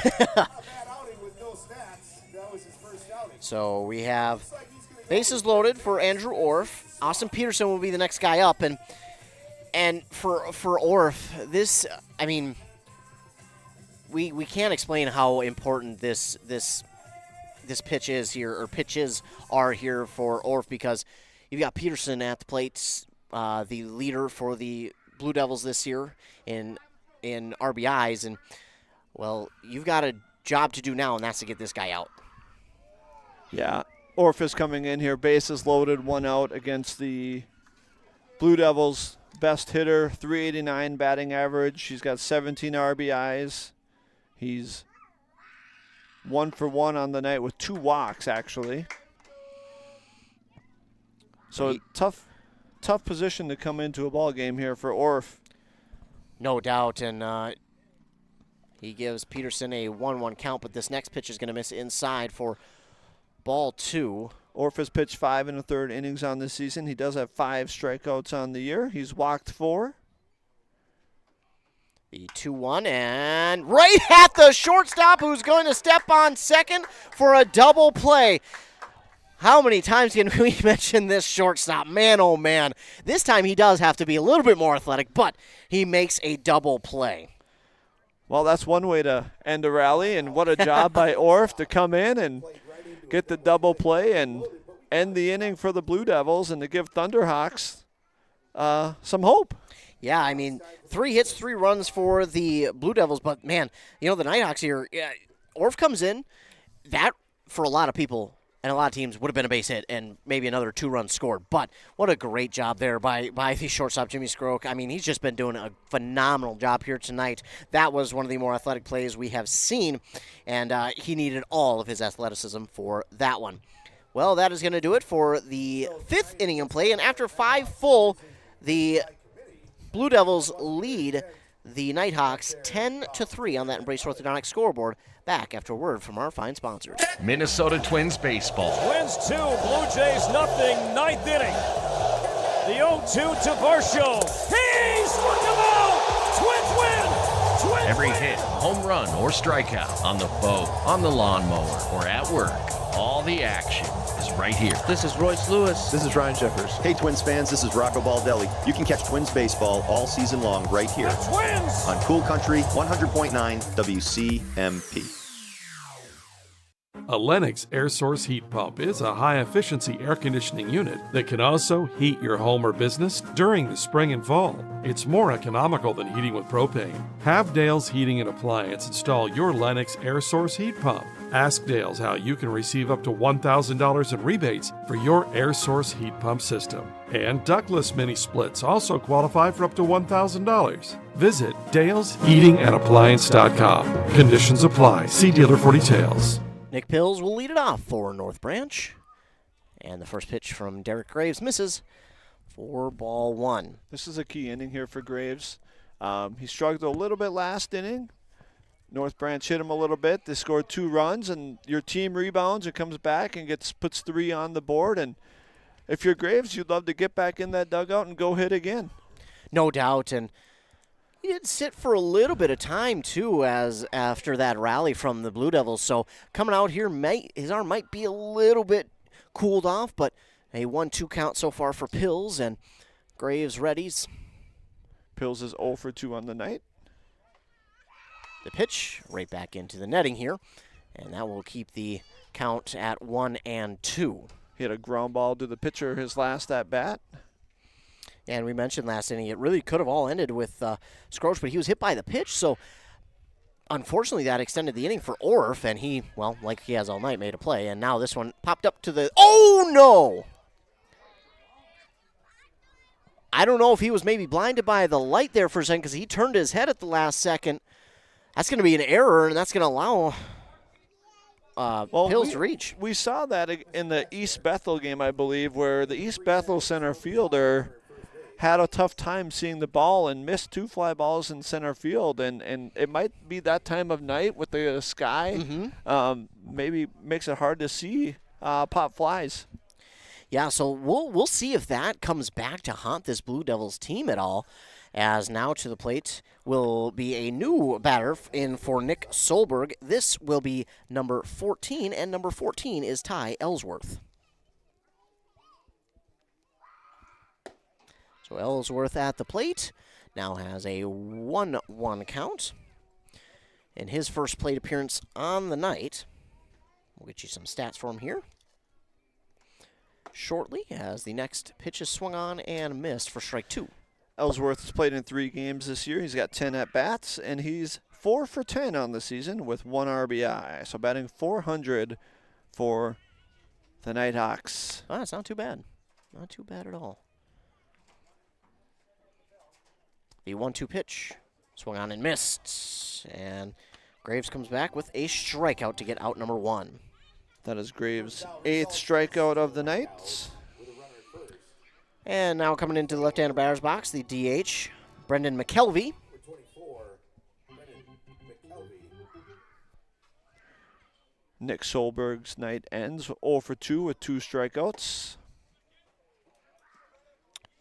So we have bases loaded for Andrew Orff. Austin Peterson will be the next guy up. And for Orff, this, I mean, we can't explain how important this pitch is here, or pitches are here for Orff, because you've got Peterson at the plate, the leader for the Blue Devils this year in RBIs, and, well, you've got a job to do now, and that's to get this guy out. Yeah, Orff is coming in here, bases loaded, 1 out against the Blue Devils' best hitter, .389 batting average. He's got 17 RBIs. He's 1 for 1 on the night with 2 walks, actually. So tough position to come into a ball game here for Orff. No doubt, and he gives Peterson a 1-1 count, but this next pitch is going to miss inside for ball 2. Orff has pitched 5 1/3 innings on this season. He does have 5 strikeouts on the year. He's walked 4. The 2-1, and right at the shortstop, who's going to step on second for a double play. How many times can we mention this shortstop? Man, oh man. This time he does have to be a little bit more athletic, but he makes a double play. Well, that's one way to end a rally, and what a job by Orff to come in and get the double play and end the inning for the Blue Devils and to give Thunderhawks some hope. Yeah, I mean, 3 hits, 3 runs for the Blue Devils, but, man, the Nighthawks here, Orff comes in. That, for a lot of people and a lot of teams, would have been a base hit and maybe another 2 runs scored. But what a great job there by the shortstop, Jimmy Skroke. I mean, he's just been doing a phenomenal job here tonight. That was one of the more athletic plays we have seen, and he needed all of his athleticism for that one. Well, that is going to do it for the 5th inning of play, and after 5 full, the Blue Devils lead the Nighthawks 10-3 on that Embrace Orthodontic scoreboard. Back after a word from our fine sponsors. Minnesota Twins baseball. Twins 2, Blue Jays nothing, 9th inning. The 0-2 to Varsho. He struck him out! Twins win! Twins Every win! hit, home run, or strikeout on the boat, on the lawnmower, or at work. All the action is right here. This is Royce Lewis. This is Ryan Jeffers. Hey, Twins fans, this is Rocco Baldelli. You can catch Twins baseball all season long right here. The Twins! On Cool Country 100.9 WCMP. A Lennox air source heat pump is a high-efficiency air conditioning unit that can also heat your home or business during the spring and fall. It's more economical than heating with propane. Have Dale's Heating and Appliance install your Lennox air source heat pump. Ask Dale's how you can receive up to $1,000 in rebates for your air source heat pump system. And ductless mini splits also qualify for up to $1,000. Visit dalesheatingandappliance.com. Conditions apply. See dealer for details. Nick Pills will lead it off for North Branch. And the first pitch from Derek Graves misses for ball one. This is a key inning here for Graves. He struggled a little bit last inning. North Branch hit him a little bit. They scored 2 runs, and your team rebounds and comes back and puts 3 on the board. And if you're Graves, you'd love to get back in that dugout and go hit again. No doubt, and he did sit for a little bit of time, too, as after that rally from the Blue Devils. So coming out here, his arm might be a little bit cooled off, but a 1-2 count so far for Pills, and Graves readies. Pills is 0 for 2 on the night. The pitch right back into the netting here, and that will keep the count at 1-2. He had a ground ball to the pitcher his last at bat. And we mentioned last inning, it really could have all ended with Scroach, but he was hit by the pitch, so unfortunately that extended the inning for Orff, and he, well, like he has all night, made a play, and now this one popped up to the, oh no! I don't know if he was maybe blinded by the light there for a second because he turned his head at the last second. That's going to be an error, and that's going to allow Pills to reach. We saw that in the East Bethel game, I believe, where the East Bethel center fielder had a tough time seeing the ball and missed 2 fly balls in center field. And it might be that time of night with the sky. Maybe makes it hard to see pop flies. Yeah, so we'll see if that comes back to haunt this Blue Devils team at all, as now to the plate will be a new batter in for Nick Solberg. This will be number 14, and number 14 is Ty Ellsworth. So Ellsworth at the plate now has a 1-1 count. In his first plate appearance on the night, we'll get you some stats for him here shortly as the next pitch is swung on and missed for strike 2. Ellsworth has played in 3 games this year. He's got 10 at-bats, and he's 4 for 10 on the season with 1 RBI. So batting .400 for the Nighthawks. Oh, it's not too bad. Not too bad at all. The 1-2 pitch swung on and missed. And Graves comes back with a strikeout to get out number 1. That is Graves' 8th strikeout of the night. And now coming into the left-handed batter's box, the DH, Brendan McKelvey. Nick Solberg's night ends 0 for 2 with 2 strikeouts.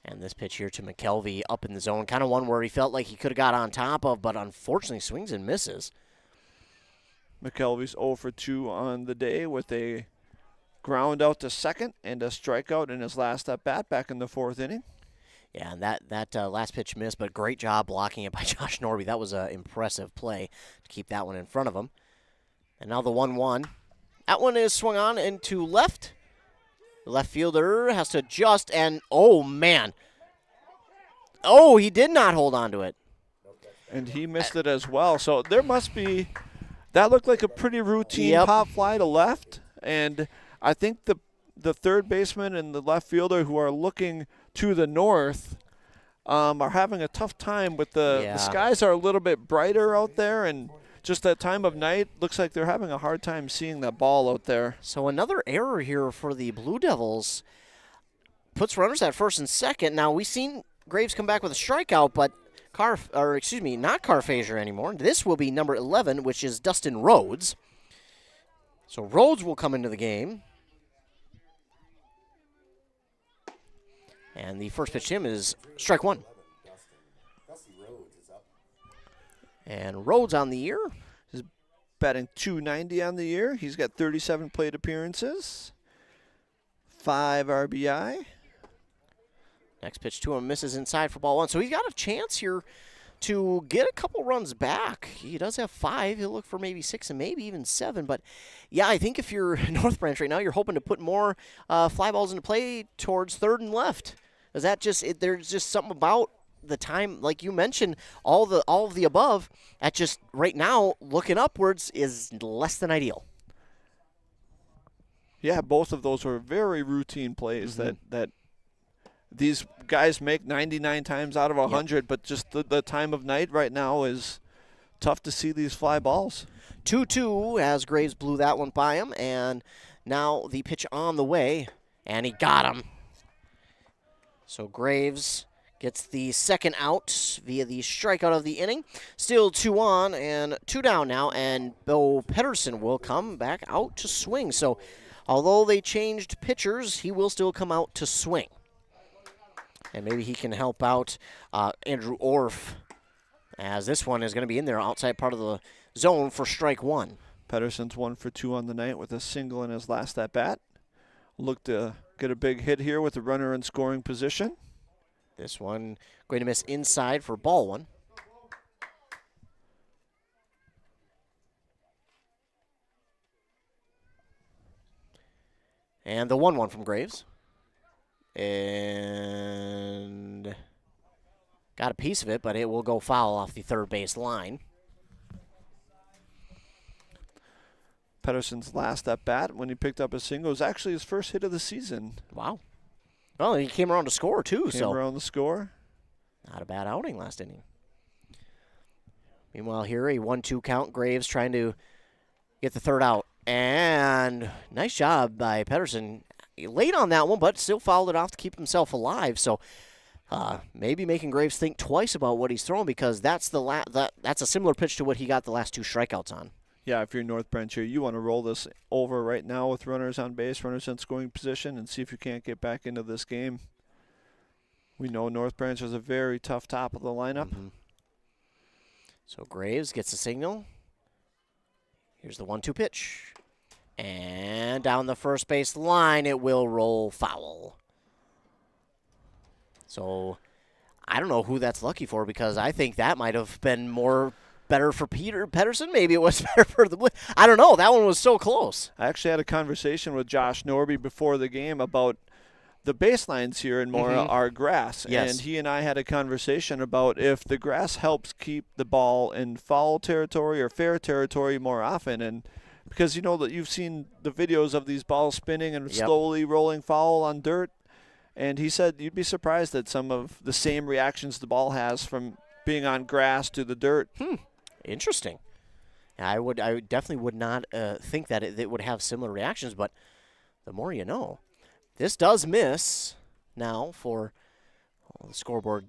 And this pitch here to McKelvey up in the zone, kind of one where he felt like he could have got on top of, but unfortunately swings and misses. McKelvey's 0 for 2 on the day with a ground out to second and a strikeout in his last at-bat back in the 4th inning. Yeah, and that last pitch missed, but great job blocking it by Josh Norby. That was an impressive play to keep that one in front of him. And now the 1-1. That one is swung on into left. The left fielder has to adjust, and oh, man. Oh, he did not hold on to it. And he missed it as well. So there must be, that looked like a pretty routine pop fly to left. And I think the third baseman and the left fielder who are looking to the north are having a tough time with the skies are a little bit brighter out there, and just that time of night looks like they're having a hard time seeing that ball out there. So another error here for the Blue Devils. Puts runners at first and second. Now we've seen Graves come back with a strikeout, but not Carfazier anymore. This will be number 11, which is Dustin Rhodes. So Rhodes will come into the game. And the first pitch to him is strike 1. And Rhodes on the year. He's batting .290 on the year. He's got 37 plate appearances, 5 RBI. Next pitch to him misses inside for ball 1. So he's got a chance here to get a couple runs back. He does have 5. He'll look for maybe 6 and maybe even 7. But, yeah, I think if you're North Branch right now, you're hoping to put more fly balls into play towards third and left. Is that there's just something about the time, like you mentioned, all of the above, that just right now, looking upwards is less than ideal. Yeah, both of those were very routine plays that these guys make 99 times out of 100, but just the time of night right now is tough to see these fly balls. 2-2 as Graves blew that one by him, and now the pitch on the way, and he got him. So Graves gets the second out via the strikeout of the inning. Still 2 on and 2 down now, and Bo Pedersen will come back out to swing. So although they changed pitchers, he will still come out to swing. And maybe he can help out Andrew Orff, as this one is going to be in there outside part of the zone for strike 1. Pedersen's 1 for 2 on the night with a single in his last at-bat. Look to get a big hit here with the runner in scoring position. This one going to miss inside for ball 1. And the 1-1 from Graves. And got a piece of it, but it will go foul off the third base line. Pedersen's last at-bat when he picked up a single was actually his first hit of the season. Wow. Well, he came around to score, too. Came around the score. Not a bad outing last inning. Meanwhile, here, a 1-2 count. Graves trying to get the third out. And nice job by Pedersen. Late on that one, but still fouled it off to keep himself alive. So maybe making Graves think twice about what he's throwing, because that's that's a similar pitch to what he got the last 2 strikeouts on. Yeah, if you're North Branch here, you want to roll this over right now with runners on base, runners in scoring position, and see if you can't get back into this game. We know North Branch is a very tough top of the lineup. So Graves gets a signal. Here's the 1-2 pitch. And down the first base line, it will roll foul. So I don't know who that's lucky for, because I think that might have been better for Pedersen. Maybe it was better for the Blue. I don't know. That one was so close. I actually had a conversation with Josh Norby before the game about the baselines here in Mora are grass. Yes. And he and I had a conversation about if the grass helps keep the ball in foul territory or fair territory more often. And because you know that you've seen the videos of these balls spinning and slowly rolling foul on dirt. And he said you'd be surprised at some of the same reactions the ball has from being on grass to the dirt. Interesting. I definitely would not think that it would have similar reactions, but the more you know. This does miss now for the scoreboard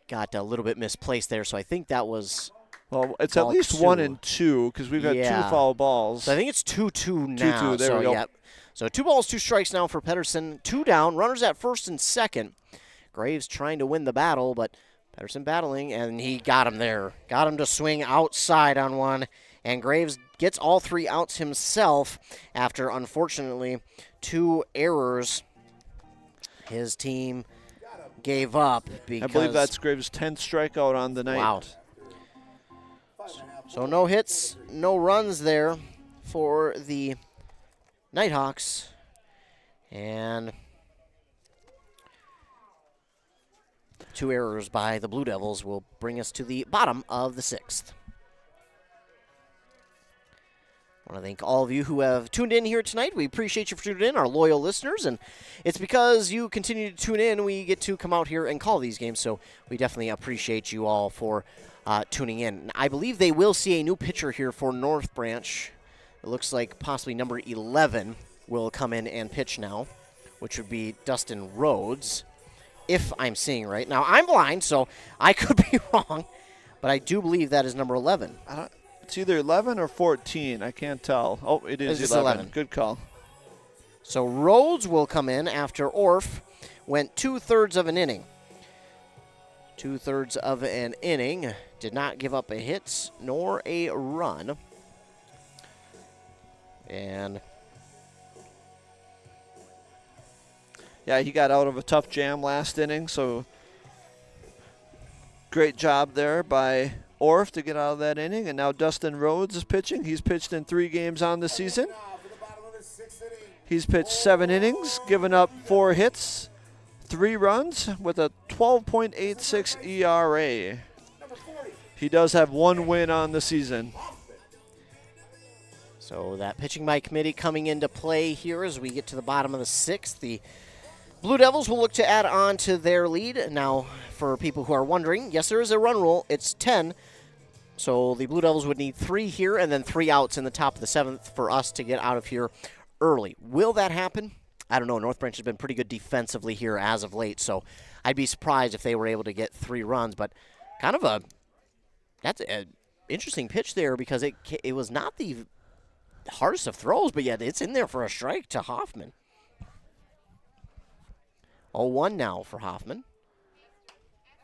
got a little bit misplaced there, so I think that was. Well, it's at least 2. 1 and 2 because we've got 2 foul balls. So I think it's 2-2 now. 2-2, there we go. Yep. So 2 balls, 2 strikes now for Pedersen. 2 down, runners at first and second. Graves trying to win the battle, but Pedersen battling, and he got him there. Got him to swing outside on one, and Graves gets all 3 outs himself after, unfortunately, 2 errors his team gave up. Because I believe that's Graves' 10th strikeout on the night. Wow. So no hits, no runs there for the Nighthawks. And 2 errors by the Blue Devils will bring us to the bottom of the 6th. I want to thank all of you who have tuned in here tonight. We appreciate you for tuning in, our loyal listeners, and it's because you continue to tune in we get to come out here and call these games, so we definitely appreciate you all for tuning in. I believe they will see a new pitcher here for North Branch. It looks like possibly number 11 will come in and pitch now, which would be Dustin Rhodes, if I'm seeing right. Now, I'm blind, so I could be wrong, but I do believe that is number 11. It's either 11 or 14. I can't tell. Oh, it is 11. Good call. So Rhodes will come in after Orff went 2/3 of an inning. 2/3 of an inning. Did not give up a hit nor a run. And yeah, he got out of a tough jam last inning, so Great job there by Orff to get out of that inning. And now Dustin Rhodes is pitching. He's pitched in 3 games on the season. He's pitched 7 innings, given up 4 hits, 3 runs with a 12.86 ERA. He does have 1 win on the season. So that pitching by committee coming into play here as we get to the bottom of the 6th. The Blue Devils will look to add on to their lead. Now, for people who are wondering, yes, there is a run rule. It's 10. So the Blue Devils would need 3 here and then 3 outs in the top of the 7th for us to get out of here early. Will that happen? I don't know. North Branch has been pretty good defensively here as of late, so I'd be surprised if they were able to get 3 runs. But kind of that's an interesting pitch there because it was not the hardest of throws, but yet it's in there for a strike to Hoffman. 0-1 now for Hoffman.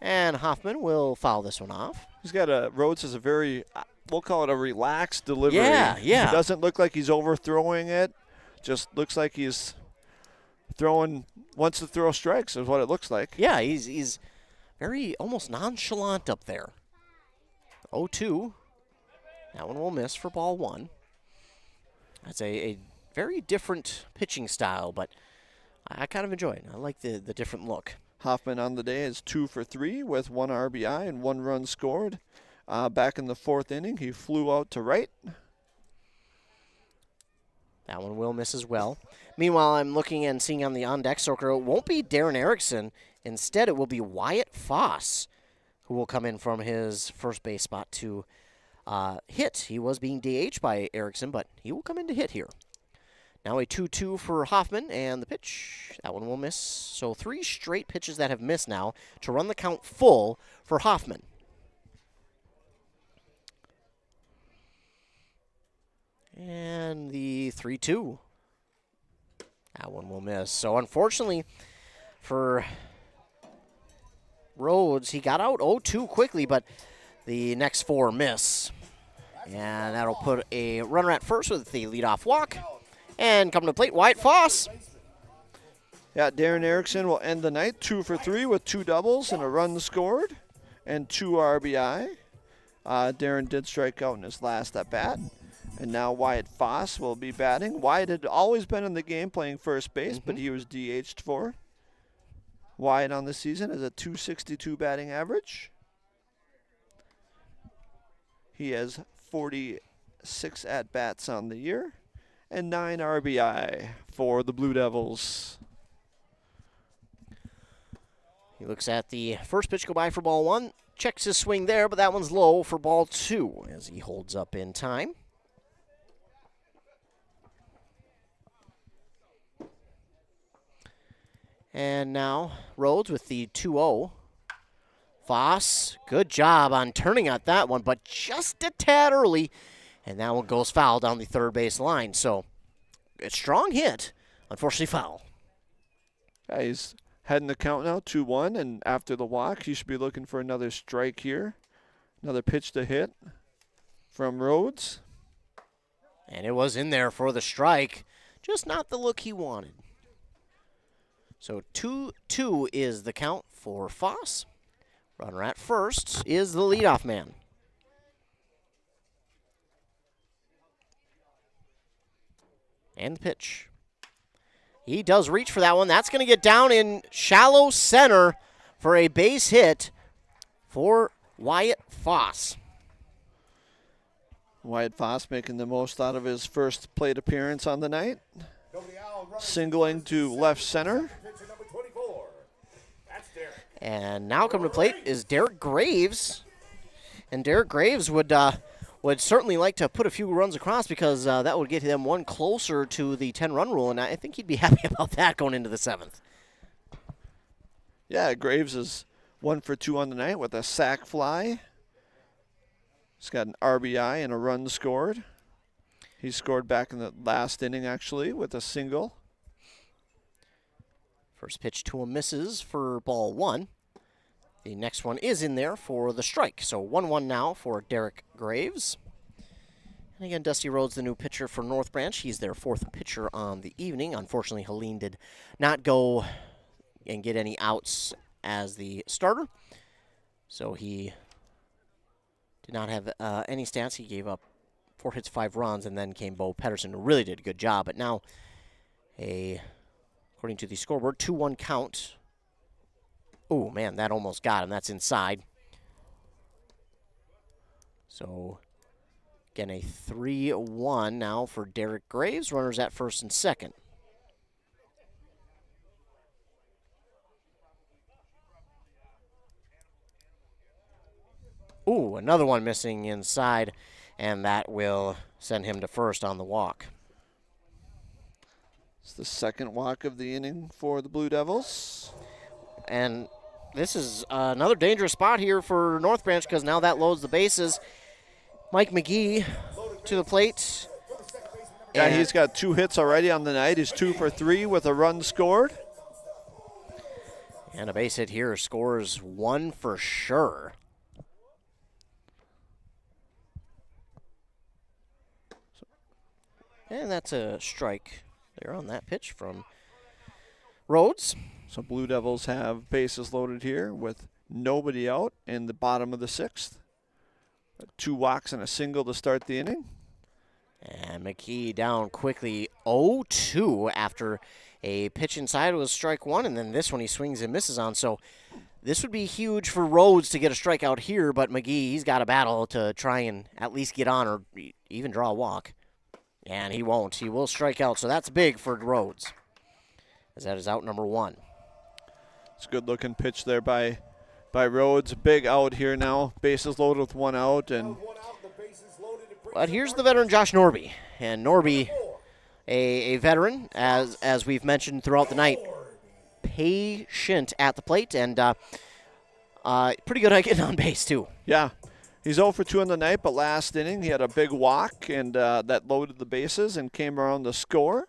And Hoffman will foul this one off. He's got Rhodes has a very, we'll call it a relaxed delivery. Yeah. It doesn't look like he's overthrowing it. Just looks like he's wants to throw strikes is what it looks like. Yeah, he's very almost nonchalant up there. 0-2. That one will miss for ball 1. That's a very different pitching style, but I kind of enjoy it. I like the different look. Hoffman on the day is 2 for 3 with 1 RBI and 1 run scored. Back in the 4th inning, he flew out to right. That one will miss as well. Meanwhile, I'm looking and seeing on the on-deck circle, it won't be Darren Erickson. Instead, it will be Wyatt Foss, who will come in from his first base spot to hit. He was being DH'd by Erickson, but he will come in to hit here. Now a 2-2 for Hoffman, and the pitch, that one will miss. So 3 straight pitches that have missed now to run the count full for Hoffman. And the 3-2. That one will miss. So unfortunately for Rhodes, he got out 0-2 quickly, but the next 4 miss. And that'll put a runner at first with the leadoff walk. And coming to the plate, Wyatt Foss. Yeah, Darren Erickson will end the night 2 for 3 with 2 doubles and a run scored and 2 RBI. Darren did strike out in his last at bat. And now Wyatt Foss will be batting. Wyatt had always been in the game playing first base, but he was DH'd for. Wyatt on the season is a .262 batting average. He has 46 at-bats on the year and 9 RBI for the Blue Devils. He looks at the first pitch go by for ball 1. Checks his swing there, but that one's low for ball 2 as he holds up in time. And now Rhodes with the 2-0. Foss, good job on turning at that one, but just a tad early. And that one goes foul down the third base line. So, a strong hit, unfortunately foul. Yeah, he's heading the count now, 2-1. And after the walk, he should be looking for another strike here. Another pitch to hit from Rhodes. And it was in there for the strike. Just not the look he wanted. So 2-2 is the count for Foss. Runner at first is the leadoff man. And the pitch. He does reach for that one. That's going to get down in shallow center for a base hit for Wyatt Foss. Wyatt Foss making the most out of his first plate appearance on the night. Singling to left center. And now coming to plate is Derek Graves. And Derek Graves would certainly like to put a few runs across because that would get them one closer to the 10-run rule, and I think he'd be happy about that going into the 7th. Yeah, Graves is 1 for 2 on the night with a sac fly. He's got an RBI and a run scored. He scored back in the last inning, actually, with a single. First pitch to him misses for ball 1. The next one is in there for the strike. So 1-1 now for Derek Graves. And again, Dusty Rhodes, the new pitcher for North Branch. He's their 4th pitcher on the evening. Unfortunately, Helene did not go and get any outs as the starter. So he did not have any stats. He gave up 4 hits, 5 runs, and then came Bo Pedersen, who really did a good job. But now, according to the scoreboard, 2-1 count. Oh, man, that almost got him. That's inside. So, again, a 3-1 now for Derek Graves. Runners at first and second. Ooh, another one missing inside, and that will send him to first on the walk. It's the second walk of the inning for the Blue Devils. And this is another dangerous spot here for North Branch because now that loads the bases. Mike McGee to the plate. Yeah, he's got 2 hits already on the night. He's 2 for 3 with a run scored. And a base hit here scores 1 for sure. And that's a strike there on that pitch from Rhodes. So Blue Devils have bases loaded here with nobody out in the bottom of the 6th. 2 walks and a single to start the inning. And McKee down quickly 0-2 after a pitch inside was strike 1, and then this one he swings and misses on. So this would be huge for Rhodes to get a strikeout here, but McGee, he's got a battle to try and at least get on or even draw a walk. And he won't. He will strike out, so that's big for Rhodes, as that is out number 1. It's a good-looking pitch there by Rhodes. Big out here now. Bases loaded with 1 out. But here's the veteran Josh Norby. And Norby, a veteran, as we've mentioned throughout the night, patient at the plate and pretty good at getting on base, too. Yeah. He's 0 for 2 on the night, but last inning he had a big walk, and that loaded the bases and came around to score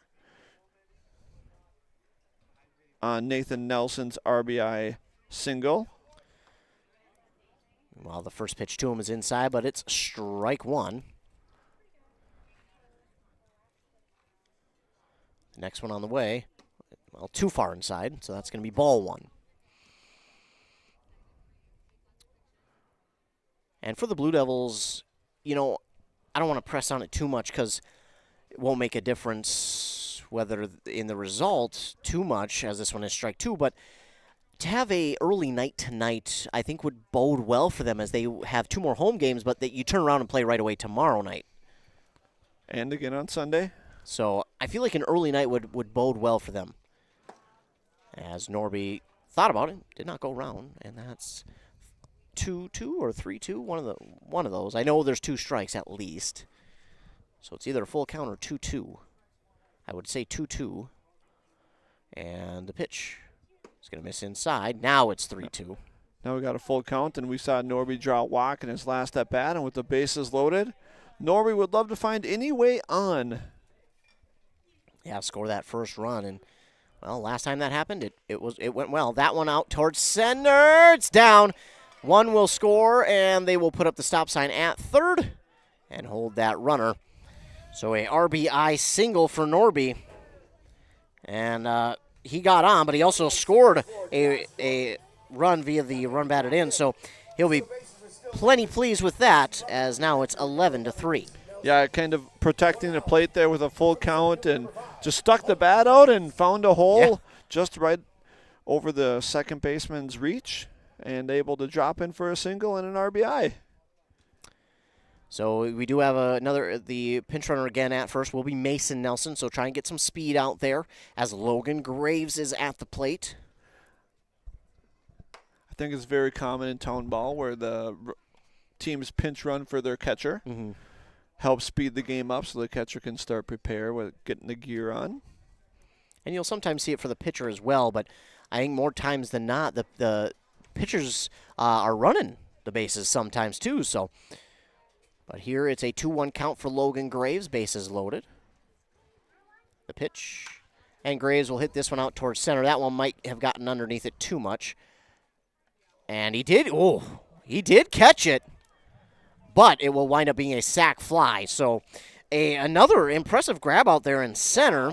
on Nathan Nelson's RBI single. Well, the first pitch to him is inside, but it's strike 1. The next one on the way, well, too far inside, so that's going to be ball 1. And for the Blue Devils, I don't want to press on it too much because it won't make a difference whether in the result too much, as this one is strike 2, but to have a early night tonight, I think would bode well for them as they have 2 more home games, but that you turn around and play right away tomorrow night. And again on Sunday. So I feel like an early night would bode well for them. As Norby thought about it, did not go round, and that's 2-2 or 3-2, one of those. I know there's 2 strikes at least. So it's either a full count or 2-2. I would say 2-2. And the pitch is going to miss inside. Now it's 3-2. Now we got a full count, and we saw Norby draw a walk in his last at bat, and with the bases loaded, Norby would love to find any way on. Yeah, score that first run, and well, last time that happened, it went well. That one out towards center. It's down. 1 will score, and they will put up the stop sign at third and hold that runner. So a RBI single for Norby. And he got on, but he also scored a run via the run batted in. So he'll be plenty pleased with that, as now it's 11-3. Yeah, kind of protecting the plate there with a full count and just stuck the bat out and found a hole just right over the second baseman's reach. And able to drop in for a single and an RBI. So we do have the pinch runner again at first will be Mason Nelson, so try and get some speed out there as Logan Graves is at the plate. I think it's very common in town ball where the teams pinch run for their catcher. Mm-hmm. Help speed the game up so the catcher can start prepare with getting the gear on. And you'll sometimes see it for the pitcher as well, but I think more times than not the pitchers are running the bases sometimes too. So, but here it's a 2-1 count for Logan Graves. Bases loaded. The pitch, and Graves will hit this one out towards center. That one might have gotten underneath it too much, and he did. Oh, he did catch it, but it will wind up being a sac fly. So, another impressive grab out there in center.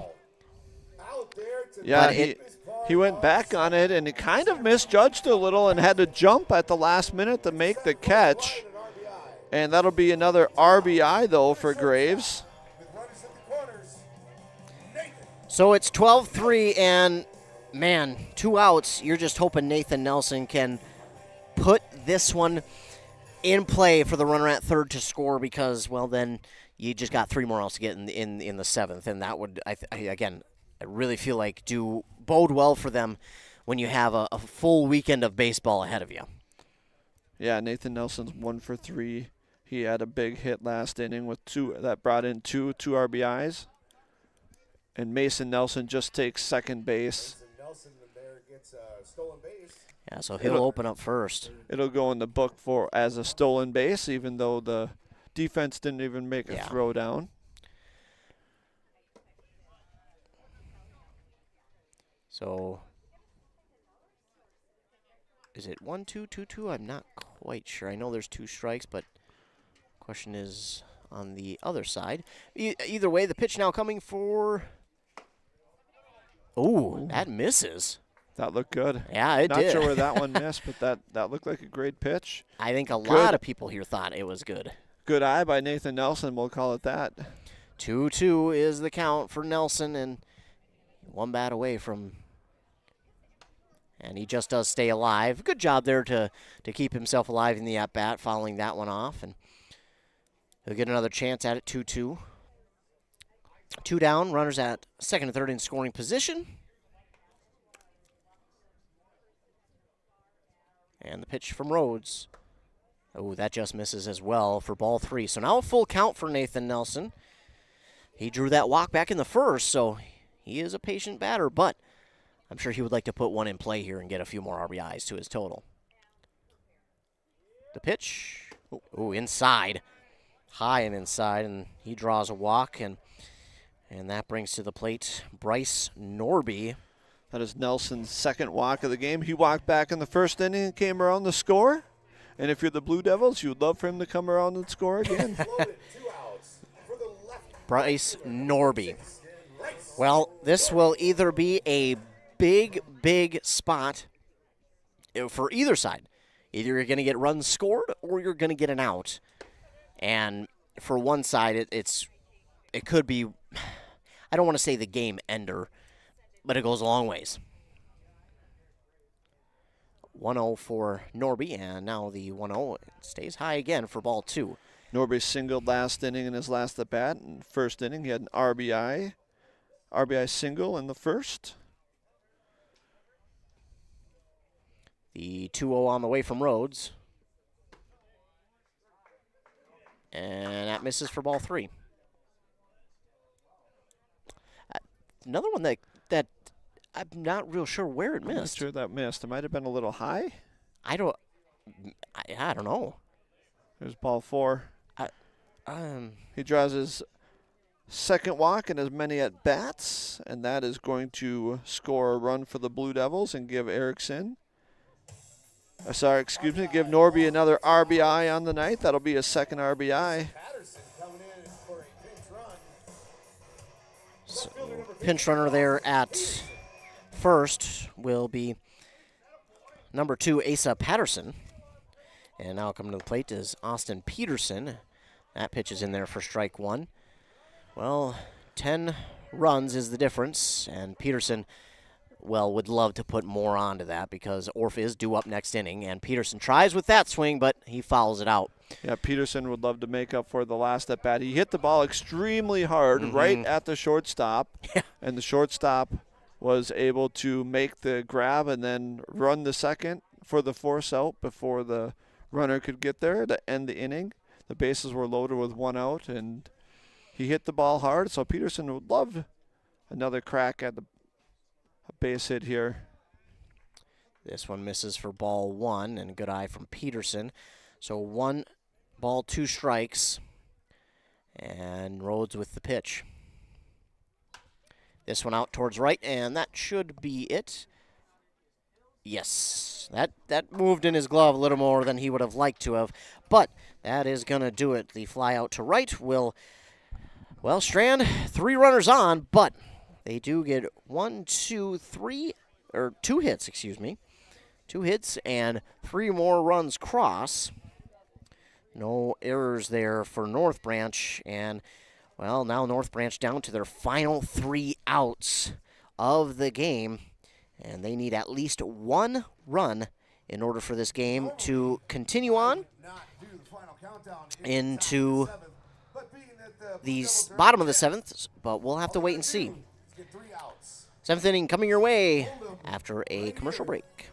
Yeah, He went back on it, and he kind of misjudged a little and had to jump at the last minute to make the catch. And that'll be another RBI, though, for Graves. So it's 12-3, and, man, 2 outs. You're just hoping Nathan Nelson can put this one in play for the runner at third to score because, well, then you just got 3 more outs to get in the 7th, and that would, I really feel like bode well for them when you have a full weekend of baseball ahead of you. Yeah, Nathan Nelson's 1 for 3. He had a big hit last inning with 2 that brought in two RBIs. And Mason Nelson just takes second base. Nelson there gets a stolen base. Yeah, so he'll open up first. It'll go in the book as a stolen base, even though the defense didn't even make a throw down. So, is it 1-2, 2-2? I'm not quite sure. I know there's 2 strikes, but question is on the other side. Either way, the pitch now coming for... Ooh, that misses. That looked good. Yeah, it Not did. sure where that one missed, but that looked like a great pitch. I think a lot of people here thought it was good. Good eye by Nathan Nelson, we'll call it that. 2-2 is the count for Nelson, and 1 bat away from... And he just does stay alive. Good job there to keep himself alive in the at-bat, fouling that one off. And he'll get another chance at it, 2-2. 2 down, runners at second and third in scoring position. And the pitch from Rhodes. Oh, that just misses as well for ball 3. So now a full count for Nathan Nelson. He drew that walk back in the first, so he is a patient batter, but I'm sure he would like to put one in play here and get a few more RBIs to his total. The pitch. Oh, inside. High and inside, and he draws a walk, and that brings to the plate Bryce Norby. That is Nelson's second walk of the game. He walked back in the first inning and came around to score. And if you're the Blue Devils, you would love for him to come around and score again. Bryce Norby. Well, this will either be a big spot for either side. Either you're going to get runs scored or you're going to get an out. And for one side, it could be, I don't want to say the game ender, but it goes a long ways. 1-0 for Norby, and now the 1-0 stays high again for ball 2. Norby singled last inning in his last at-bat. In the first inning, he had an RBI single in the first. The 2-0 on the way from Rhodes. And that misses for ball 3. Another one that I'm not real sure where it missed. I'm not sure that missed. It might have been a little high. I don't know. There's ball 4. He draws his second walk and as many at bats, and that is going to score a run for the Blue Devils and give give Norby another RBI on the night. That'll be a second RBI. So, pinch runner there at first will be number 2, Asa Patterson. And now coming to the plate is Austin Peterson. That pitch is in there for strike 1. Well, 10 runs is the difference, and Peterson, well, would love to put more onto that because Orff is due up next inning, and Peterson tries with that swing, but he fouls it out. Yeah, Peterson would love to make up for the last at-bat. He hit the ball extremely hard right at the shortstop, and the shortstop was able to make the grab and then run the second for the force out before the runner could get there to end the inning. The bases were loaded with 1 out, and he hit the ball hard, so Peterson would love another crack at the base hit here. This one misses for ball 1, and a good eye from Peterson. So 1 ball, 2 strikes, and Rhodes with the pitch. This one out towards right, and that should be it. Yes, that moved in his glove a little more than he would have liked to have, but that is going to do it. The fly out to right will, well, strand 3 runners on, but they do get 1, 2, 3, 2 hits, excuse me. 2 hits and 3 more runs cross. No errors there for North Branch. And, well, now North Branch down to their final 3 outs of the game. And they need at least 1 run in order for this game to continue on into the bottom of the 7th. But we'll have to wait and see. 7th inning coming your way after a commercial break.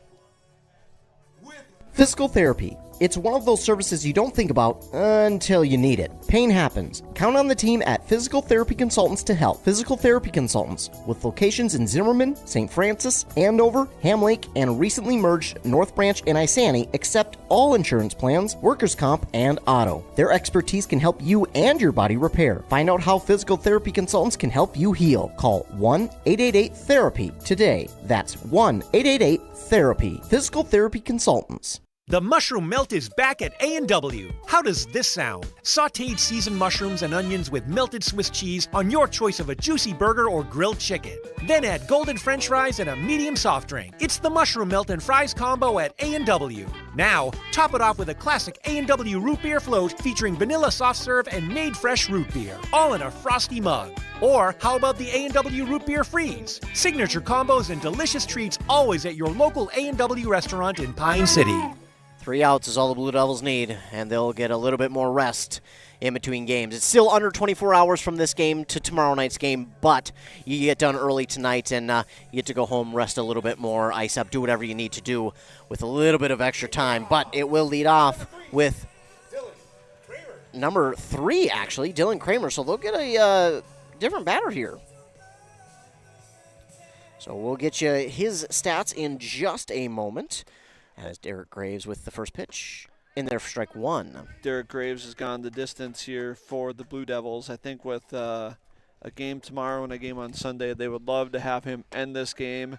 Physical therapy. It's one of those services you don't think about until you need it. Pain happens. Count on the team at Physical Therapy Consultants to help. Physical Therapy Consultants, with locations in Zimmerman, St. Francis, Andover, Ham Lake, and recently merged North Branch and Isani, accept all insurance plans, workers' comp, and auto. Their expertise can help you and your body repair. Find out how Physical Therapy Consultants can help you heal. Call 1-888-THERAPY today. That's 1-888-THERAPY. Physical Therapy Consultants. The mushroom melt is back at A&W. How does this sound? Sautéed seasoned mushrooms and onions with melted Swiss cheese on your choice of a juicy burger or grilled chicken. Then add golden French fries and a medium soft drink. It's the mushroom melt and fries combo at A&W. Now, top it off with a classic A&W root beer float featuring vanilla soft serve and made fresh root beer, all in a frosty mug. Or how about the A&W root beer freeze? Signature combos and delicious treats always at your local A&W restaurant in Pine City. 3 outs is all the Blue Devils need, and they'll get a little bit more rest in between games. It's still under 24 hours from this game to tomorrow night's game, but you get done early tonight, and you get to go home, rest a little bit more, ice up, do whatever you need to do with a little bit of extra time. But it will lead off with number 3, actually, Dylan Kramer. So they'll get a different batter here. So we'll get you his stats in just a moment. As Derek Graves with the first pitch in there for strike 1. Derek Graves has gone the distance here for the Blue Devils. I think with a game tomorrow and a game on Sunday, they would love to have him end this game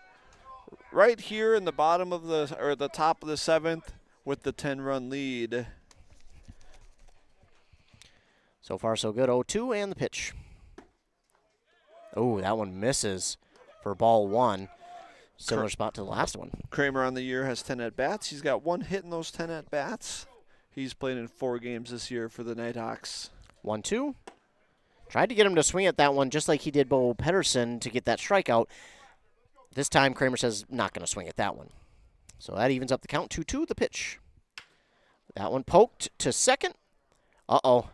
right here in the bottom of the top of the 7th with the 10-run lead. So far, so good. 0-2 and the pitch. Oh, that one misses for ball 1. Similar spot to the last one. Kramer on the year has 10 at-bats. He's got 1 hit in those 10 at-bats. He's played in 4 games this year for the Nighthawks. 1-2. Tried to get him to swing at that one just like he did Bo Pedersen to get that strikeout. This time Kramer says not going to swing at that one. So that evens up the count. 2-2 the pitch. That one poked to second. Uh-oh.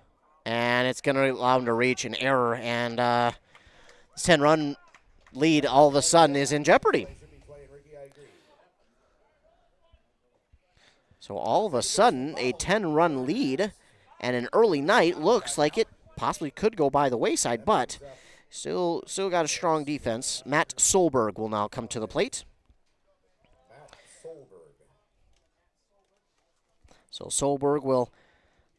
And it's going to allow him to reach an error. And this 10-run lead all of a sudden is in jeopardy. So all of a sudden, a 10-run lead and an early night looks like it possibly could go by the wayside, but still got a strong defense. Matt Solberg will now come to the plate. So Solberg will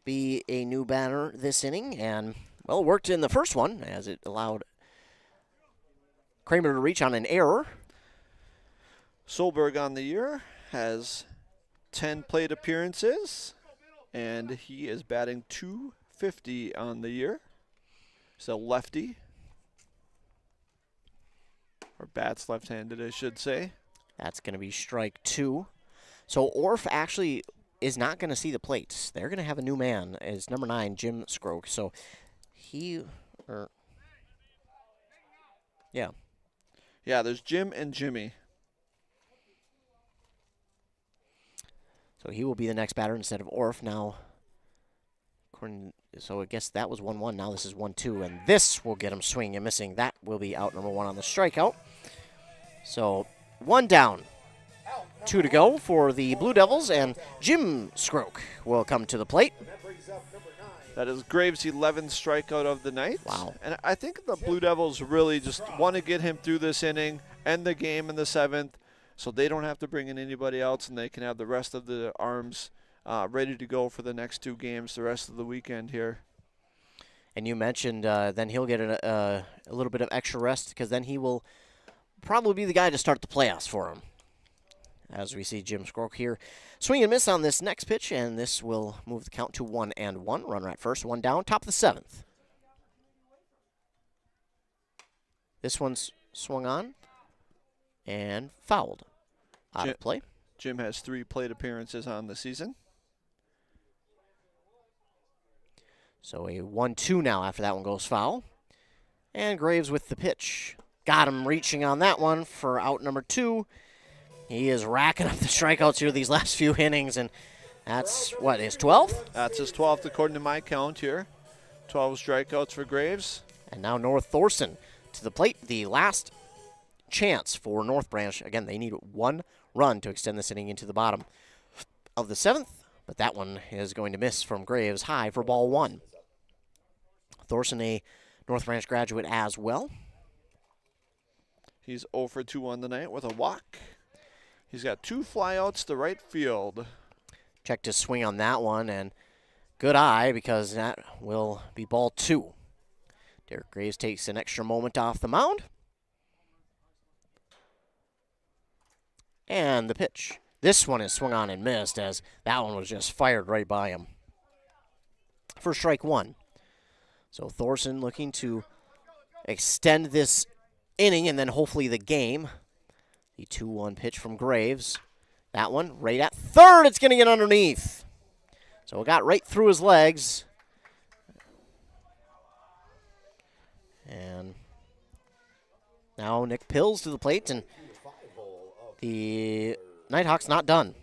be a new batter this inning, and, well, worked in the first one as it allowed Kramer to reach on an error. Solberg on the year has 10 plate appearances, and he is batting .250 on the year. He's a lefty, or bats left-handed, I should say. That's going to be strike 2. So Orf actually is not going to see the plates. They're going to have a new man as number 9, Jim Scroke. So yeah, there's Jim and Jimmy. So he will be the next batter instead of Orf now. So I guess that was 1-1. Now this is 1-2, and this will get him swinging and missing. That will be out number 1 on the strikeout. So 1 down, 2 to go for the Blue Devils, and Jim Scroke will come to the plate. That is Graves' 11th strikeout of the night. Wow. And I think the Blue Devils really just want to get him through this inning, end the game in the 7th, so they don't have to bring in anybody else, and they can have the rest of the arms ready to go for the next 2 games the rest of the weekend here. And you mentioned then he'll get a little bit of extra rest, because then he will probably be the guy to start the playoffs for him. As we see Jim Scroke here swing and miss on this next pitch, and this will move the count to 1-1. Runner at first, 1 down, top of the 7th. This one's swung on and fouled. Out of play. Jim has 3 plate appearances on the season. So a 1-2 now after that one goes foul. And Graves with the pitch. Got him reaching on that one for out number 2. He is racking up the strikeouts here these last few innings, and that's, what, his 12th? That's his 12th according to my count here. 12 strikeouts for Graves. And now North Thorson to the plate. The last chance for North Branch. Again, they need 1 run to extend this inning into the bottom of the 7th, but that one is going to miss from Graves, high for ball 1. Thorson, a North Branch graduate as well. He's 0 for 2 on the night with a walk. He's got 2 flyouts to right field. Checked his swing on that one, and good eye because that will be ball 2. Derek Graves takes an extra moment off the mound. And the pitch. This one is swung on and missed as that one was just fired right by him. For strike 1. So Thorson looking to extend this inning and then hopefully the game. The 2-1 pitch from Graves. That one right at third. It's going to get underneath. So it got right through his legs. And now Nick Pills to the plate, and the Nighthawks not done.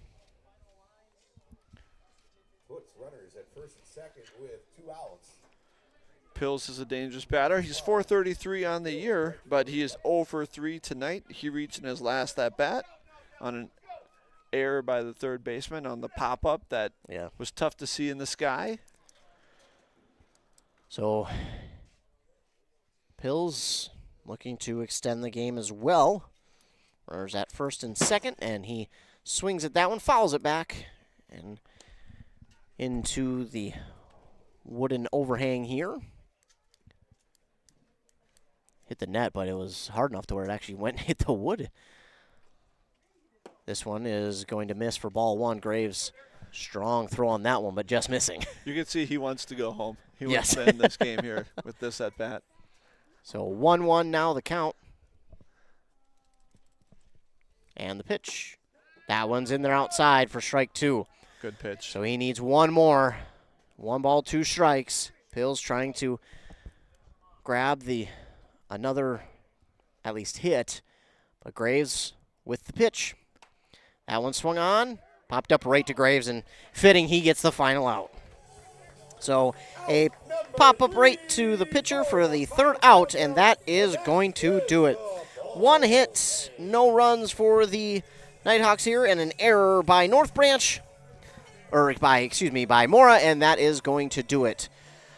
Puts runners at first and second with 2 outs. Pills is a dangerous batter. He's 433 on the year, but he is 0 for 3 tonight. He reached in his last at bat on an error by the third baseman on the pop-up that was tough to see in the sky. So Pills looking to extend the game as well. Runners at first and second, and he swings at that one, fouls it back, and into the wooden overhang here. Hit the net, but it was hard enough to where it actually went and hit the wood. This one is going to miss for ball 1. Graves, strong throw on that one, but just missing. You can see he wants to go home. He wants to end this game here with this at bat. So 1-1 now the count. And the pitch. That one's in there outside for strike 2. Good pitch. So he needs 1 more. 1 ball, 2 strikes. Pills trying to grab another at least hit. But Graves with the pitch. That one swung on. Popped up right to Graves, and fitting he gets the final out. So a pop-up right to the pitcher for the 3rd out, and that is going to do it. 1 hit, no runs for the Nighthawks here, and an error by North Branch, by Mora, and that is going to do it.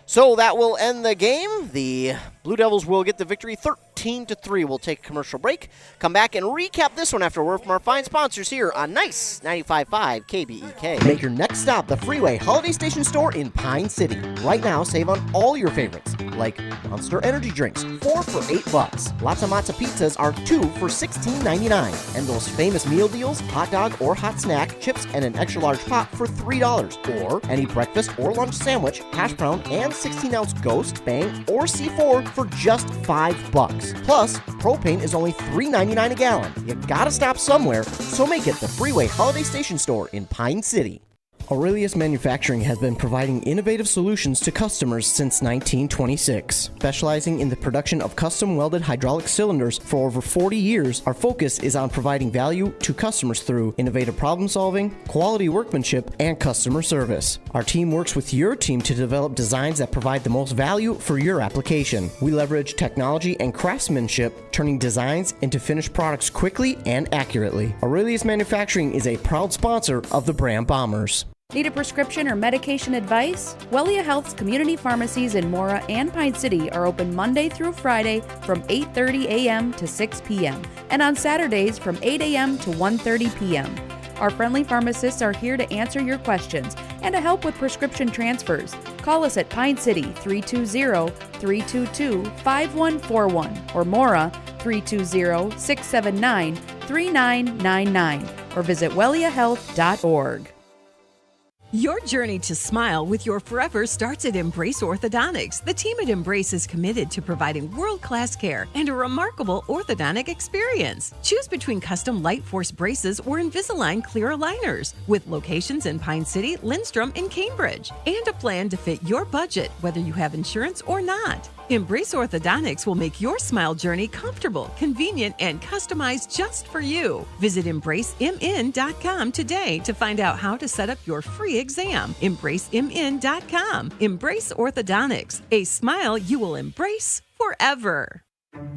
So that will end the game. The Blue Devils will get the victory 13-3. We'll take a commercial break, come back and recap this one after a word from our fine sponsors here on Nice 95.5 KBEK. Make your next stop the Freeway Holiday Station store in Pine City. Right now, save on all your favorites, like Monster Energy drinks, 4 for $8. Lots of Matza pizzas are 2 for $16.99. And those famous meal deals, hot dog or hot snack, chips, and an extra large pop for $3. Or any breakfast or lunch sandwich, hash brown, and 16-ounce Ghost, Bang, or C4 for just $5. Plus, propane is only $3.99 a gallon. You gotta stop somewhere, so make it the Freeway Holiday Station store in Pine City. Aurelius Manufacturing has been providing innovative solutions to customers since 1926. Specializing in the production of custom welded hydraulic cylinders for over 40 years, our focus is on providing value to customers through innovative problem solving, quality workmanship, and customer service. Our team works with your team to develop designs that provide the most value for your application. We leverage technology and craftsmanship, turning designs into finished products quickly and accurately. Aurelius Manufacturing is a proud sponsor of the Brand Bombers. Need a prescription or medication advice? Wellia Health's community pharmacies in Mora and Pine City are open Monday through Friday from 8:30 a.m. to 6 p.m. and on Saturdays from 8 a.m. to 1:30 p.m. Our friendly pharmacists are here to answer your questions and to help with prescription transfers. Call us at Pine City 320-322-5141 or Mora 320-679-3999 or visit welliahealth.org. Your journey to smile with your forever starts at Embrace Orthodontics. The team at Embrace is committed to providing world-class care and a remarkable orthodontic experience. Choose between custom Light Force braces or Invisalign clear aligners with locations in Pine City, Lindstrom, and Cambridge, and a plan to fit your budget, whether you have insurance or not. Embrace Orthodontics will make your smile journey comfortable, convenient, and customized just for you. Visit EmbraceMN.com today to find out how to set up your free exam. EmbraceMN.com. Embrace Orthodontics, a smile you will embrace forever.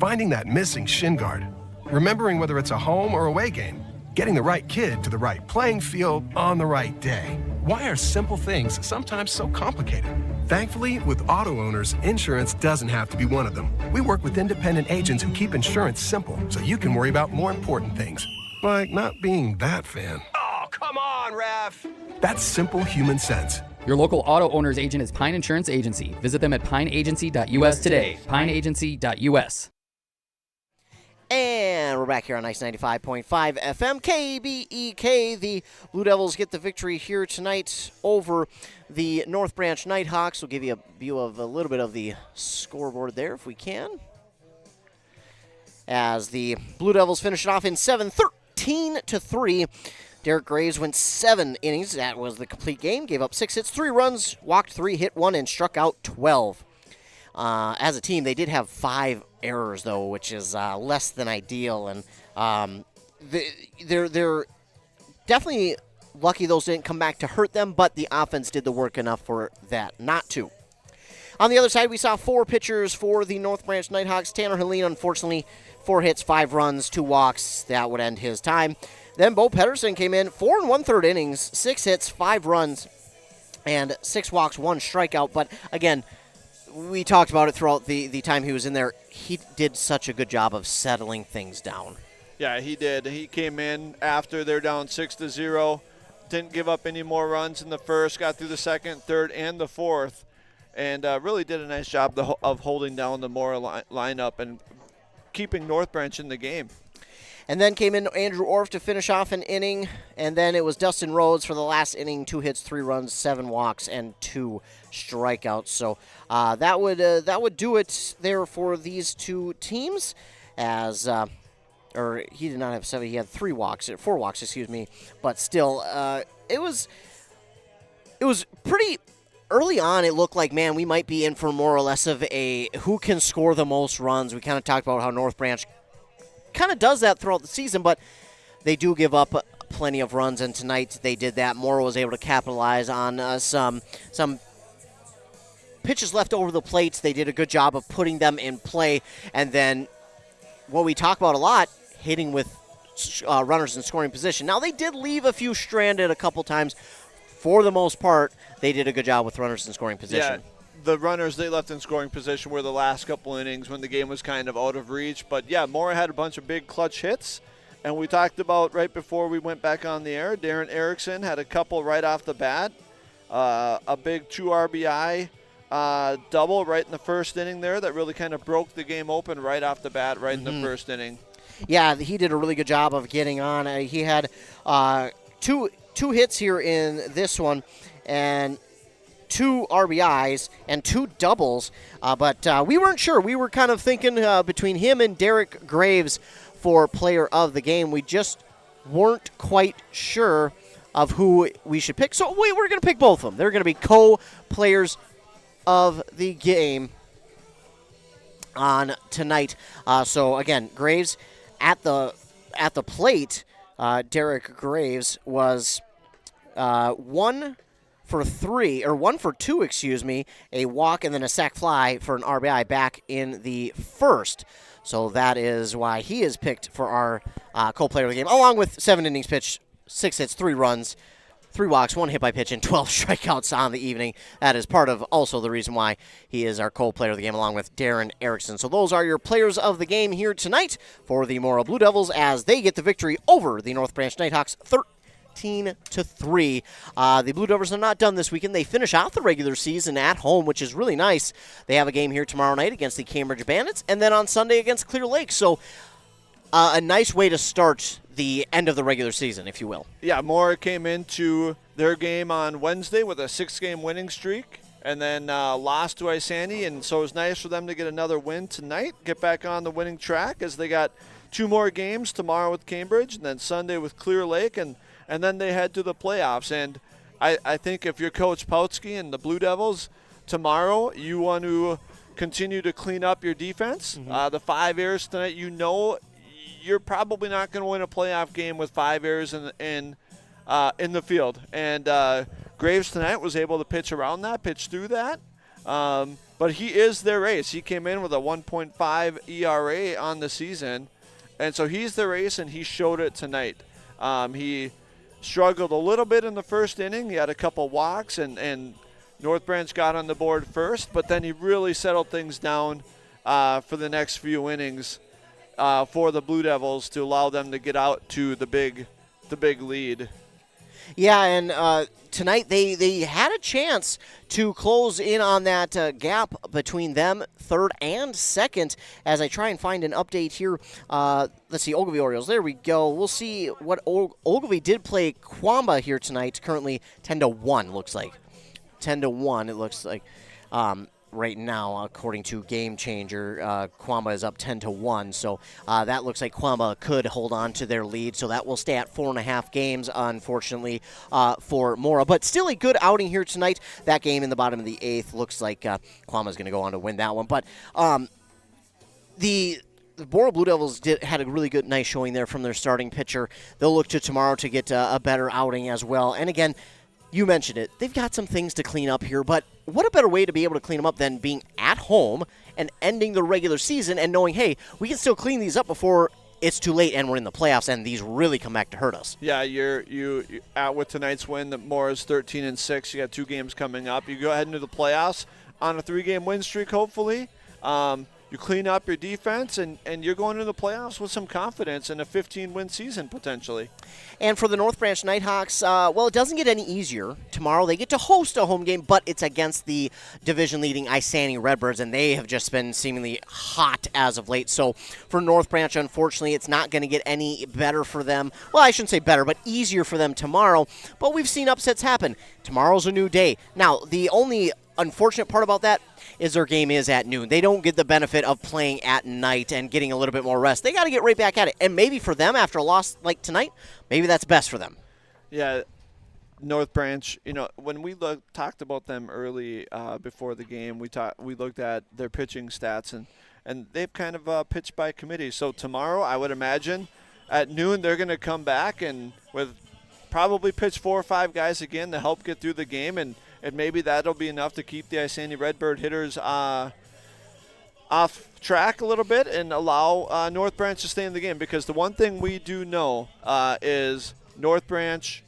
Finding that missing shin guard. Remembering whether it's a home or away game. Getting the right kid to the right playing field on the right day. Why are simple things sometimes so complicated? Thankfully, with auto owners, insurance doesn't have to be one of them. We work with independent agents who keep insurance simple so you can worry about more important things, like not being that fan. Oh, come on, ref! That's simple human sense. Your local auto owner's agent is Pine Insurance Agency. Visit them at pineagency.us today. Pineagency.us. And we're back here on Ice 95.5 FM, KBEK. The Blue Devils get the victory here tonight over the North Branch Nighthawks. We'll give you a view of a little bit of the scoreboard there if we can. As the Blue Devils finish it off in 7-13-3. Derek Graves went 7 innings. That was the complete game. Gave up 6 hits, 3 runs, walked 3, hit 1, and struck out 12. As a team, they did have 5 errors, though, which is less than ideal. And they're definitely lucky those didn't come back to hurt them, but the offense did the work enough for that not to. On the other side, we saw 4 pitchers for the North Branch Nighthawks. Tanner Helene, unfortunately, 4 hits, 5 runs, 2 walks. That would end his time. Then Bo Pedersen came in, 4 1/3 innings, 6 hits, 5 runs, and 6 walks, 1 strikeout. But again, we talked about it throughout the time he was in there. He did such a good job of settling things down. Yeah, he did. He came in after they're down 6-0, didn't give up any more runs in the first, got through the second, third, and the fourth, and really did a nice job of holding down the Mora lineup and keeping North Branch in the game. And then came in Andrew Orff to finish off an inning, and then it was Dustin Rhodes for the last inning, 2 hits, 3 runs, 7 walks, and 2 strikeouts. So that would do it there for these two teams. As or he did not have 7, he had 4 walks, excuse me. But still, it was pretty early on. It looked like, man, we might be in for more or less of a who can score the most runs. We kind of talked about how North Branch kind of does that throughout the season, but they do give up plenty of runs, and tonight they did that. Mora was able to capitalize on some pitches left over the plates. They did a good job of putting them in play, and then what we talk about a lot, hitting with runners in scoring position. Now, they did leave a few stranded a couple times. For the most part, they did a good job with runners in scoring position. Yeah. The runners they left in scoring position were the last couple innings when the game was kind of out of reach. But, yeah, Mora had a bunch of big clutch hits. And we talked about right before we went back on the air, Darren Erickson had a couple right off the bat. A big 2 RBI double right in the first inning there that really kind of broke the game open right off the bat, right in the first inning. Yeah, he did a really good job of getting on. He had two hits here in this one, and 2 RBIs and 2 doubles, but we weren't sure. We were kind of thinking between him and Derek Graves for player of the game. We just weren't quite sure of who we should pick, so we're going to pick both of them. They're going to be co-players of the game on tonight. So again, Graves at the plate. Derek Graves was 1 for 2, a walk and then a sac fly for an RBI back in the first. So that is why he is picked for our co-player of the game, along with 7 innings pitched, 6 hits, 3 runs, 3 walks, 1 hit by pitch, and 12 strikeouts on the evening. That is part of also the reason why he is our co-player of the game, along with Darren Erickson. So those are your players of the game here tonight for the Mora Blue Devils as they get the victory over the North Branch Nighthawks 13-3. The Blue Devils are not done this weekend. They finish out the regular season at home, which is really nice. They have a game here tomorrow night against the Cambridge Bandits, and then on Sunday against Clear Lake. So a nice way to start the end of the regular season, if you will. Yeah, Mora came into their game on Wednesday with a 6-game winning streak, and then lost to Isani, and so it was nice for them to get another win tonight, get back on the winning track as they got 2 more games tomorrow with Cambridge and then Sunday with Clear Lake, and then they head to the playoffs. And I think if you're Coach Pautsky and the Blue Devils, tomorrow you want to continue to clean up your defense. The 5 errors tonight, you're probably not going to win a playoff game with 5 errors in the field. And Graves tonight was able to pitch around that, pitch through that. But he is their ace. He came in with a 1.5 ERA on the season. And so he's their ace, and he showed it tonight. He struggled a little bit in the first inning. He had a couple walks, and North Branch got on the board first. But then he really settled things down for the next few innings for the Blue Devils to allow them to get out to the big lead. Yeah, and tonight they had a chance to close in on that gap between them, third and second. As I try and find an update here, let's see, Ogilvie Orioles. There we go. We'll see what Ogilvie did play Quamba here tonight. Currently 10-1 looks like. 10-1 it looks like. Right now, according to Game Changer, Quamba is up 10-1, so that looks like Quamba could hold on to their lead, so that will stay at 4.5 games, unfortunately, for Mora. But still a good outing here tonight. That game in the bottom of the 8th looks like Quamba's going to go on to win that one. But the Mora Blue Devils had a really good, nice showing there from their starting pitcher. They'll look to tomorrow to get a better outing as well. And again, you mentioned it. They've got some things to clean up here, but what a better way to be able to clean them up than being at home and ending the regular season and knowing, hey, we can still clean these up before it's too late and we're in the playoffs and these really come back to hurt us. Yeah, you're out with tonight's win. Mora's 13-6. You got 2 games coming up. You go ahead into the playoffs on a 3-game win streak, hopefully. You clean up your defense, and you're going into the playoffs with some confidence in a 15-win season, potentially. And for the North Branch Nighthawks, well, it doesn't get any easier. Tomorrow they get to host a home game, but it's against the division-leading Isani Redbirds, and they have just been seemingly hot as of late. So for North Branch, unfortunately, it's not going to get any better for them. Well, I shouldn't say better, but easier for them tomorrow. But we've seen upsets happen. Tomorrow's a new day. Now, the only unfortunate part about that is their game is at noon. They don't get the benefit of playing at night and getting a little bit more rest. They got to get right back at it. And maybe for them, after a loss like tonight, maybe that's best for them. Yeah, North Branch, when we talked about them early before the game, we looked at their pitching stats, and they've kind of pitched by committee. So tomorrow, I would imagine, at noon, they're going to come back and with probably pitch 4 or 5 guys again to help get through the game, and maybe that'll be enough to keep the Isani Redbird hitters off track a little bit and allow North Branch to stay in the game. Because the one thing we do know is North Branch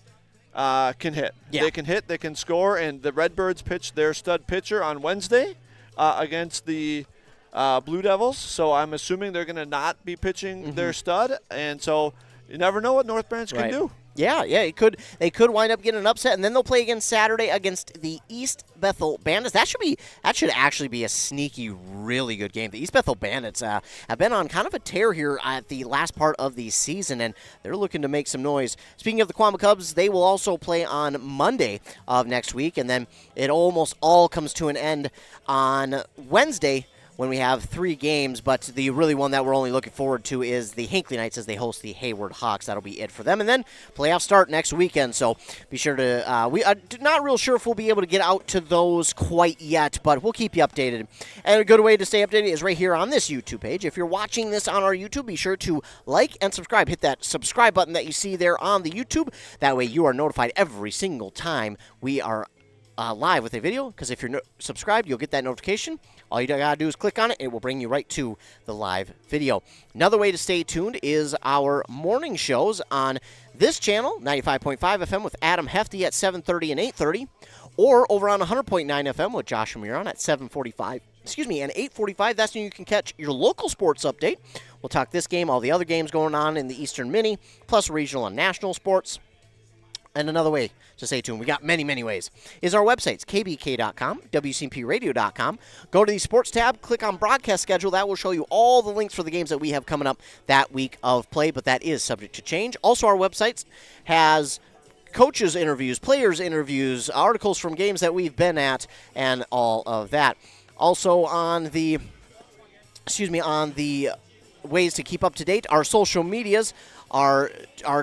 can hit. Yeah. They can hit, they can score, and the Redbirds pitched their stud pitcher on Wednesday against the Blue Devils. So I'm assuming they're going to not be pitching their stud, and so you never know what North Branch can do. Yeah, they could wind up getting an upset, and then they'll play again Saturday against the East Bethel Bandits. That should actually be a sneaky, really good game. The East Bethel Bandits have been on kind of a tear here at the last part of the season, and they're looking to make some noise. Speaking of the Quamba Cubs, they will also play on Monday of next week, and then it almost all comes to an end on Wednesday when we have 3 games, but the really one that we're only looking forward to is the Hinckley Knights as they host the Hayward Hawks. That'll be it for them. And then playoffs start next weekend, so be sure to we are not real sure if we'll be able to get out to those quite yet, but we'll keep you updated. And a good way to stay updated is right here on this YouTube page. If you're watching this on our YouTube, be sure to like and subscribe. Hit that subscribe button that you see there on the YouTube. That way you are notified every single time we are live with a video, because if you're subscribed, you'll get that notification. All you gotta do is click on it. It will bring you right to the live video. Another way to stay tuned is our morning shows on this channel, 95.5 FM with Adam Hefty at 7:30 and 8:30, or over on 100.9 FM with Joshua Muron at 7:45. And 8:45. That's when you can catch your local sports update. We'll talk this game, all the other games going on in the Eastern Mini, plus regional and national sports. And another way to stay tuned, we got many, many ways, is our websites, kbk.com, wcmpradio.com. Go to the sports tab, click on broadcast schedule. That will show you all the links for the games that we have coming up that week of play, but that is subject to change. Also, our websites has coaches' interviews, players' interviews, articles from games that we've been at, and all of that. Also on the ways to keep up to date, our social medias, our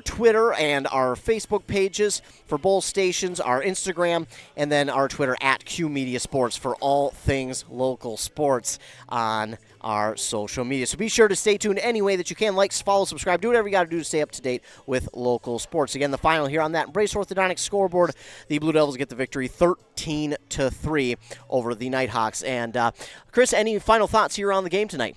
Twitter and our Facebook pages for both stations, our Instagram, and then our Twitter at Q Media Sports for all things local sports on our social media. So be sure to stay tuned any way that you can. Like, follow, subscribe, do whatever you got to do to stay up to date with local sports. Again, the final here on that Embrace Orthodontics scoreboard, the Blue Devils get the victory 13-3 over the Nighthawks. And Chris, any final thoughts here on the game tonight?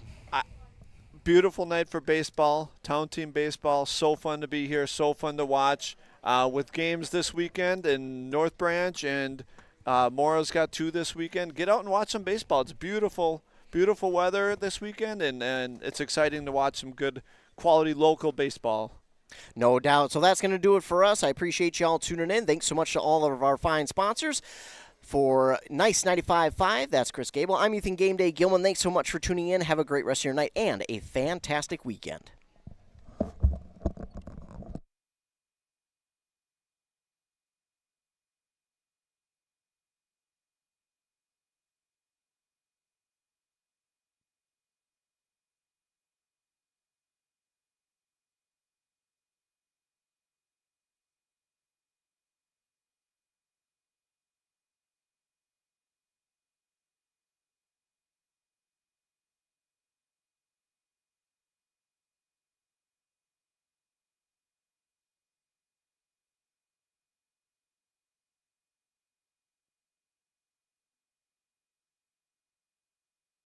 Beautiful night for baseball, town team baseball. So fun to be here, so fun to watch. With games this weekend in North Branch, and Mora's got 2 this weekend. Get out and watch some baseball. It's beautiful, beautiful weather this weekend, and it's exciting to watch some good quality local baseball. No doubt. So that's going to do it for us. I appreciate you all tuning in. Thanks so much to all of our fine sponsors. For Nice 95.5, that's Chris Gable. I'm Ethan Game Day Gilman. Thanks so much for tuning in. Have a great rest of your night and a fantastic weekend.